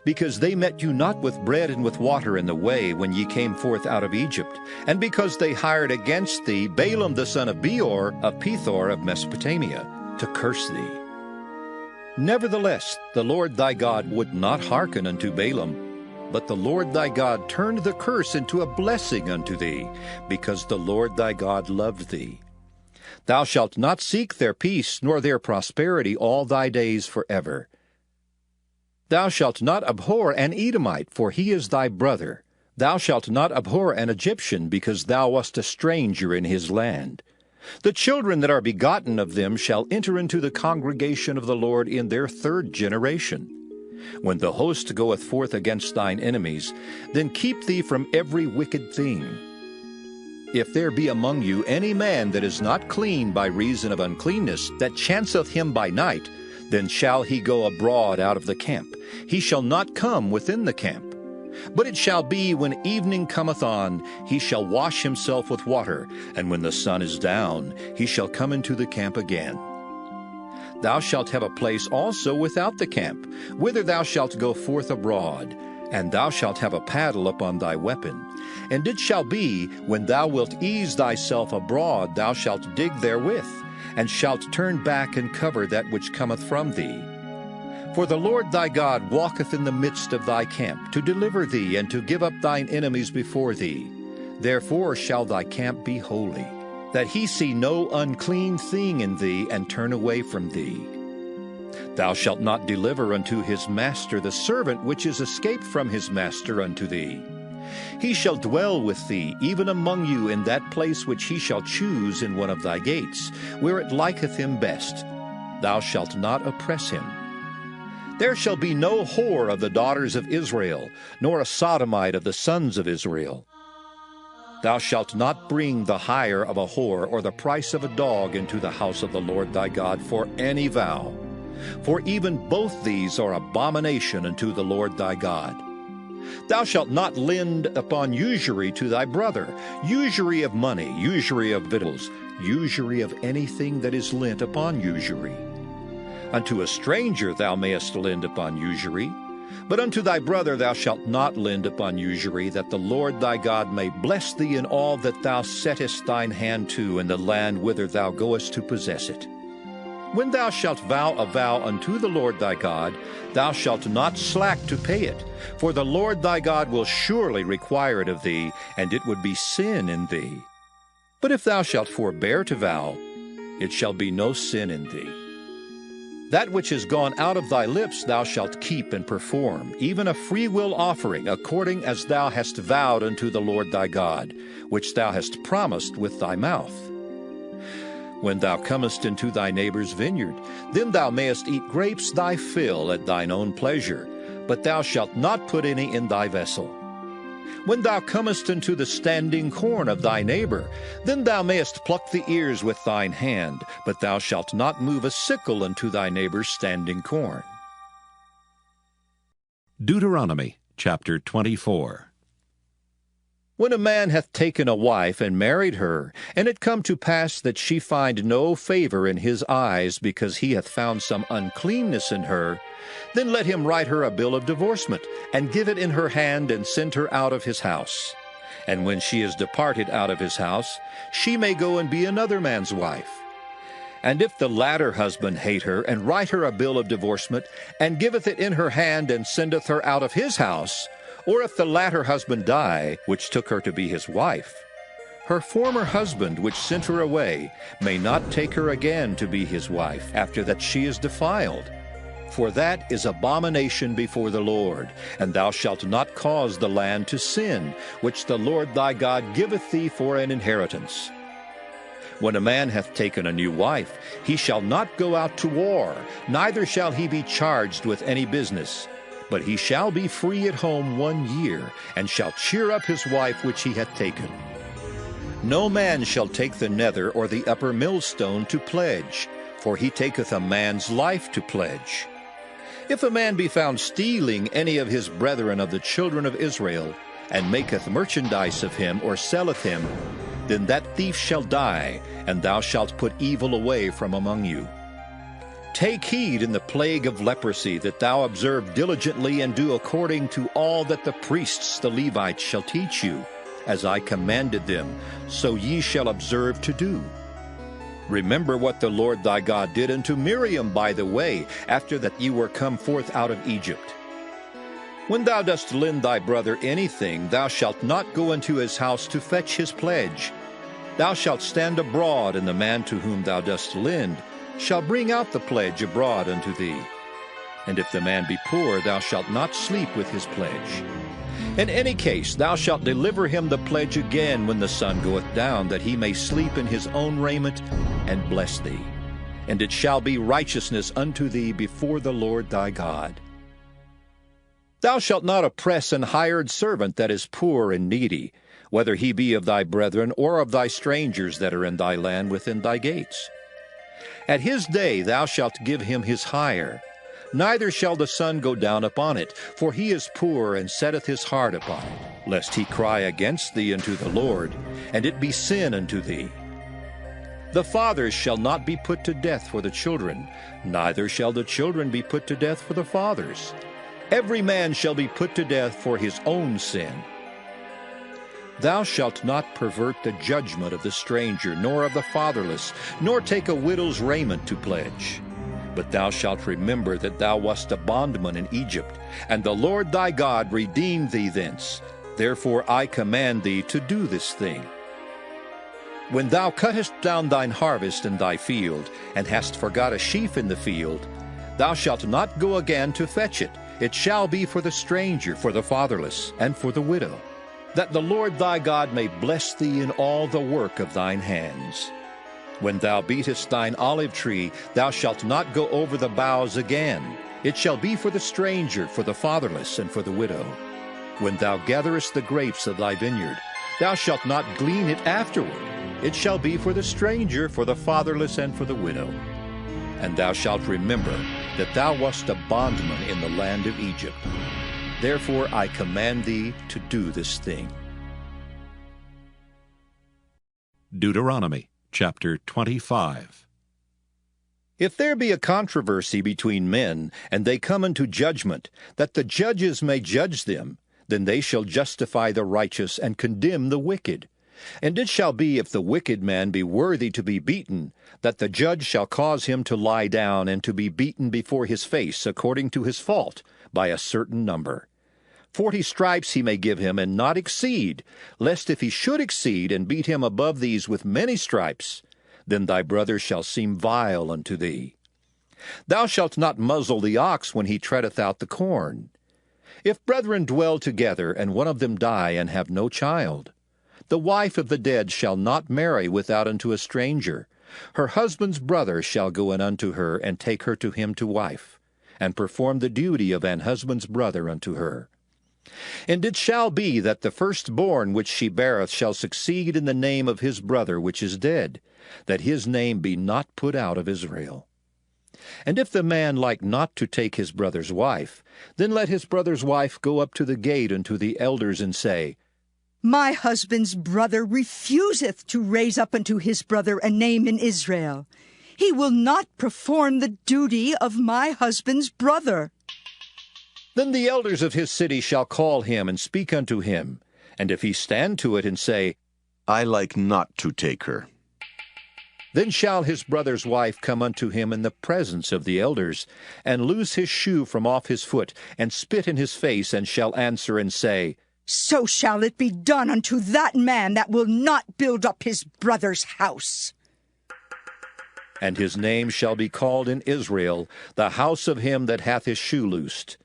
Because they met you not with bread and with water in the way when ye came forth out of Egypt, and because they hired against thee Balaam the son of Beor of Pethor of Mesopotamia, to curse thee. Nevertheless, the Lord thy God would not hearken unto Balaam, but the Lord thy God turned the curse into a blessing unto thee, because the Lord thy God loved thee. Thou shalt not seek their peace nor their prosperity all thy days forever. Thou shalt not abhor an Edomite, for he is thy brother. Thou shalt not abhor an Egyptian, because thou wast a stranger in his land. The children that are begotten of them shall enter into the congregation of the Lord in their 3rd generation. When the host goeth forth against thine enemies, then keep thee from every wicked thing. If there be among you any man that is not clean by reason of uncleanness, that chanceth him by night, then shall he go abroad out of the camp. He shall not come within the camp. But it shall be, when evening cometh on, he shall wash himself with water, and when the sun is down, he shall come into the camp again. Thou shalt have a place also without the camp, whither thou shalt go forth abroad, and thou shalt have a paddle upon thy weapon. And it shall be, when thou wilt ease thyself abroad, thou shalt dig therewith, and shalt turn back and cover that which cometh from thee. For the Lord thy God walketh in the midst of thy camp, to deliver thee, and to give up thine enemies before thee. Therefore shall thy camp be holy, that he see no unclean thing in thee, and turn away from thee. Thou shalt not deliver unto his master the servant which is escaped from his master unto thee. He shall dwell with thee, even among you, in that place which he shall choose in one of thy gates, where it liketh him best. Thou shalt not oppress him. There shall be no whore of the daughters of Israel, nor a sodomite of the sons of Israel. Thou shalt not bring the hire of a whore or the price of a dog into the house of the Lord thy God for any vow. For even both these are abomination unto the Lord thy God. Thou shalt not lend upon usury to thy brother, usury of money, usury of victuals, usury of anything that is lent upon usury. Unto a stranger thou mayest lend upon usury, but unto thy brother thou shalt not lend upon usury, that the Lord thy God may bless thee in all that thou settest thine hand to in the land whither thou goest to possess it. When thou shalt vow a vow unto the Lord thy God, thou shalt not slack to pay it, for the Lord thy God will surely require it of thee, and it would be sin in thee. But if thou shalt forbear to vow, it shall be no sin in thee. That which is gone out of thy lips thou shalt keep and perform, even a freewill offering, according as thou hast vowed unto the Lord thy God, which thou hast promised with thy mouth. When thou comest into thy neighbor's vineyard, then thou mayest eat grapes thy fill at thine own pleasure, but thou shalt not put any in thy vessel. When thou comest into the standing corn of thy neighbor, then thou mayest pluck the ears with thine hand, but thou shalt not move a sickle unto thy neighbor's standing corn. Deuteronomy chapter 24. When a man hath taken a wife and married her, and it come to pass that she find no favor in his eyes, because he hath found some uncleanness in her, then let him write her a bill of divorcement, and give it in her hand, and send her out of his house. And when she is departed out of his house, she may go and be another man's wife. And if the latter husband hate her, and write her a bill of divorcement, and giveth it in her hand, and sendeth her out of his house, or if the latter husband die, which took her to be his wife, her former husband, which sent her away, may not take her again to be his wife, after that she is defiled. For that is abomination before the Lord, and thou shalt not cause the land to sin, which the Lord thy God giveth thee for an inheritance. When a man hath taken a new wife, he shall not go out to war, neither shall he be charged with any business. But he shall be free at home 1 year, and shall cheer up his wife which he hath taken. No man shall take the nether or the upper millstone to pledge, for he taketh a man's life to pledge. If a man be found stealing any of his brethren of the children of Israel, and maketh merchandise of him, or selleth him, then that thief shall die, and thou shalt put evil away from among you. Take heed in the plague of leprosy, that thou observe diligently and do according to all that the priests the Levites shall teach you, as I commanded them, so ye shall observe to do. Remember what the Lord thy God did unto Miriam by the way, after that ye were come forth out of Egypt. When thou dost lend thy brother anything, thou shalt not go into his house to fetch his pledge. Thou shalt stand abroad, and the man to whom thou dost lend shall bring out the pledge abroad unto thee. And if the man be poor, thou shalt not sleep with his pledge. In any case, thou shalt deliver him the pledge again when the sun goeth down, that he may sleep in his own raiment, and bless thee. And it shall be righteousness unto thee before the Lord thy God. Thou shalt not oppress an hired servant that is poor and needy, whether he be of thy brethren or of thy strangers that are in thy land within thy gates. At his day thou shalt give him his hire. Neither shall the sun go down upon it, for he is poor and setteth his heart upon it, lest he cry against thee unto the Lord, and it be sin unto thee. The fathers shall not be put to death for the children, neither shall the children be put to death for the fathers. Every man shall be put to death for his own sin. Thou shalt not pervert the judgment of the stranger, nor of the fatherless, nor take a widow's raiment to pledge. But thou shalt remember that thou wast a bondman in Egypt, and the Lord thy God redeemed thee thence. Therefore I command thee to do this thing. When thou cuttest down thine harvest in thy field, and hast forgot a sheaf in the field, thou shalt not go again to fetch it. It shall be for the stranger, for the fatherless, and for the widow, that the Lord thy God may bless thee in all the work of thine hands. When thou beatest thine olive tree, thou shalt not go over the boughs again. It shall be for the stranger, for the fatherless, and for the widow. When thou gatherest the grapes of thy vineyard, thou shalt not glean it afterward. It shall be for the stranger, for the fatherless, and for the widow. And thou shalt remember that thou wast a bondman in the land of Egypt. Therefore I command thee to do this thing. Deuteronomy chapter 25. If there be a controversy between men, and they come unto judgment, that the judges may judge them, then they shall justify the righteous and condemn the wicked. And it shall be, if the wicked man be worthy to be beaten, that the judge shall cause him to lie down and to be beaten before his face according to his fault, by a certain number. 40 stripes he may give him, and not exceed, lest if he should exceed, and beat him above these with many stripes, then thy brother shall seem vile unto thee. Thou shalt not muzzle the ox when he treadeth out the corn. If brethren dwell together, and one of them die, and have no child, the wife of the dead shall not marry without unto a stranger. Her husband's brother shall go in unto her, and take her to him to wife, and perform the duty of an husband's brother unto her. And it shall be that the firstborn which she beareth shall succeed in the name of his brother which is dead, that his name be not put out of Israel. And if the man like not to take his brother's wife, then let his brother's wife go up to the gate unto the elders, and say, My husband's brother refuseth to raise up unto his brother a name in Israel. He will not perform the duty of my husband's brother. Then the elders of his city shall call him, and speak unto him. And if he stand to it, and say, I like not to take her, then shall his brother's wife come unto him in the presence of the elders, and loose his shoe from off his foot, and spit in his face, and shall answer and say, So shall it be done unto that man that will not build up his brother's house. And his name shall be called in Israel, the house of him that hath his shoe loosed.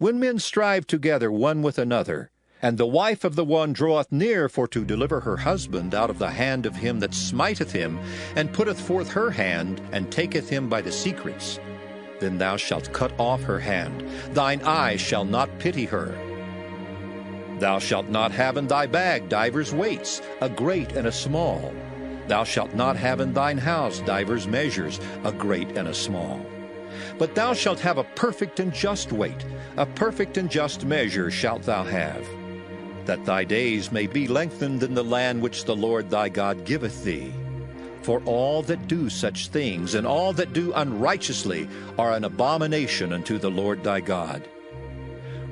When men strive together one with another, and the wife of the one draweth near for to deliver her husband out of the hand of him that smiteth him, and putteth forth her hand, and taketh him by the secrets, then thou shalt cut off her hand. Thine eye shall not pity her. Thou shalt not have in thy bag divers weights, a great and a small. Thou shalt not have in thine house divers measures, a great and a small. But thou shalt have a perfect and just weight, a perfect and just measure shalt thou have. that thy days may be lengthened in the land which the Lord thy God giveth thee. For all that do such things, and all that do unrighteously, are an abomination unto the Lord thy God.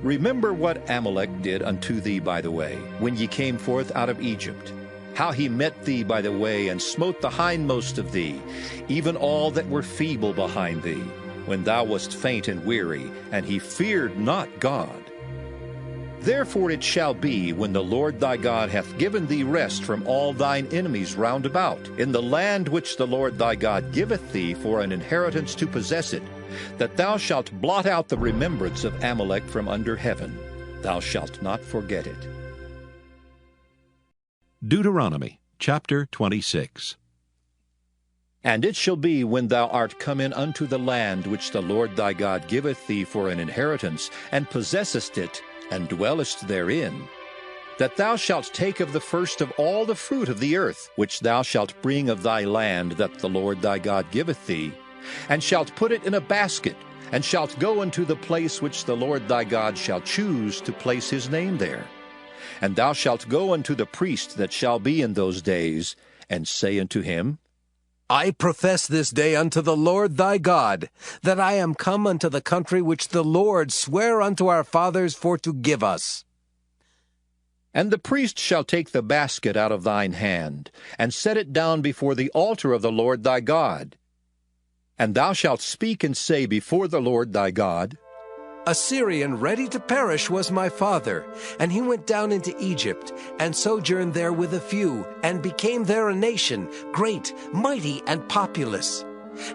Remember what Amalek did unto thee by the way, when ye came forth out of Egypt, how he met thee by the way, and smote the hindmost of thee, even all that were feeble behind thee, when thou wast faint and weary, and he feared not God. Therefore it shall be, when the Lord thy God hath given thee rest from all thine enemies round about, in the land which the Lord thy God giveth thee for an inheritance to possess it, that thou shalt blot out the remembrance of Amalek from under heaven. Thou shalt not forget it. Deuteronomy chapter 26. And it shall be, when thou art come in unto the land which the Lord thy God giveth thee for an inheritance, and possessest it, and dwellest therein, that thou shalt take of the first of all the fruit of the earth, which thou shalt bring of thy land that the Lord thy God giveth thee, and shalt put it in a basket, and shalt go unto the place which the Lord thy God shall choose to place his name there. And thou shalt go unto the priest that shall be in those days, and say unto him, I profess this day unto the Lord thy God, that I am come unto the country which the Lord sware unto our fathers for to give us. And the priest shall take the basket out of thine hand, and set it down before the altar of the Lord thy God. And thou shalt speak and say before the Lord thy God, A Syrian ready to perish was my father, and he went down into Egypt, and sojourned there with a few, and became there a nation, great, mighty, and populous.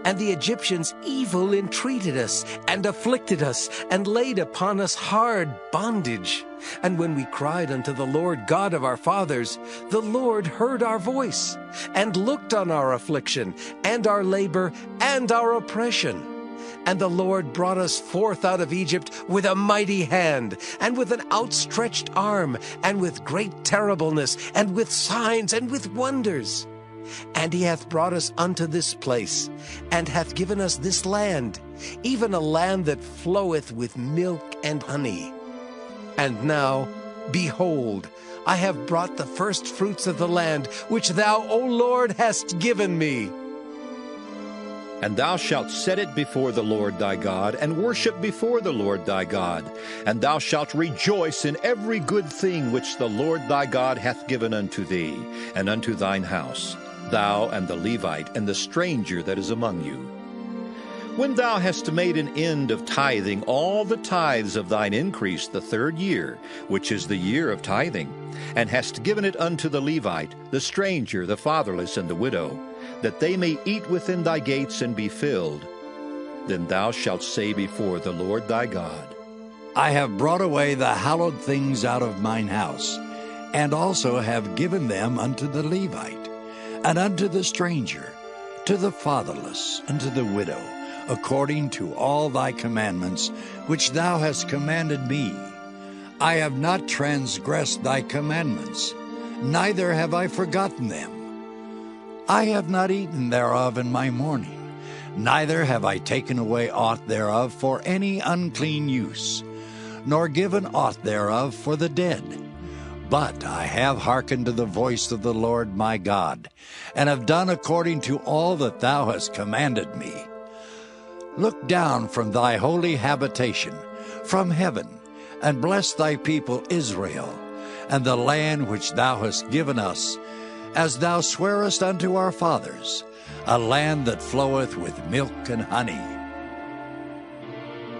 And the Egyptians evil entreated us, and afflicted us, and laid upon us hard bondage. And when we cried unto the Lord God of our fathers, the Lord heard our voice, and looked on our affliction, and our labor, and our oppression. And the Lord brought us forth out of Egypt with a mighty hand, and with an outstretched arm, and with great terribleness, and with signs, and with wonders. And he hath brought us unto this place, and hath given us this land, even a land that floweth with milk and honey. And now, behold, I have brought the first fruits of the land, which thou, O Lord, hast given me. And thou shalt set it before the Lord thy God, and worship before the Lord thy God. And thou shalt rejoice in every good thing which the Lord thy God hath given unto thee, and unto thine house, thou and the Levite, and the stranger that is among you. When thou hast made an end of tithing all the tithes of thine increase the 3rd year, which is the year of tithing, and hast given it unto the Levite, the stranger, the fatherless, and the widow, that they may eat within thy gates and be filled, then thou shalt say before the Lord thy God, I have brought away the hallowed things out of mine house, and also have given them unto the Levite, and unto the stranger, to the fatherless, and to the widow, according to all thy commandments, which thou hast commanded me. I have not transgressed thy commandments, neither have I forgotten them. I have not eaten thereof in my mourning, neither have I taken away aught thereof for any unclean use, nor given aught thereof for the dead. But I have hearkened to the voice of the Lord my God, and have done according to all that thou hast commanded me. Look down from thy holy habitation, from heaven, and bless thy people Israel, and the land which thou hast given us, as thou swarest unto our fathers, a land that floweth with milk and honey.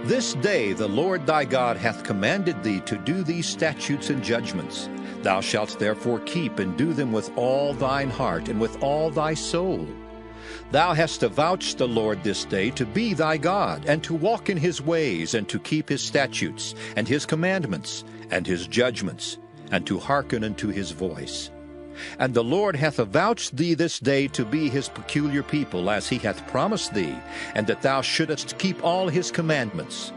This day the Lord thy God hath commanded thee to do these statutes and judgments. Thou shalt therefore keep and do them with all thine heart and with all thy soul. Thou hast avouched the Lord this day to be thy God, and to walk in his ways, and to keep his statutes, and his commandments, and his judgments, and to hearken unto his voice. And the Lord hath avouched thee this day to be his peculiar people, as he hath promised thee, and that thou shouldest keep all his commandments,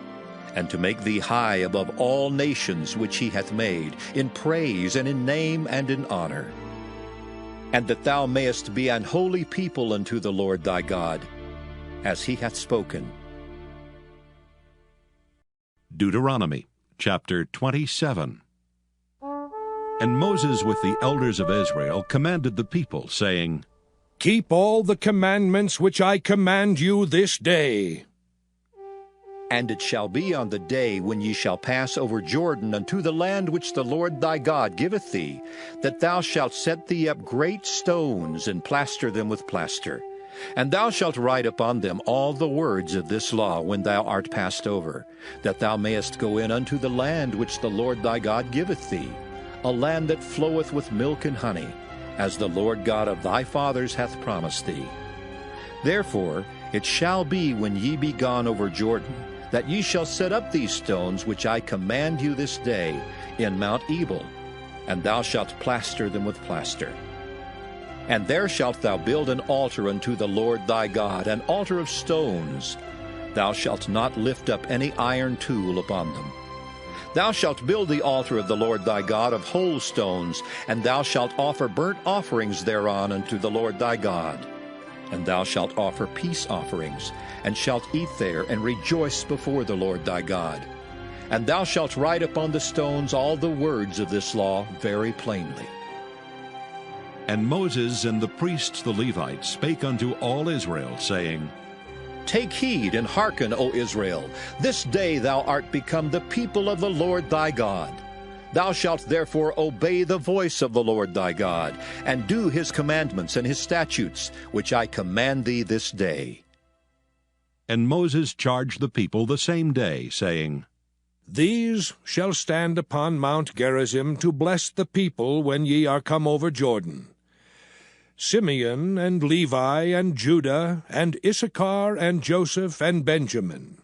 and to make thee high above all nations which he hath made, in praise, and in name, and in honor. And that thou mayest be an holy people unto the Lord thy God, as he hath spoken. Deuteronomy chapter 27. And Moses with the elders of Israel commanded the people, saying, Keep all the commandments which I command you this day. And it shall be on the day when ye shall pass over Jordan unto the land which the Lord thy God giveth thee, that thou shalt set thee up great stones, and plaster them with plaster. And thou shalt write upon them all the words of this law when thou art passed over, that thou mayest go in unto the land which the Lord thy God giveth thee, a land that floweth with milk and honey, as the Lord God of thy fathers hath promised thee. Therefore it shall be when ye be gone over Jordan, that ye shall set up these stones which I command you this day in Mount Ebal, and thou shalt plaster them with plaster. And there shalt thou build an altar unto the Lord thy God, an altar of stones. Thou shalt not lift up any iron tool upon them. Thou shalt build the altar of the Lord thy God of whole stones, and thou shalt offer burnt offerings thereon unto the Lord thy God. And thou shalt offer peace offerings, and shalt eat there, and rejoice before the Lord thy God. And thou shalt write upon the stones all the words of this law very plainly. And Moses and the priests the Levites spake unto all Israel, saying, Take heed and hearken, O Israel. This day thou art become the people of the Lord thy God. Thou shalt therefore obey the voice of the Lord thy God, and do his commandments and his statutes, which I command thee this day. And Moses charged the people the same day, saying, These shall stand upon Mount Gerizim to bless the people when ye are come over Jordan. Simeon and Levi and Judah and Issachar and Joseph and Benjamin.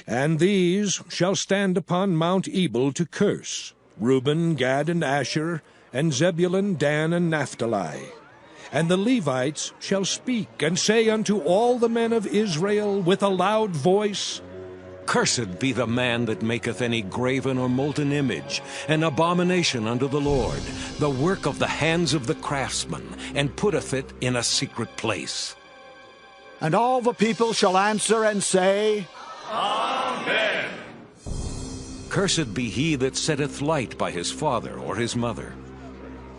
And these shall stand upon Mount Ebal to curse, Reuben, Gad, and Asher, and Zebulun, Dan, and Naphtali. And the Levites shall speak, and say unto all the men of Israel with a loud voice, Cursed be the man that maketh any graven or molten image, an abomination unto the Lord, the work of the hands of the craftsman, and putteth it in a secret place. And all the people shall answer and say, Amen. Cursed be he that setteth light by his father or his mother.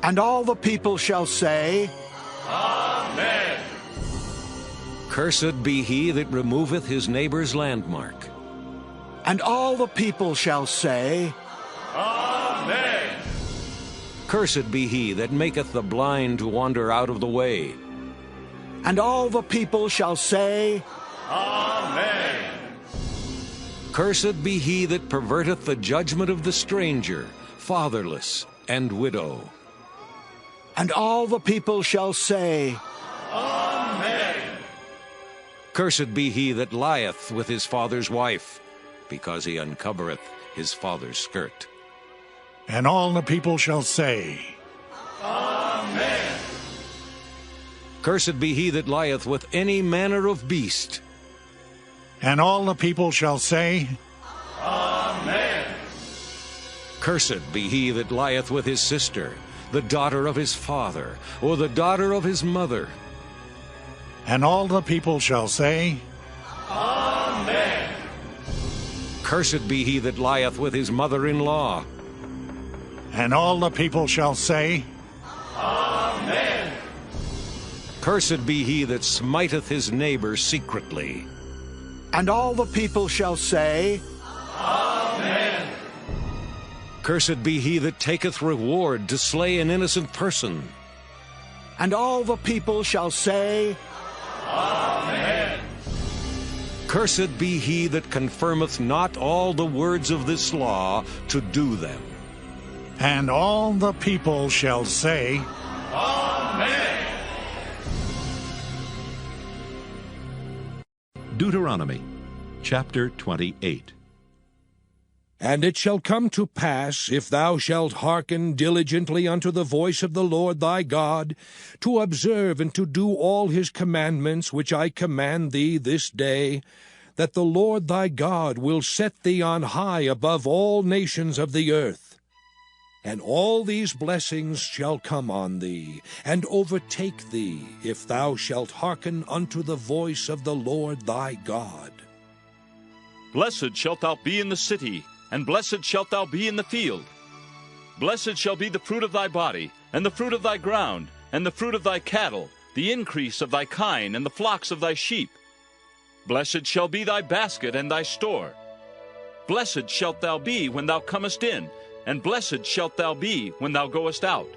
And all the people shall say, Amen. Cursed be he that removeth his neighbor's landmark. And all the people shall say, Amen. Cursed be he that maketh the blind to wander out of the way. And all the people shall say, Amen. Cursed be he that perverteth the judgment of the stranger, fatherless, and widow. And all the people shall say, Amen. Cursed be he that lieth with his father's wife, because he uncovereth his father's skirt. And all the people shall say, Amen. Cursed be he that lieth with any manner of beast. And all the people shall say, Amen. Cursed be he that lieth with his sister, the daughter of his father, or the daughter of his mother. And all the people shall say, Amen. Cursed be he that lieth with his mother-in-law. And all the people shall say, Amen. Cursed be he that smiteth his neighbor secretly. And all the people shall say, Amen. Cursed be he that taketh reward to slay an innocent person. And all the people shall say, Amen. Cursed be he that confirmeth not all the words of this law to do them. And all the people shall say, Amen. Deuteronomy chapter 28. And it shall come to pass, if thou shalt hearken diligently unto the voice of the Lord thy God, to observe and to do all his commandments which I command thee this day, that the Lord thy God will set thee on high above all nations of the earth. And all these blessings shall come on thee, and overtake thee, if thou shalt hearken unto the voice of the Lord thy God. Blessed shalt thou be in the city, and blessed shalt thou be in the field. Blessed shall be the fruit of thy body, and the fruit of thy ground, and the fruit of thy cattle, the increase of thy kine, and the flocks of thy sheep. Blessed shall be thy basket and thy store. Blessed shalt thou be when thou comest in, and blessed shalt thou be when thou goest out.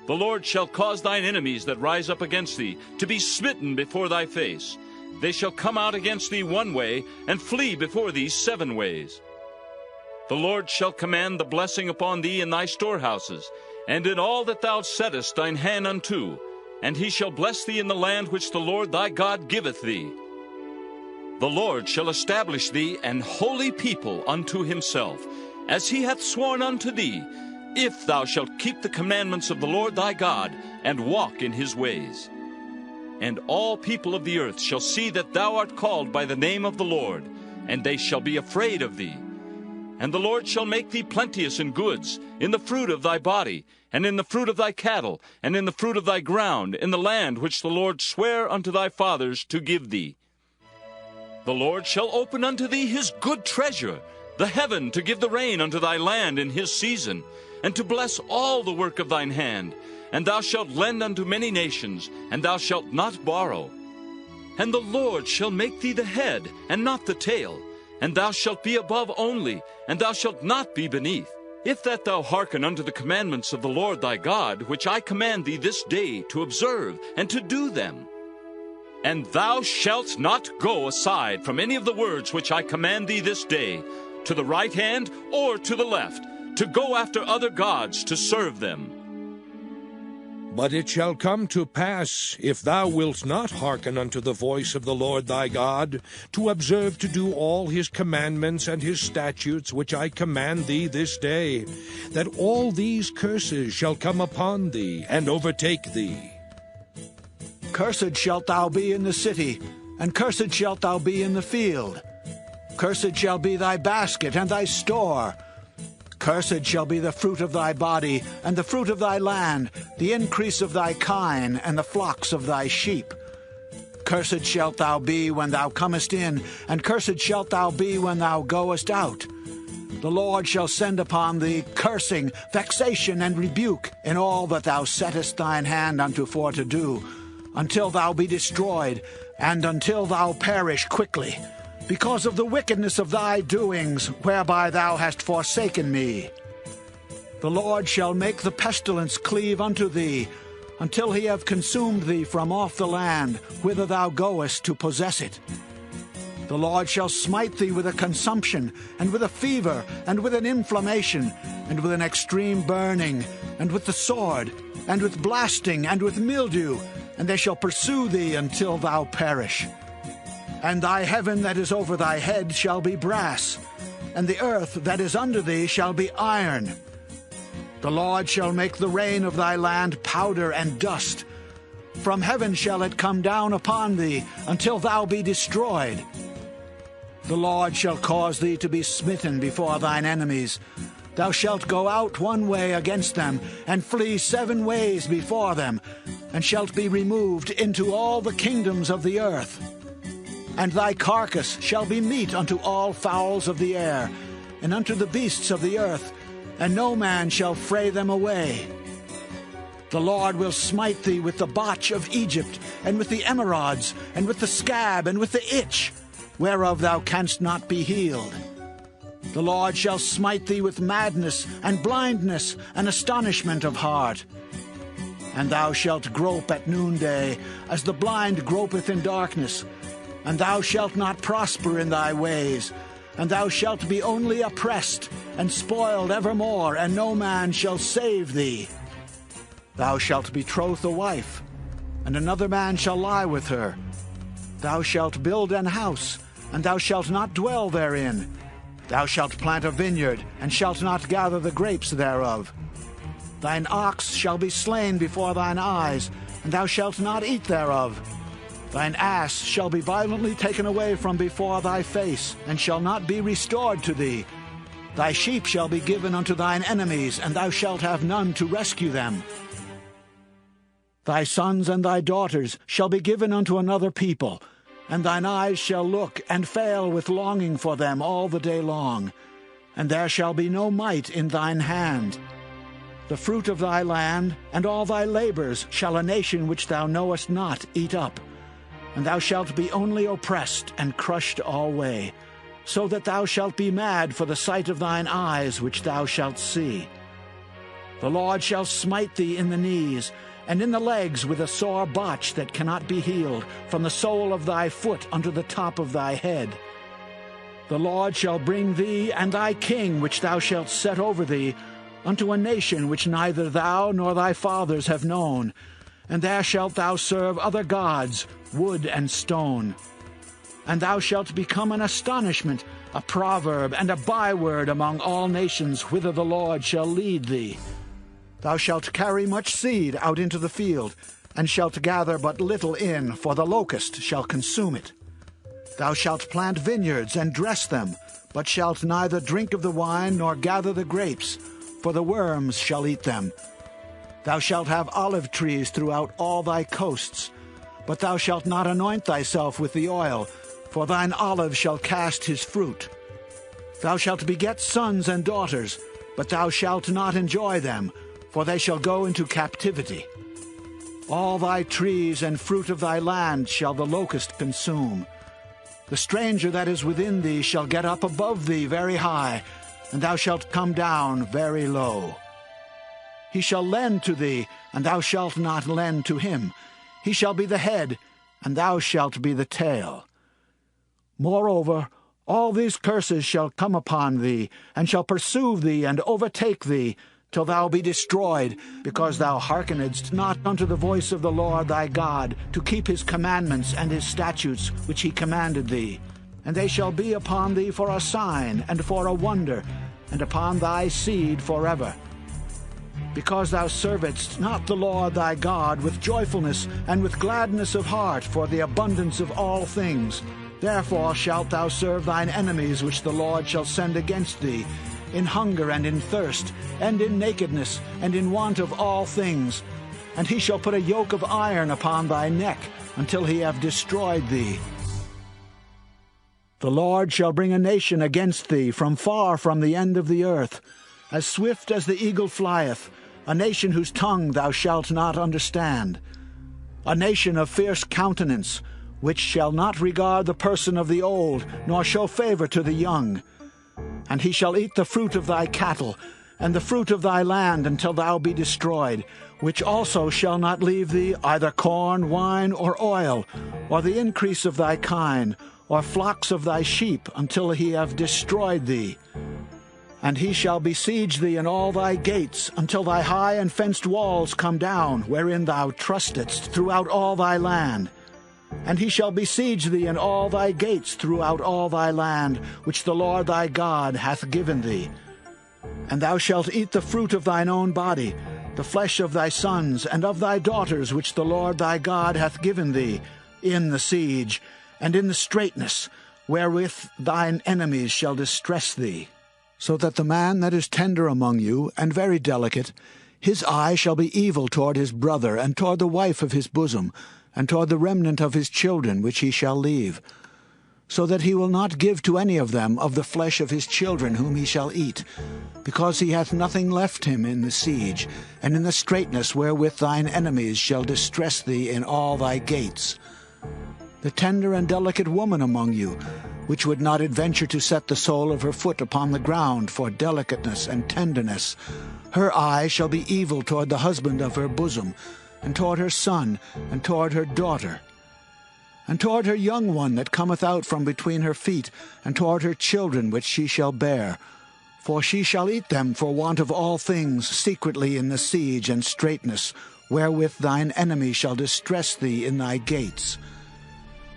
The Lord shall cause thine enemies that rise up against thee to be smitten before thy face. They shall come out against thee one way, and flee before thee 7 ways. The Lord shall command the blessing upon thee in thy storehouses, and in all that thou settest thine hand unto, and he shall bless thee in the land which the Lord thy God giveth thee. The Lord shall establish thee an holy people unto himself, as he hath sworn unto thee, if thou shalt keep the commandments of the Lord thy God, and walk in his ways. And all people of the earth shall see that thou art called by the name of the Lord, and they shall be afraid of thee. And the Lord shall make thee plenteous in goods, in the fruit of thy body, and in the fruit of thy cattle, and in the fruit of thy ground, in the land which the Lord sware unto thy fathers to give thee. The Lord shall open unto thee his good treasure, the heaven, to give the rain unto thy land in his season, and to bless all the work of thine hand. And thou shalt lend unto many nations, and thou shalt not borrow. And the Lord shall make thee the head, and not the tail, and thou shalt be above only, and thou shalt not be beneath. If that thou hearken unto the commandments of the Lord thy God, which I command thee this day to observe, and to do them. And thou shalt not go aside from any of the words which I command thee this day, to the right hand or to the left, to go after other gods to serve them. But it shall come to pass, if thou wilt not hearken unto the voice of the Lord thy God, to observe to do all his commandments and his statutes which I command thee this day, that all these curses shall come upon thee and overtake thee. Cursed shalt thou be in the city, and cursed shalt thou be in the field. Cursed shall be thy basket and thy store. Cursed shall be the fruit of thy body, and the fruit of thy land, the increase of thy kine, and the flocks of thy sheep. Cursed shalt thou be when thou comest in, and cursed shalt thou be when thou goest out. The Lord shall send upon thee cursing, vexation, and rebuke in all that thou settest thine hand unto for to do, until thou be destroyed, and until thou perish quickly, because of the wickedness of thy doings, whereby thou hast forsaken me. The Lord shall make the pestilence cleave unto thee, until he have consumed thee from off the land, whither thou goest to possess it. The Lord shall smite thee with a consumption, and with a fever, and with an inflammation, and with an extreme burning, and with the sword, and with blasting, and with mildew, and they shall pursue thee until thou perish. And thy heaven that is over thy head shall be brass, and the earth that is under thee shall be iron. The Lord shall make the rain of thy land powder and dust. From heaven shall it come down upon thee, until thou be destroyed. The Lord shall cause thee to be smitten before thine enemies. Thou shalt go out one way against them, and flee 7 ways before them, and shalt be removed into all the kingdoms of the earth. And thy carcass shall be meat unto all fowls of the air, and unto the beasts of the earth, and no man shall fray them away. The Lord will smite thee with the botch of Egypt, and with the emerods, and with the scab, and with the itch, whereof thou canst not be healed. The Lord shall smite thee with madness, and blindness, and astonishment of heart. And thou shalt grope at noonday, as the blind gropeth in darkness. And thou shalt not prosper in thy ways, and thou shalt be only oppressed, and spoiled evermore, and no man shall save thee. Thou shalt betroth a wife, and another man shall lie with her. Thou shalt build an house, and thou shalt not dwell therein. Thou shalt plant a vineyard, and shalt not gather the grapes thereof. Thine ox shall be slain before thine eyes, and thou shalt not eat thereof. Thine ass shall be violently taken away from before thy face, and shall not be restored to thee. Thy sheep shall be given unto thine enemies, and thou shalt have none to rescue them. Thy sons and thy daughters shall be given unto another people, and thine eyes shall look and fail with longing for them all the day long. and there shall be no might in thine hand. The fruit of thy land and all thy labors shall a nation which thou knowest not eat up, and thou shalt be only oppressed and crushed alway, so that thou shalt be mad for the sight of thine eyes which thou shalt see. The Lord shall smite thee in the knees, and in the legs with a sore botch that cannot be healed, from the sole of thy foot unto the top of thy head. The Lord shall bring thee and thy king which thou shalt set over thee unto a nation which neither thou nor thy fathers have known, and there shalt thou serve other gods, wood and stone. And thou shalt become an astonishment, a proverb, and a byword among all nations whither the Lord shall lead thee. Thou shalt carry much seed out into the field, and shalt gather but little in, for the locust shall consume it. Thou shalt plant vineyards and dress them, but shalt neither drink of the wine nor gather the grapes, for the worms shall eat them. Thou shalt have olive trees throughout all thy coasts, but thou shalt not anoint thyself with the oil, for thine olive shall cast his fruit. Thou shalt beget sons and daughters, but thou shalt not enjoy them, for they shall go into captivity. All thy trees and fruit of thy land shall the locust consume. The stranger that is within thee shall get up above thee very high, and thou shalt come down very low. He shall lend to thee, and thou shalt not lend to him. He shall be the head, and thou shalt be the tail. Moreover, all these curses shall come upon thee, and shall pursue thee and overtake thee, till thou be destroyed, because thou hearkenedst not unto the voice of the Lord thy God, to keep his commandments and his statutes which he commanded thee. And they shall be upon thee for a sign and for a wonder, and upon thy seed forever. Because thou servedst not the Lord thy God with joyfulness and with gladness of heart for the abundance of all things, therefore shalt thou serve thine enemies which the Lord shall send against thee, in hunger and in thirst, and in nakedness, and in want of all things. And he shall put a yoke of iron upon thy neck, until he have destroyed thee. The Lord shall bring a nation against thee from far from the end of the earth, as swift as the eagle flieth, a nation whose tongue thou shalt not understand, a nation of fierce countenance, which shall not regard the person of the old, nor show favor to the young. And he shall eat the fruit of thy cattle, and the fruit of thy land until thou be destroyed, which also shall not leave thee either corn, wine, or oil, or the increase of thy kine, or flocks of thy sheep, until he have destroyed thee. And he shall besiege thee in all thy gates, until thy high and fenced walls come down, wherein thou trustedst throughout all thy land. And he shall besiege thee in all thy gates throughout all thy land, which the Lord thy God hath given thee. And thou shalt eat the fruit of thine own body, the flesh of thy sons and of thy daughters, which the Lord thy God hath given thee, in the siege, and in the straitness, wherewith thine enemies shall distress thee. So that the man that is tender among you, and very delicate, his eye shall be evil toward his brother, and toward the wife of his bosom, and toward the remnant of his children which he shall leave, so that he will not give to any of them of the flesh of his children whom he shall eat, because he hath nothing left him in the siege, and in the straitness wherewith thine enemies shall distress thee in all thy gates. The tender and delicate woman among you, which would not adventure to set the sole of her foot upon the ground for delicateness and tenderness, her eye shall be evil toward the husband of her bosom, and toward her son, and toward her daughter, and toward her young one that cometh out from between her feet, and toward her children which she shall bear. For she shall eat them for want of all things secretly in the siege and straitness, wherewith thine enemy shall distress thee in thy gates.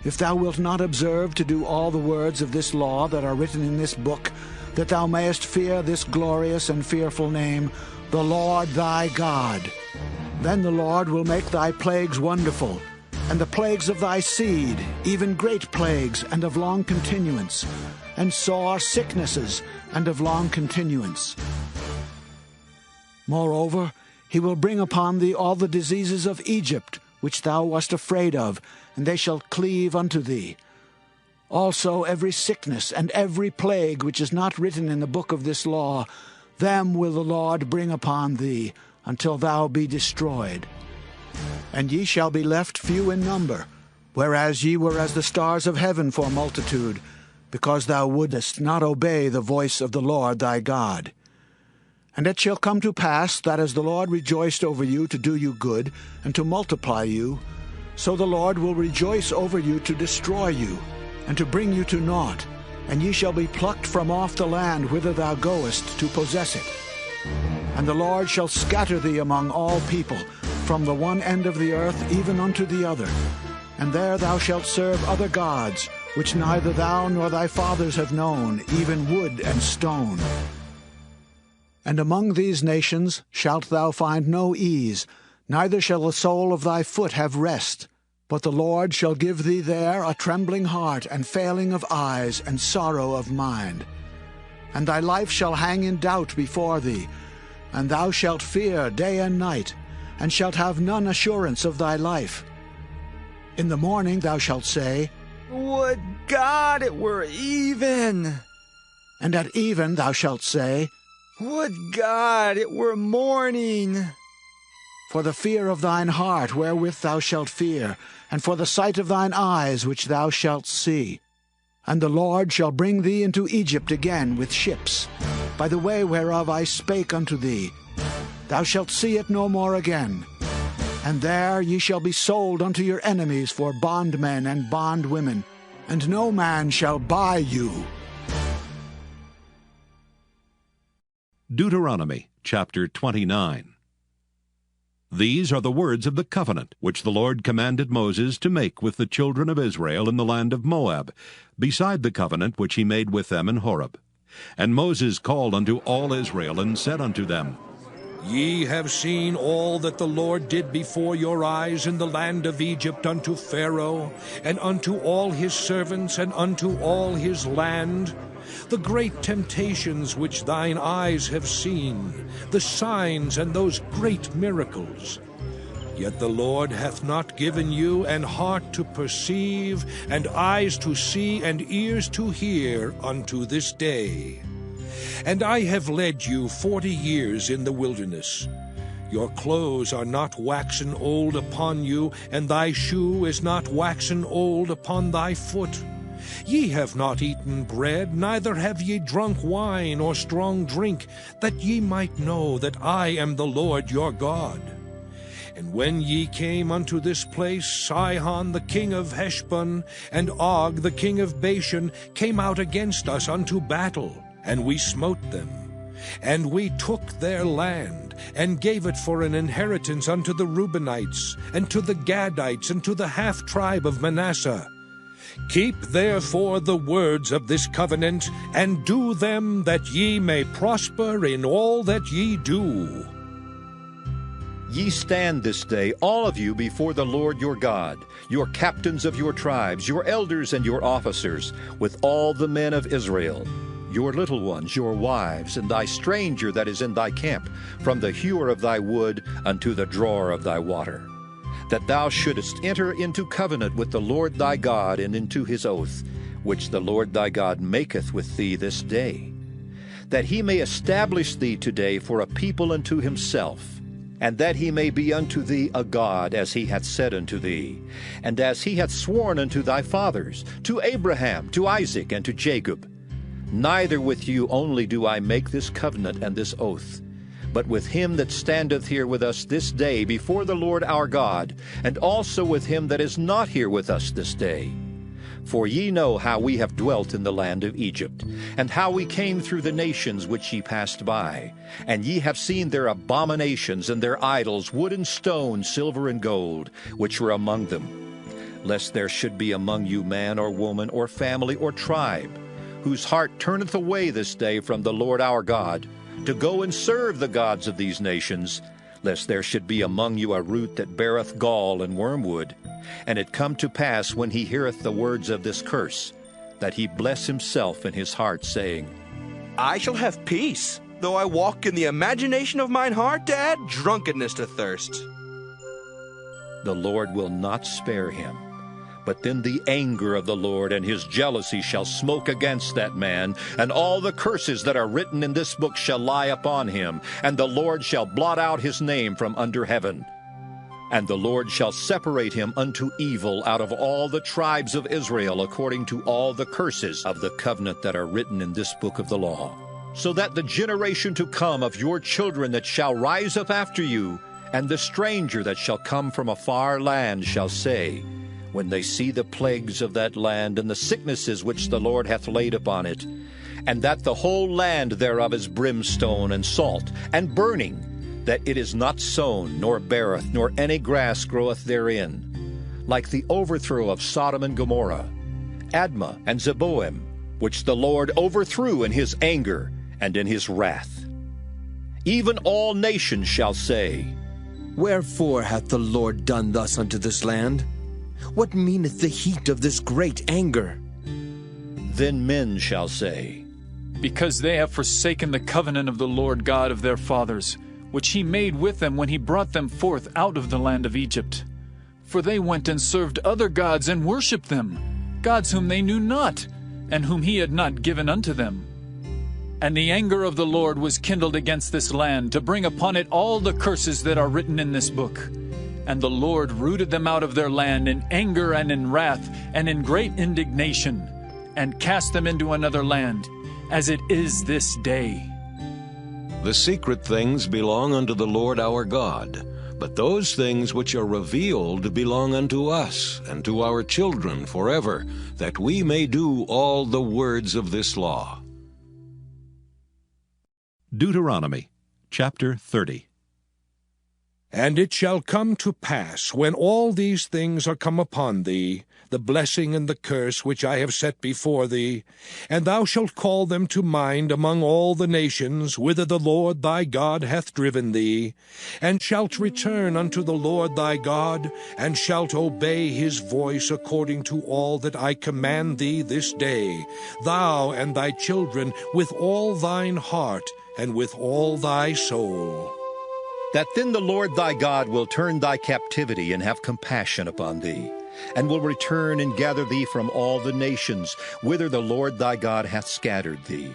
If thou wilt not observe to do all the words of this law that are written in this book, that thou mayest fear this glorious and fearful name, the Lord thy God, then the Lord will make thy plagues wonderful, and the plagues of thy seed, even great plagues, and of long continuance, and sore sicknesses, and of long continuance. Moreover, he will bring upon thee all the diseases of Egypt, which thou wast afraid of, and they shall cleave unto thee. Also every sickness and every plague which is not written in the book of this law, them will the Lord bring upon thee, until thou be destroyed. And ye shall be left few in number, whereas ye were as the stars of heaven for multitude, because thou wouldest not obey the voice of the Lord thy God. And it shall come to pass that as the Lord rejoiced over you to do you good, and to multiply you, so the Lord will rejoice over you to destroy you, and to bring you to naught, and ye shall be plucked from off the land whither thou goest to possess it. And the Lord shall scatter thee among all people, from the one end of the earth even unto the other. And there thou shalt serve other gods, which neither thou nor thy fathers have known, even wood and stone. And among these nations shalt thou find no ease, neither shall the sole of thy foot have rest. But the Lord shall give thee there a trembling heart, and failing of eyes, and sorrow of mind. And thy life shall hang in doubt before thee, and thou shalt fear day and night, and shalt have none assurance of thy life. In the morning thou shalt say, Would God it were even! And at even thou shalt say, Would God it were morning! For the fear of thine heart wherewith thou shalt fear, and for the sight of thine eyes which thou shalt see. And the Lord shall bring thee into Egypt again with ships, by the way whereof I spake unto thee. Thou shalt see it no more again. And there ye shall be sold unto your enemies for bondmen and bondwomen, and no man shall buy you. Deuteronomy chapter 29. These are the words of the covenant which the Lord commanded Moses to make with the children of Israel in the land of Moab, beside the covenant which he made with them in Horeb. And Moses called unto all Israel, and said unto them, Ye have seen all that the Lord did before your eyes in the land of Egypt unto Pharaoh, and unto all his servants, and unto all his land, the great temptations which thine eyes have seen, the signs and those great miracles. Yet the Lord hath not given you an heart to perceive, and eyes to see, and ears to hear unto this day. And I have led you 40 years in the wilderness. Your clothes are not waxen old upon you, and thy shoe is not waxen old upon thy foot. Ye have not eaten bread, neither have ye drunk wine or strong drink, that ye might know that I am the Lord your God. And when ye came unto this place, Sihon the king of Heshbon, and Og the king of Bashan, came out against us unto battle, and we smote them. And we took their land, and gave it for an inheritance unto the Reubenites, and to the Gadites, and to the half-tribe of Manasseh. Keep therefore the words of this covenant, and do them, that ye may prosper in all that ye do. Ye stand this day, all of you, before the Lord your God, your captains of your tribes, your elders and your officers, with all the men of Israel, your little ones, your wives, and thy stranger that is in thy camp, from the hewer of thy wood unto the drawer of thy water, that thou shouldest enter into covenant with the Lord thy God, and into his oath, which the Lord thy God maketh with thee this day, that he may establish thee today for a people unto himself, and that he may be unto thee a God, as he hath said unto thee, and as he hath sworn unto thy fathers, to Abraham, to Isaac, and to Jacob. Neither with you only do I make this covenant and this oath, but with him that standeth here with us this day before the Lord our God, and also with him that is not here with us this day. For ye know how we have dwelt in the land of Egypt, and how we came through the nations which ye passed by. And ye have seen their abominations and their idols, wood and stone, silver and gold, which were among them. Lest there should be among you man or woman or family or tribe, whose heart turneth away this day from the Lord our God, to go and serve the gods of these nations, lest there should be among you a root that beareth gall and wormwood, and it come to pass, when he heareth the words of this curse, that he bless himself in his heart, saying, I shall have peace, though I walk in the imagination of mine heart to add drunkenness to thirst. The Lord will not spare him, But then the anger of the Lord and his jealousy shall smoke against that man, and all the curses that are written in this book shall lie upon him, and the Lord shall blot out his name from under heaven. And the Lord shall separate him unto evil out of all the tribes of Israel, according to all the curses of the covenant that are written in this book of the law. So that the generation to come of your children that shall rise up after you, and the stranger that shall come from a far land shall say, when they see the plagues of that land and the sicknesses which the Lord hath laid upon it, and that the whole land thereof is brimstone and salt and burning, that it is not sown, nor beareth, nor any grass groweth therein, like the overthrow of Sodom and Gomorrah, Admah and Zeboim, which the Lord overthrew in his anger and in his wrath. Even all nations shall say, Wherefore hath the Lord done thus unto this land? What meaneth the heat of this great anger? Then men shall say, Because they have forsaken the covenant of the Lord God of their fathers, which he made with them when he brought them forth out of the land of Egypt. For they went and served other gods and worshipped them, gods whom they knew not, and whom he had not given unto them. And the anger of the Lord was kindled against this land, to bring upon it all the curses that are written in this book. And the Lord rooted them out of their land in anger and in wrath and in great indignation, and cast them into another land, as it is this day. The secret things belong unto the Lord our God, but those things which are revealed belong unto us and to our children forever, that we may do all the words of this law. Deuteronomy chapter 30. And it shall come to pass, when all these things are come upon thee, the blessing and the curse which I have set before thee, and thou shalt call them to mind among all the nations, whither the Lord thy God hath driven thee, and shalt return unto the Lord thy God, and shalt obey his voice according to all that I command thee this day, thou and thy children, with all thine heart, and with all thy soul. That then the Lord thy God will turn thy captivity and have compassion upon thee, and will return and gather thee from all the nations, whither the Lord thy God hath scattered thee.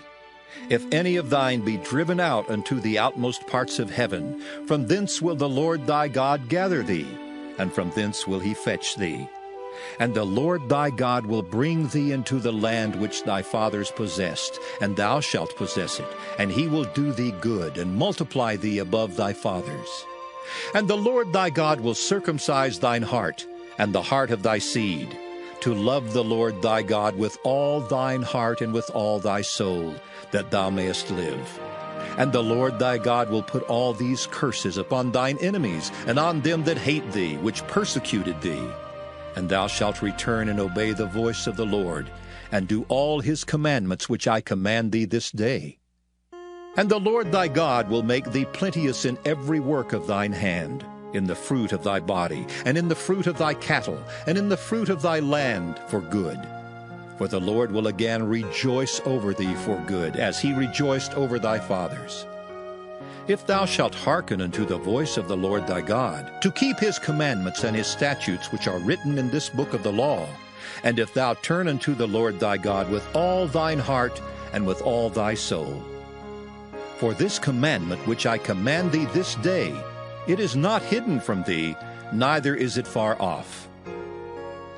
If any of thine be driven out unto the outmost parts of heaven, from thence will the Lord thy God gather thee, and from thence will he fetch thee. And the Lord thy God will bring thee into the land which thy fathers possessed, and thou shalt possess it, and he will do thee good, and multiply thee above thy fathers. And the Lord thy God will circumcise thine heart, and the heart of thy seed, to love the Lord thy God with all thine heart and with all thy soul, that thou mayest live. And the Lord thy God will put all these curses upon thine enemies, and on them that hate thee, which persecuted thee. And thou shalt return and obey the voice of the Lord, and do all his commandments which I command thee this day. And the Lord thy God will make thee plenteous in every work of thine hand, in the fruit of thy body, and in the fruit of thy cattle, and in the fruit of thy land for good. For the Lord will again rejoice over thee for good, as he rejoiced over thy fathers. If thou shalt hearken unto the voice of the Lord thy God, to keep his commandments and his statutes which are written in this book of the law, and if thou turn unto the Lord thy God with all thine heart and with all thy soul. For this commandment which I command thee this day, it is not hidden from thee, neither is it far off.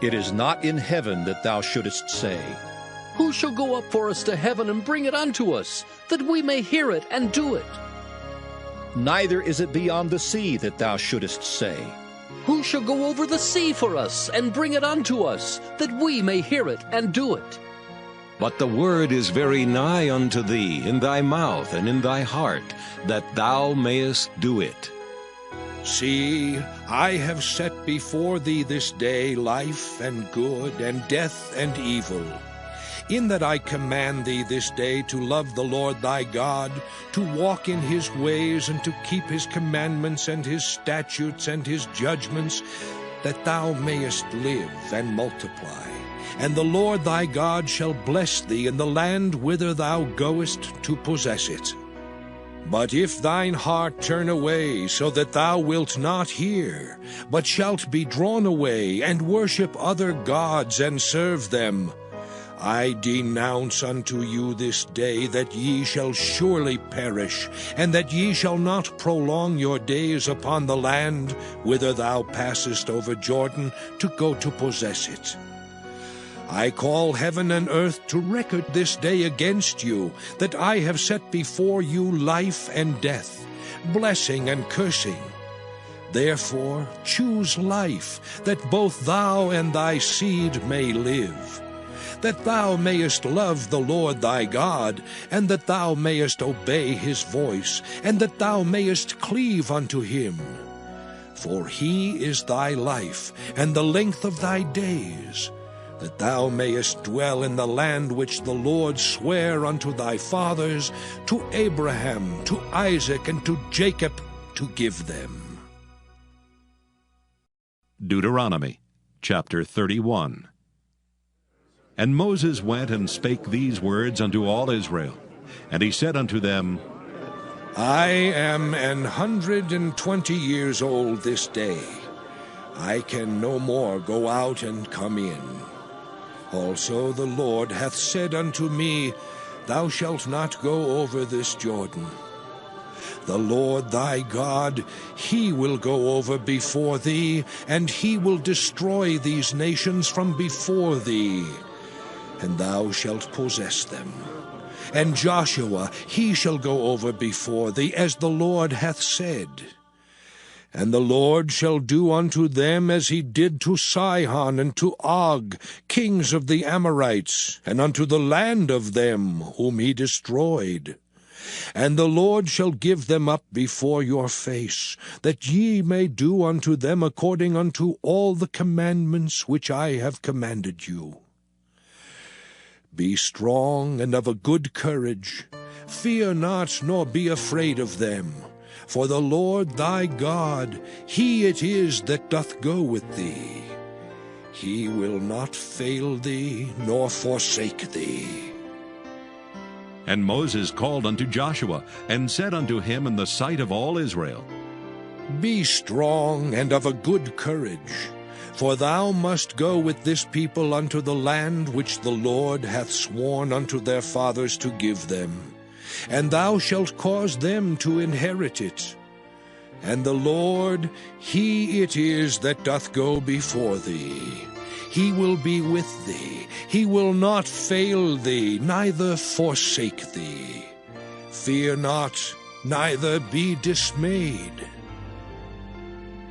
It is not in heaven that thou shouldest say, Who shall go up for us to heaven and bring it unto us, that we may hear it and do it? Neither is it beyond the sea that thou shouldest say, Who shall go over the sea for us and bring it unto us, that we may hear it and do it? But the word is very nigh unto thee, in thy mouth and in thy heart, that thou mayest do it. See, I have set before thee this day life and good, and death and evil. In that I command thee this day to love the Lord thy God, to walk in his ways, and to keep his commandments and his statutes and his judgments, that thou mayest live and multiply. And the Lord thy God shall bless thee in the land whither thou goest to possess it. But if thine heart turn away, so that thou wilt not hear, but shalt be drawn away, and worship other gods, and serve them, I denounce unto you this day that ye shall surely perish, and that ye shall not prolong your days upon the land whither thou passest over Jordan to go to possess it. I call heaven and earth to record this day against you, that I have set before you life and death, blessing and cursing. Therefore choose life, that both thou and thy seed may live, that thou mayest love the Lord thy God, and that thou mayest obey his voice, and that thou mayest cleave unto him. For he is thy life, and the length of thy days, that thou mayest dwell in the land which the Lord sware unto thy fathers, to Abraham, to Isaac, and to Jacob, to give them. Deuteronomy chapter 31. And Moses went and spake these words unto all Israel. And he said unto them, I am 120 years old this day. I can no more go out and come in. Also the Lord hath said unto me, Thou shalt not go over this Jordan. The Lord thy God, he will go over before thee, and he will destroy these nations from before thee, and thou shalt possess them. And Joshua, he shall go over before thee, as the Lord hath said. And the Lord shall do unto them as he did to Sihon and to Og, kings of the Amorites, and unto the land of them whom he destroyed. And the Lord shall give them up before your face, that ye may do unto them according unto all the commandments which I have commanded you. Be strong and of a good courage. Fear not, nor be afraid of them. For the Lord thy God, he it is that doth go with thee. He will not fail thee, nor forsake thee. And Moses called unto Joshua, and said unto him in the sight of all Israel, Be strong and of a good courage. For thou must go with this people unto the land which the Lord hath sworn unto their fathers to give them, and thou shalt cause them to inherit it. And the Lord, he it is that doth go before thee. He will be with thee. He will not fail thee, neither forsake thee. Fear not, neither be dismayed.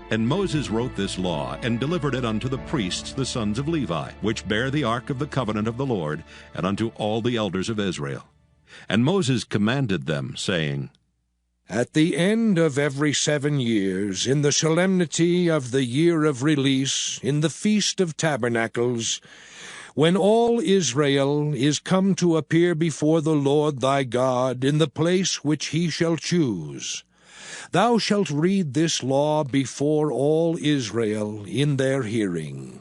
And Moses wrote this law, and delivered it unto the priests the sons of Levi, which bear the ark of the covenant of the Lord, and unto all the elders of Israel. And Moses commanded them, saying, At the end of every 7 years, in the solemnity of the year of release, in the Feast of Tabernacles, when all Israel is come to appear before the Lord thy God in the place which he shall choose, thou shalt read this law before all Israel in their hearing.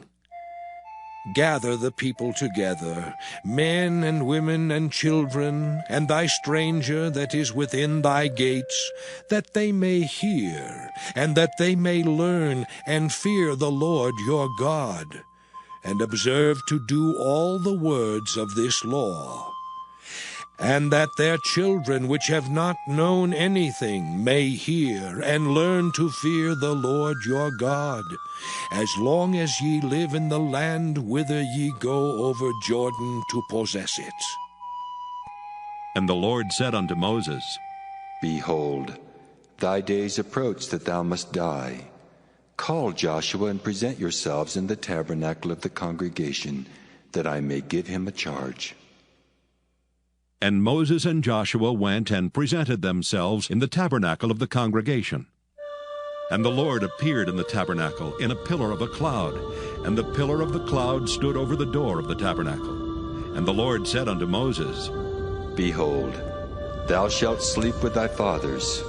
Gather the people together, men and women and children, and thy stranger that is within thy gates, that they may hear, and that they may learn, and fear the Lord your God, and observe to do all the words of this law. And that their children which have not known anything may hear and learn to fear the Lord your God, as long as ye live in the land whither ye go over Jordan to possess it. And the Lord said unto Moses, Behold, thy days approach that thou must die. Call Joshua and present yourselves in the tabernacle of the congregation, that I may give him a charge. And Moses and Joshua went and presented themselves in the tabernacle of the congregation. And the Lord appeared in the tabernacle in a pillar of a cloud, and the pillar of the cloud stood over the door of the tabernacle. And the Lord said unto Moses, Behold, thou shalt sleep with thy fathers,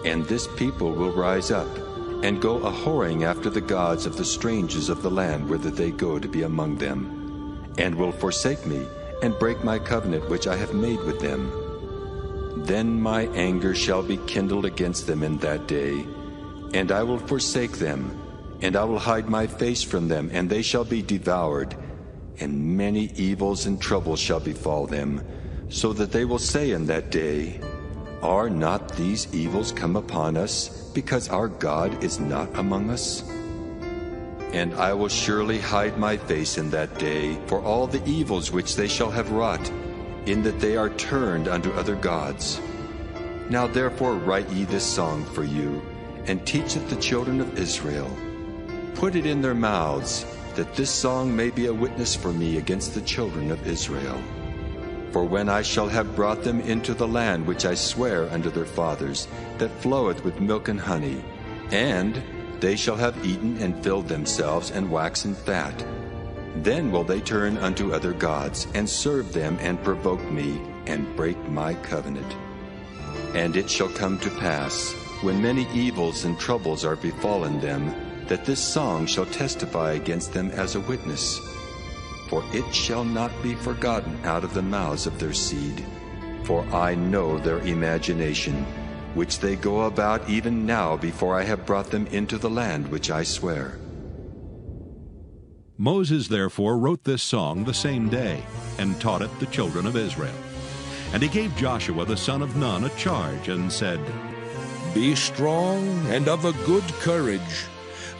and this people will rise up, and go a-whoring after the gods of the strangers of the land whither they go to be among them, and will forsake me, and break my covenant which I have made with them. Then my anger shall be kindled against them in that day, and I will forsake them, and I will hide my face from them, and they shall be devoured, and many evils and troubles shall befall them, so that they will say in that day, Are not these evils come upon us, because our God is not among us? And I will surely hide my face in that day for all the evils which they shall have wrought, in that they are turned unto other gods. Now therefore write ye this song for you, and teach it the children of Israel. Put it in their mouths, that this song may be a witness for me against the children of Israel. For when I shall have brought them into the land which I swear unto their fathers, that floweth with milk and honey, and they shall have eaten and filled themselves and waxen fat, then will they turn unto other gods, and serve them, and provoke me, and break my covenant. And it shall come to pass, when many evils and troubles are befallen them, that this song shall testify against them as a witness. For it shall not be forgotten out of the mouths of their seed. For I know their imagination, which they go about even now before I have brought them into the land which I swear. Moses therefore wrote this song the same day, and taught it the children of Israel. And he gave Joshua the son of Nun a charge, and said, Be strong and of a good courage,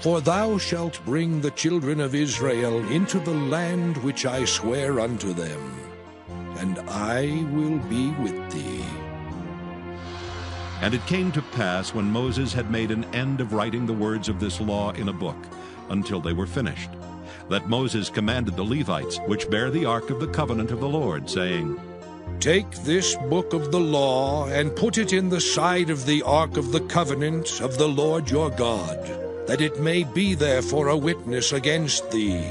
for thou shalt bring the children of Israel into the land which I swear unto them, and I will be with thee. And it came to pass, when Moses had made an end of writing the words of this law in a book, until they were finished, that Moses commanded the Levites, which bear the ark of the covenant of the Lord, saying, Take this book of the law, and put it in the side of the ark of the covenant of the Lord your God, that it may be there for a witness against thee.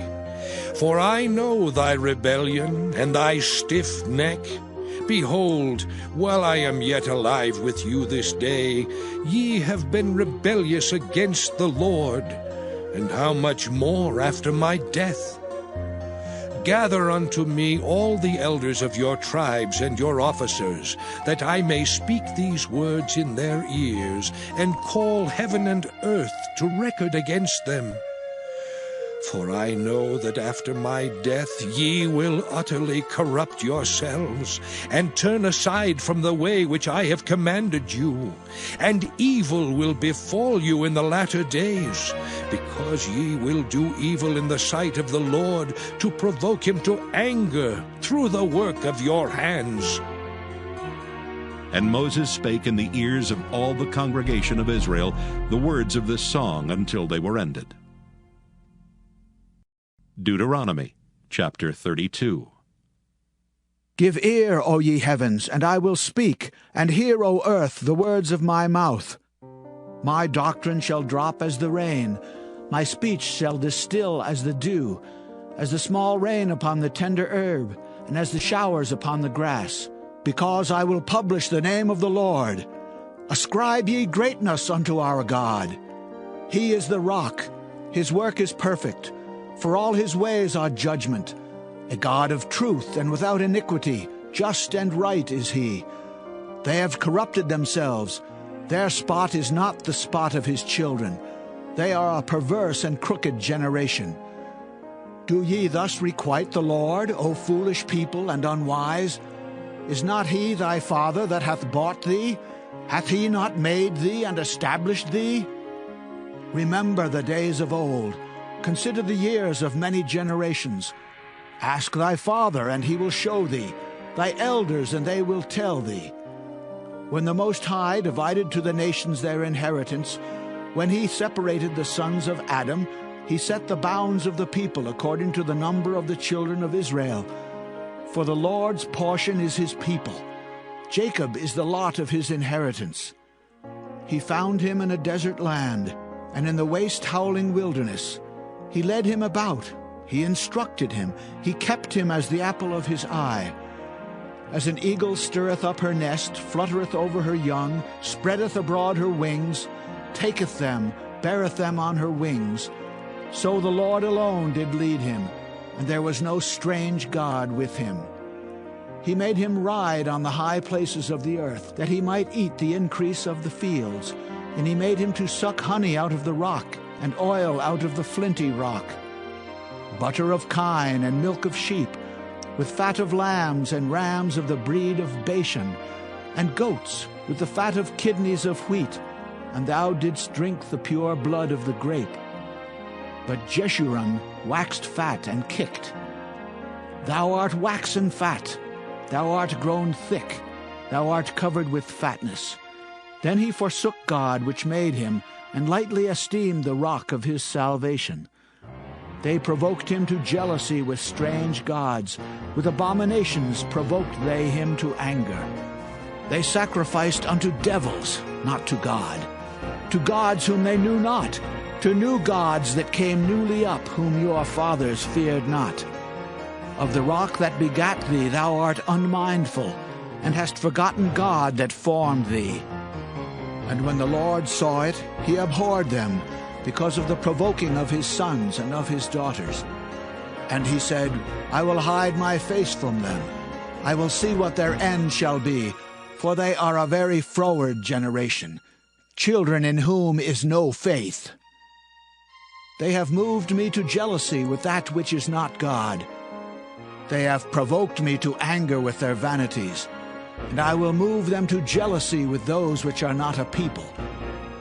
For I know thy rebellion, and thy stiff neck. Behold, while I am yet alive with you this day, ye have been rebellious against the Lord, and how much more after my death? Gather unto me all the elders of your tribes and your officers, that I may speak these words in their ears, and call heaven and earth to record against them. For I know that after my death ye will utterly corrupt yourselves, and turn aside from the way which I have commanded you, and evil will befall you in the latter days, because ye will do evil in the sight of the Lord, to provoke him to anger through the work of your hands. And Moses spake in the ears of all the congregation of Israel the words of this song until they were ended. Deuteronomy chapter 32. Give ear, O ye heavens, and I will speak, and hear, O earth, the words of my mouth. My doctrine shall drop as the rain, my speech shall distill as the dew, as the small rain upon the tender herb, and as the showers upon the grass. Because I will publish the name of the Lord. Ascribe ye greatness unto our God. He is the rock, his work is perfect, for all his ways are judgment. A God of truth and without iniquity, just and right is he. They have corrupted themselves. Their spot is not the spot of his children. They are a perverse and crooked generation. Do ye thus requite the Lord, O foolish people and unwise? Is not he thy father that hath bought thee? Hath he not made thee and established thee? Remember the days of old. Consider the years of many generations. Ask thy father, and he will show thee, thy elders, and they will tell thee. When the Most High divided to the nations their inheritance, when he separated the sons of Adam, he set the bounds of the people according to the number of the children of Israel. For the Lord's portion is his people. Jacob is the lot of his inheritance. He found him in a desert land, and in the waste howling wilderness. He led him about, he instructed him, he kept him as the apple of his eye. As an eagle stirreth up her nest, fluttereth over her young, spreadeth abroad her wings, taketh them, beareth them on her wings, so the Lord alone did lead him, and there was no strange God with him. He made him ride on the high places of the earth, that he might eat the increase of the fields. And he made him to suck honey out of the rock, and oil out of the flinty rock, butter of kine and milk of sheep, with fat of lambs and rams of the breed of Bashan, and goats with the fat of kidneys of wheat, and thou didst drink the pure blood of the grape. But Jeshurun waxed fat and kicked. Thou art waxen fat, thou art grown thick, thou art covered with fatness. Then he forsook God which made him, and lightly esteemed the rock of his salvation. They provoked him to jealousy with strange gods. With abominations provoked they him to anger. They sacrificed unto devils, not to God, to gods whom they knew not, to new gods that came newly up, whom your fathers feared not. Of the rock that begat thee thou art unmindful, and hast forgotten God that formed thee. And when the Lord saw it, he abhorred them, because of the provoking of his sons and of his daughters. And he said, I will hide my face from them. I will see what their end shall be, for they are a very froward generation, children in whom is no faith. They have moved me to jealousy with that which is not God. They have provoked me to anger with their vanities. And I will move them to jealousy with those which are not a people.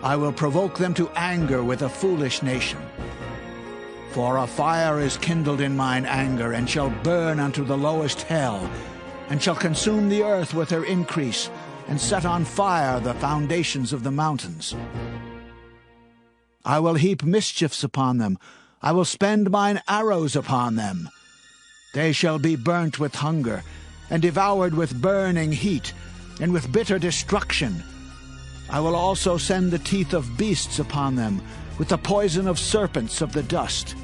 I will provoke them to anger with a foolish nation. For a fire is kindled in mine anger, and shall burn unto the lowest hell, and shall consume the earth with her increase, and set on fire the foundations of the mountains. I will heap mischiefs upon them. I will spend mine arrows upon them. They shall be burnt with hunger, and devoured with burning heat, and with bitter destruction. I will also send the teeth of beasts upon them, with the poison of serpents of the dust.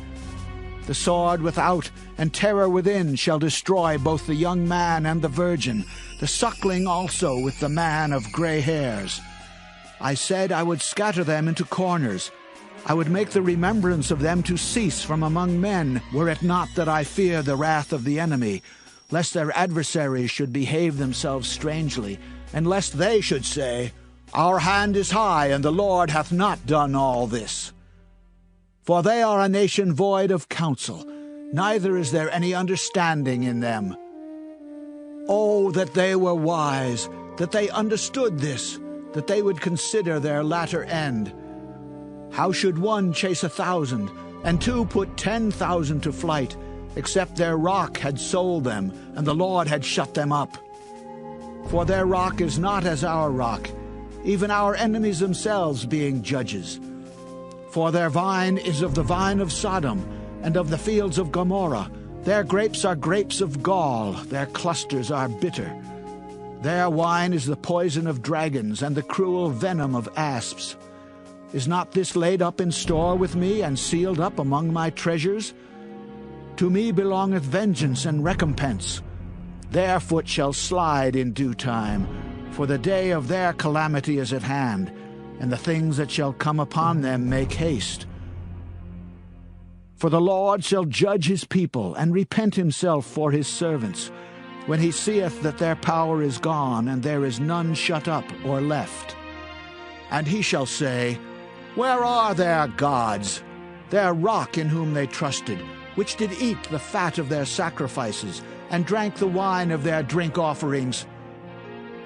The sword without and terror within shall destroy both the young man and the virgin, the suckling also with the man of gray hairs. I said I would scatter them into corners. I would make the remembrance of them to cease from among men, were it not that I fear the wrath of the enemy, lest their adversaries should behave themselves strangely, and lest they should say, Our hand is high, and the Lord hath not done all this. For they are a nation void of counsel, neither is there any understanding in them. Oh, that they were wise, that they understood this, that they would consider their latter end. How should one chase 1,000, and two put 10,000 to flight, except their rock had sold them, and the Lord had shut them up? For their rock is not as our rock, even our enemies themselves being judges. For their vine is of the vine of Sodom, and of the fields of Gomorrah. Their grapes are grapes of gall, their clusters are bitter. Their wine is the poison of dragons, and the cruel venom of asps. Is not this laid up in store with me, and sealed up among my treasures? To me belongeth vengeance and recompense. Their foot shall slide in due time, for the day of their calamity is at hand, and the things that shall come upon them make haste. For the Lord shall judge his people, and repent himself for his servants, when he seeth that their power is gone, and there is none shut up or left. And he shall say, Where are their gods, their rock in whom they trusted, which did eat the fat of their sacrifices, and drank the wine of their drink offerings?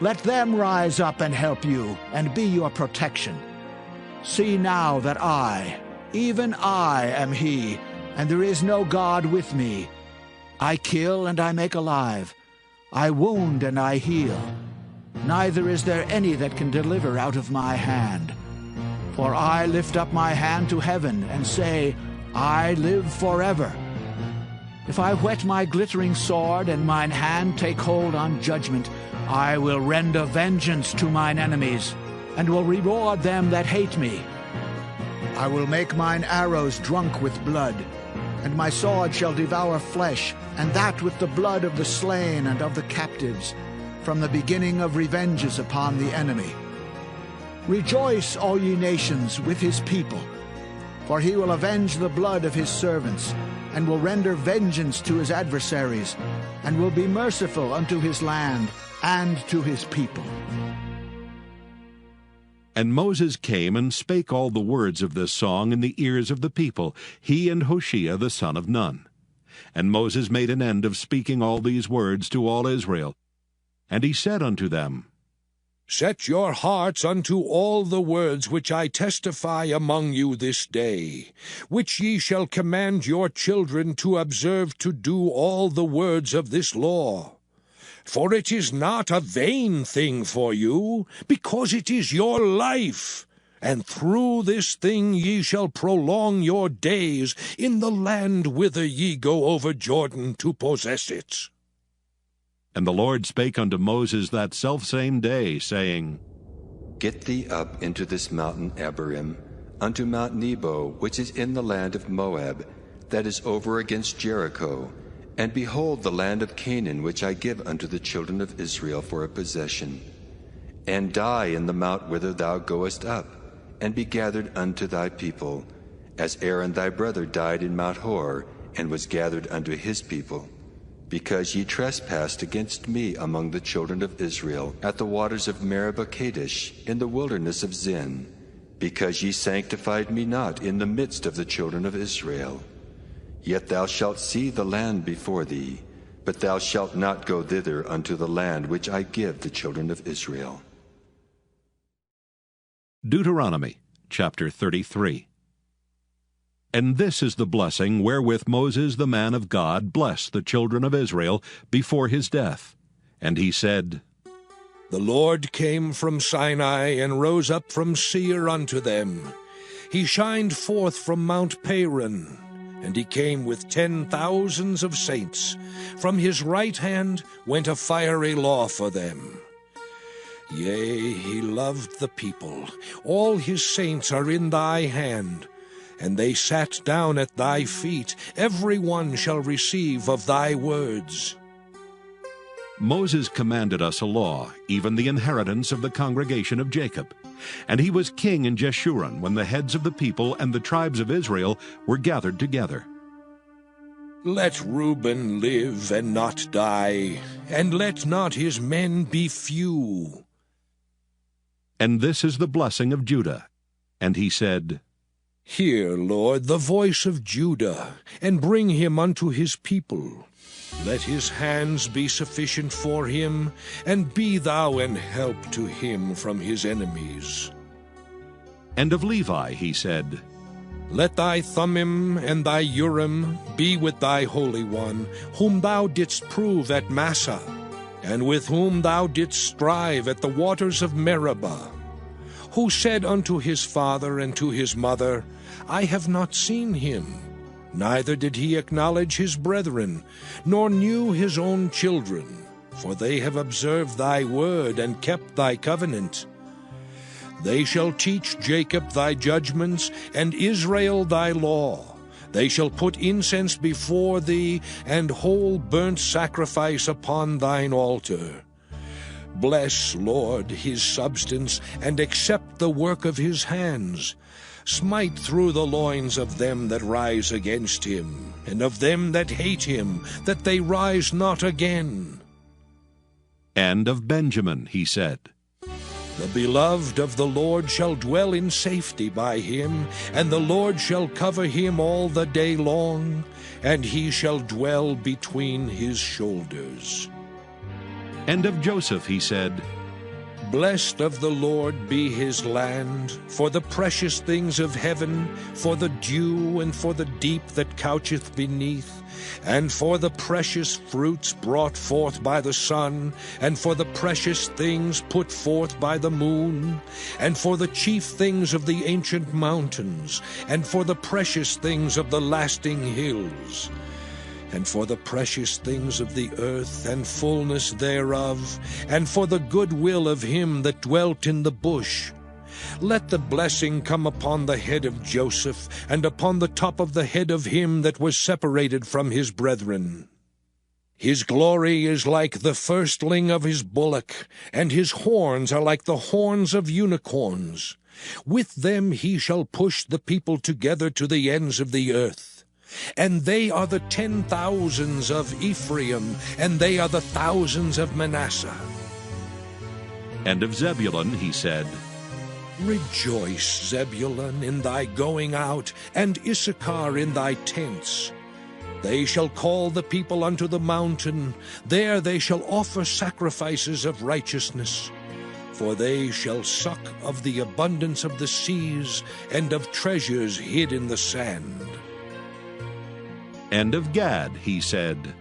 Let them rise up and help you, and be your protection. See now that I, even I, am he, and there is no God with me. I kill and I make alive. I wound and I heal. Neither is there any that can deliver out of my hand. For I lift up my hand to heaven, and say, I live forever. If I whet my glittering sword, and mine hand take hold on judgment, I will render vengeance to mine enemies, and will reward them that hate me. I will make mine arrows drunk with blood, and my sword shall devour flesh, and that with the blood of the slain and of the captives, from the beginning of revenges upon the enemy. Rejoice, all ye nations, with his people, for he will avenge the blood of his servants, and will render vengeance to his adversaries, and will be merciful unto his land and to his people. And Moses came and spake all the words of this song in the ears of the people, he and Hoshea the son of Nun. And Moses made an end of speaking all these words to all Israel. And he said unto them, Set your hearts unto all the words which I testify among you this day, which ye shall command your children to observe to do all the words of this law. For it is not a vain thing for you, because it is your life. And through this thing ye shall prolong your days in the land whither ye go over Jordan to possess it. And the Lord spake unto Moses that selfsame day, saying, Get thee up into this mountain Abarim, unto Mount Nebo, which is in the land of Moab, that is over against Jericho, and behold the land of Canaan, which I give unto the children of Israel for a possession. And die in the mount whither thou goest up, and be gathered unto thy people, as Aaron thy brother died in Mount Hor, and was gathered unto his people. Because ye trespassed against me among the children of Israel at the waters of Meribah Kadesh in the wilderness of Zin, because ye sanctified me not in the midst of the children of Israel. Yet thou shalt see the land before thee, but thou shalt not go thither unto the land which I give the children of Israel. Deuteronomy chapter 33. And this is the blessing wherewith Moses the man of God blessed the children of Israel before his death. And he said, The Lord came from Sinai, and rose up from Seir unto them. He shined forth from Mount Paran, and he came with 10,000s of saints. From his right hand went a fiery law for them. Yea, he loved the people. All his saints are in thy hand. And they sat down at thy feet. Every one shall receive of thy words. Moses commanded us a law, even the inheritance of the congregation of Jacob. And he was king in Jeshurun when the heads of the people and the tribes of Israel were gathered together. Let Reuben live and not die, and let not his men be few. And this is the blessing of Judah. And he said, Hear, Lord, the voice of Judah, and bring him unto his people. Let his hands be sufficient for him, and be thou an help to him from his enemies. And of Levi he said, Let thy Thummim and thy Urim be with thy Holy One, whom thou didst prove at Massah, and with whom thou didst strive at the waters of Meribah, who said unto his father and to his mother, I have not seen him. Neither did he acknowledge his brethren, nor knew his own children, for they have observed thy word and kept thy covenant. They shall teach Jacob thy judgments, and Israel thy law. They shall put incense before thee, and whole burnt sacrifice upon thine altar. Bless, Lord, his substance, and accept the work of his hands. Smite through the loins of them that rise against him, and of them that hate him, that they rise not again. And of Benjamin he said, The beloved of the Lord shall dwell in safety by him, and the Lord shall cover him all the day long, and he shall dwell between his shoulders. And of Joseph he said, Blessed of the Lord be his land, for the precious things of heaven, for the dew and for the deep that coucheth beneath, and for the precious fruits brought forth by the sun, and for the precious things put forth by the moon, and for the chief things of the ancient mountains, and for the precious things of the lasting hills, and for the precious things of the earth and fullness thereof, and for the good will of him that dwelt in the bush. Let the blessing come upon the head of Joseph, and upon the top of the head of him that was separated from his brethren. His glory is like the firstling of his bullock, and his horns are like the horns of unicorns. With them he shall push the people together to the ends of the earth. and they are the 10,000s of Ephraim, and they are the thousands of Manasseh. And of Zebulun he said, Rejoice, Zebulun, in thy going out, and Issachar in thy tents. They shall call the people unto the mountain, there they shall offer sacrifices of righteousness. For they shall suck of the abundance of the seas, and of treasures hid in the sand. And of Gad he said,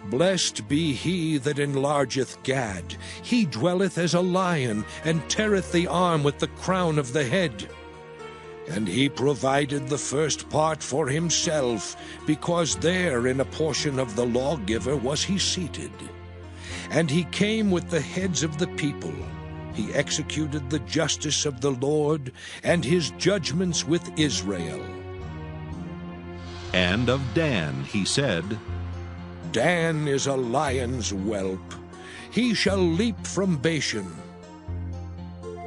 Blessed be he that enlargeth Gad. He dwelleth as a lion, and teareth the arm with the crown of the head. And he provided the first part for himself, because there in a portion of the lawgiver was he seated. And he came with the heads of the people. He executed the justice of the Lord, and his judgments with Israel. And of Dan he said, Dan is a lion's whelp. He shall leap from Bashan.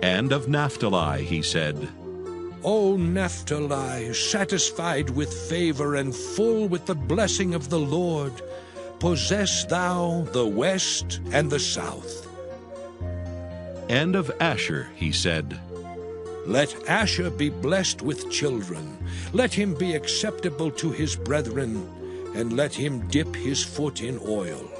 And of Naphtali he said, O Naphtali, satisfied with favor and full with the blessing of the Lord, possess thou the west and the south. And of Asher he said, Let Asher be blessed with children. Let him be acceptable to his brethren, and let him dip his foot in oil.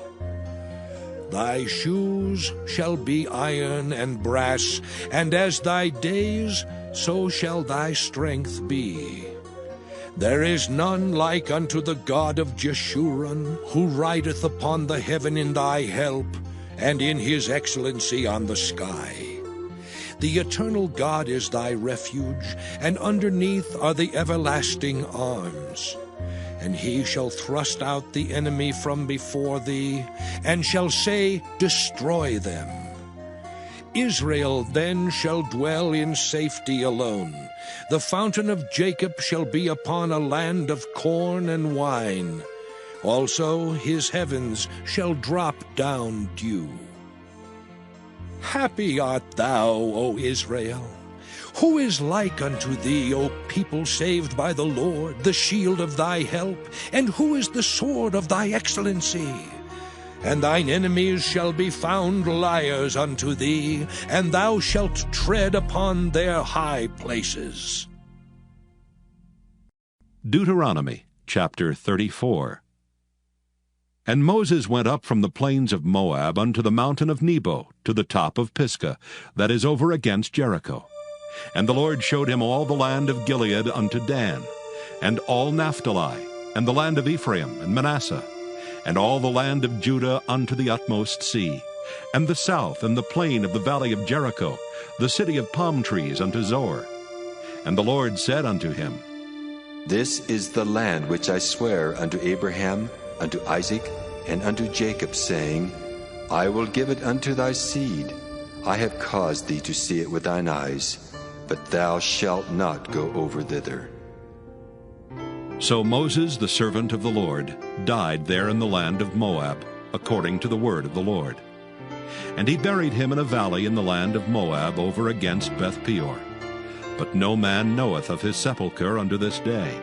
Thy shoes shall be iron and brass, and as thy days, so shall thy strength be. There is none like unto the God of Jeshurun, who rideth upon the heaven in thy help, and in his excellency on the sky. The eternal God is thy refuge, and underneath are the everlasting arms. And he shall thrust out the enemy from before thee, and shall say, Destroy them. Israel then shall dwell in safety alone. The fountain of Jacob shall be upon a land of corn and wine. Also his heavens shall drop down dew. Happy art thou, O Israel! Who is like unto thee, O people saved by the Lord, the shield of thy help? And who is the sword of thy excellency? And thine enemies shall be found liars unto thee, and thou shalt tread upon their high places. Deuteronomy chapter 34. And Moses went up from the plains of Moab unto the mountain of Nebo, to the top of Pisgah, that is over against Jericho. And the Lord showed him all the land of Gilead unto Dan, and all Naphtali, and the land of Ephraim and Manasseh, and all the land of Judah unto the utmost sea, and the south and the plain of the valley of Jericho, the city of palm trees unto Zor. And the Lord said unto him, This is the land which I swear unto Abraham, unto Isaac, and unto Jacob, saying, I will give it unto thy seed. I have caused thee to see it with thine eyes, but thou shalt not go over thither. So Moses, the servant of the Lord, died there in the land of Moab, according to the word of the Lord. And he buried him in a valley in the land of Moab over against Beth-peor. But no man knoweth of his sepulchre unto this day.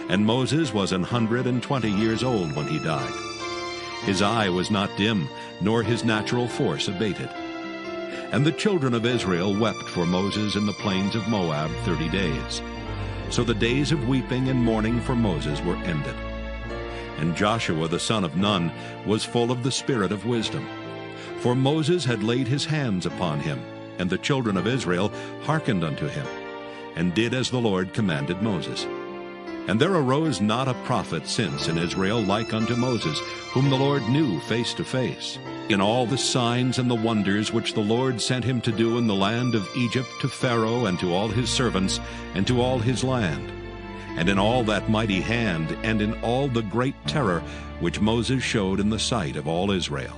And Moses was 120 years old when he died. His eye was not dim, nor his natural force abated. And the children of Israel wept for Moses in the plains of Moab 30 days. So the days of weeping and mourning for Moses were ended. And Joshua the son of Nun was full of the spirit of wisdom. For Moses had laid his hands upon him, and the children of Israel hearkened unto him, and did as the Lord commanded Moses. And there arose not a prophet since in Israel like unto Moses, whom the Lord knew face to face, in all the signs and the wonders which the Lord sent him to do in the land of Egypt to Pharaoh and to all his servants and to all his land, and in all that mighty hand and in all the great terror which Moses showed in the sight of all Israel.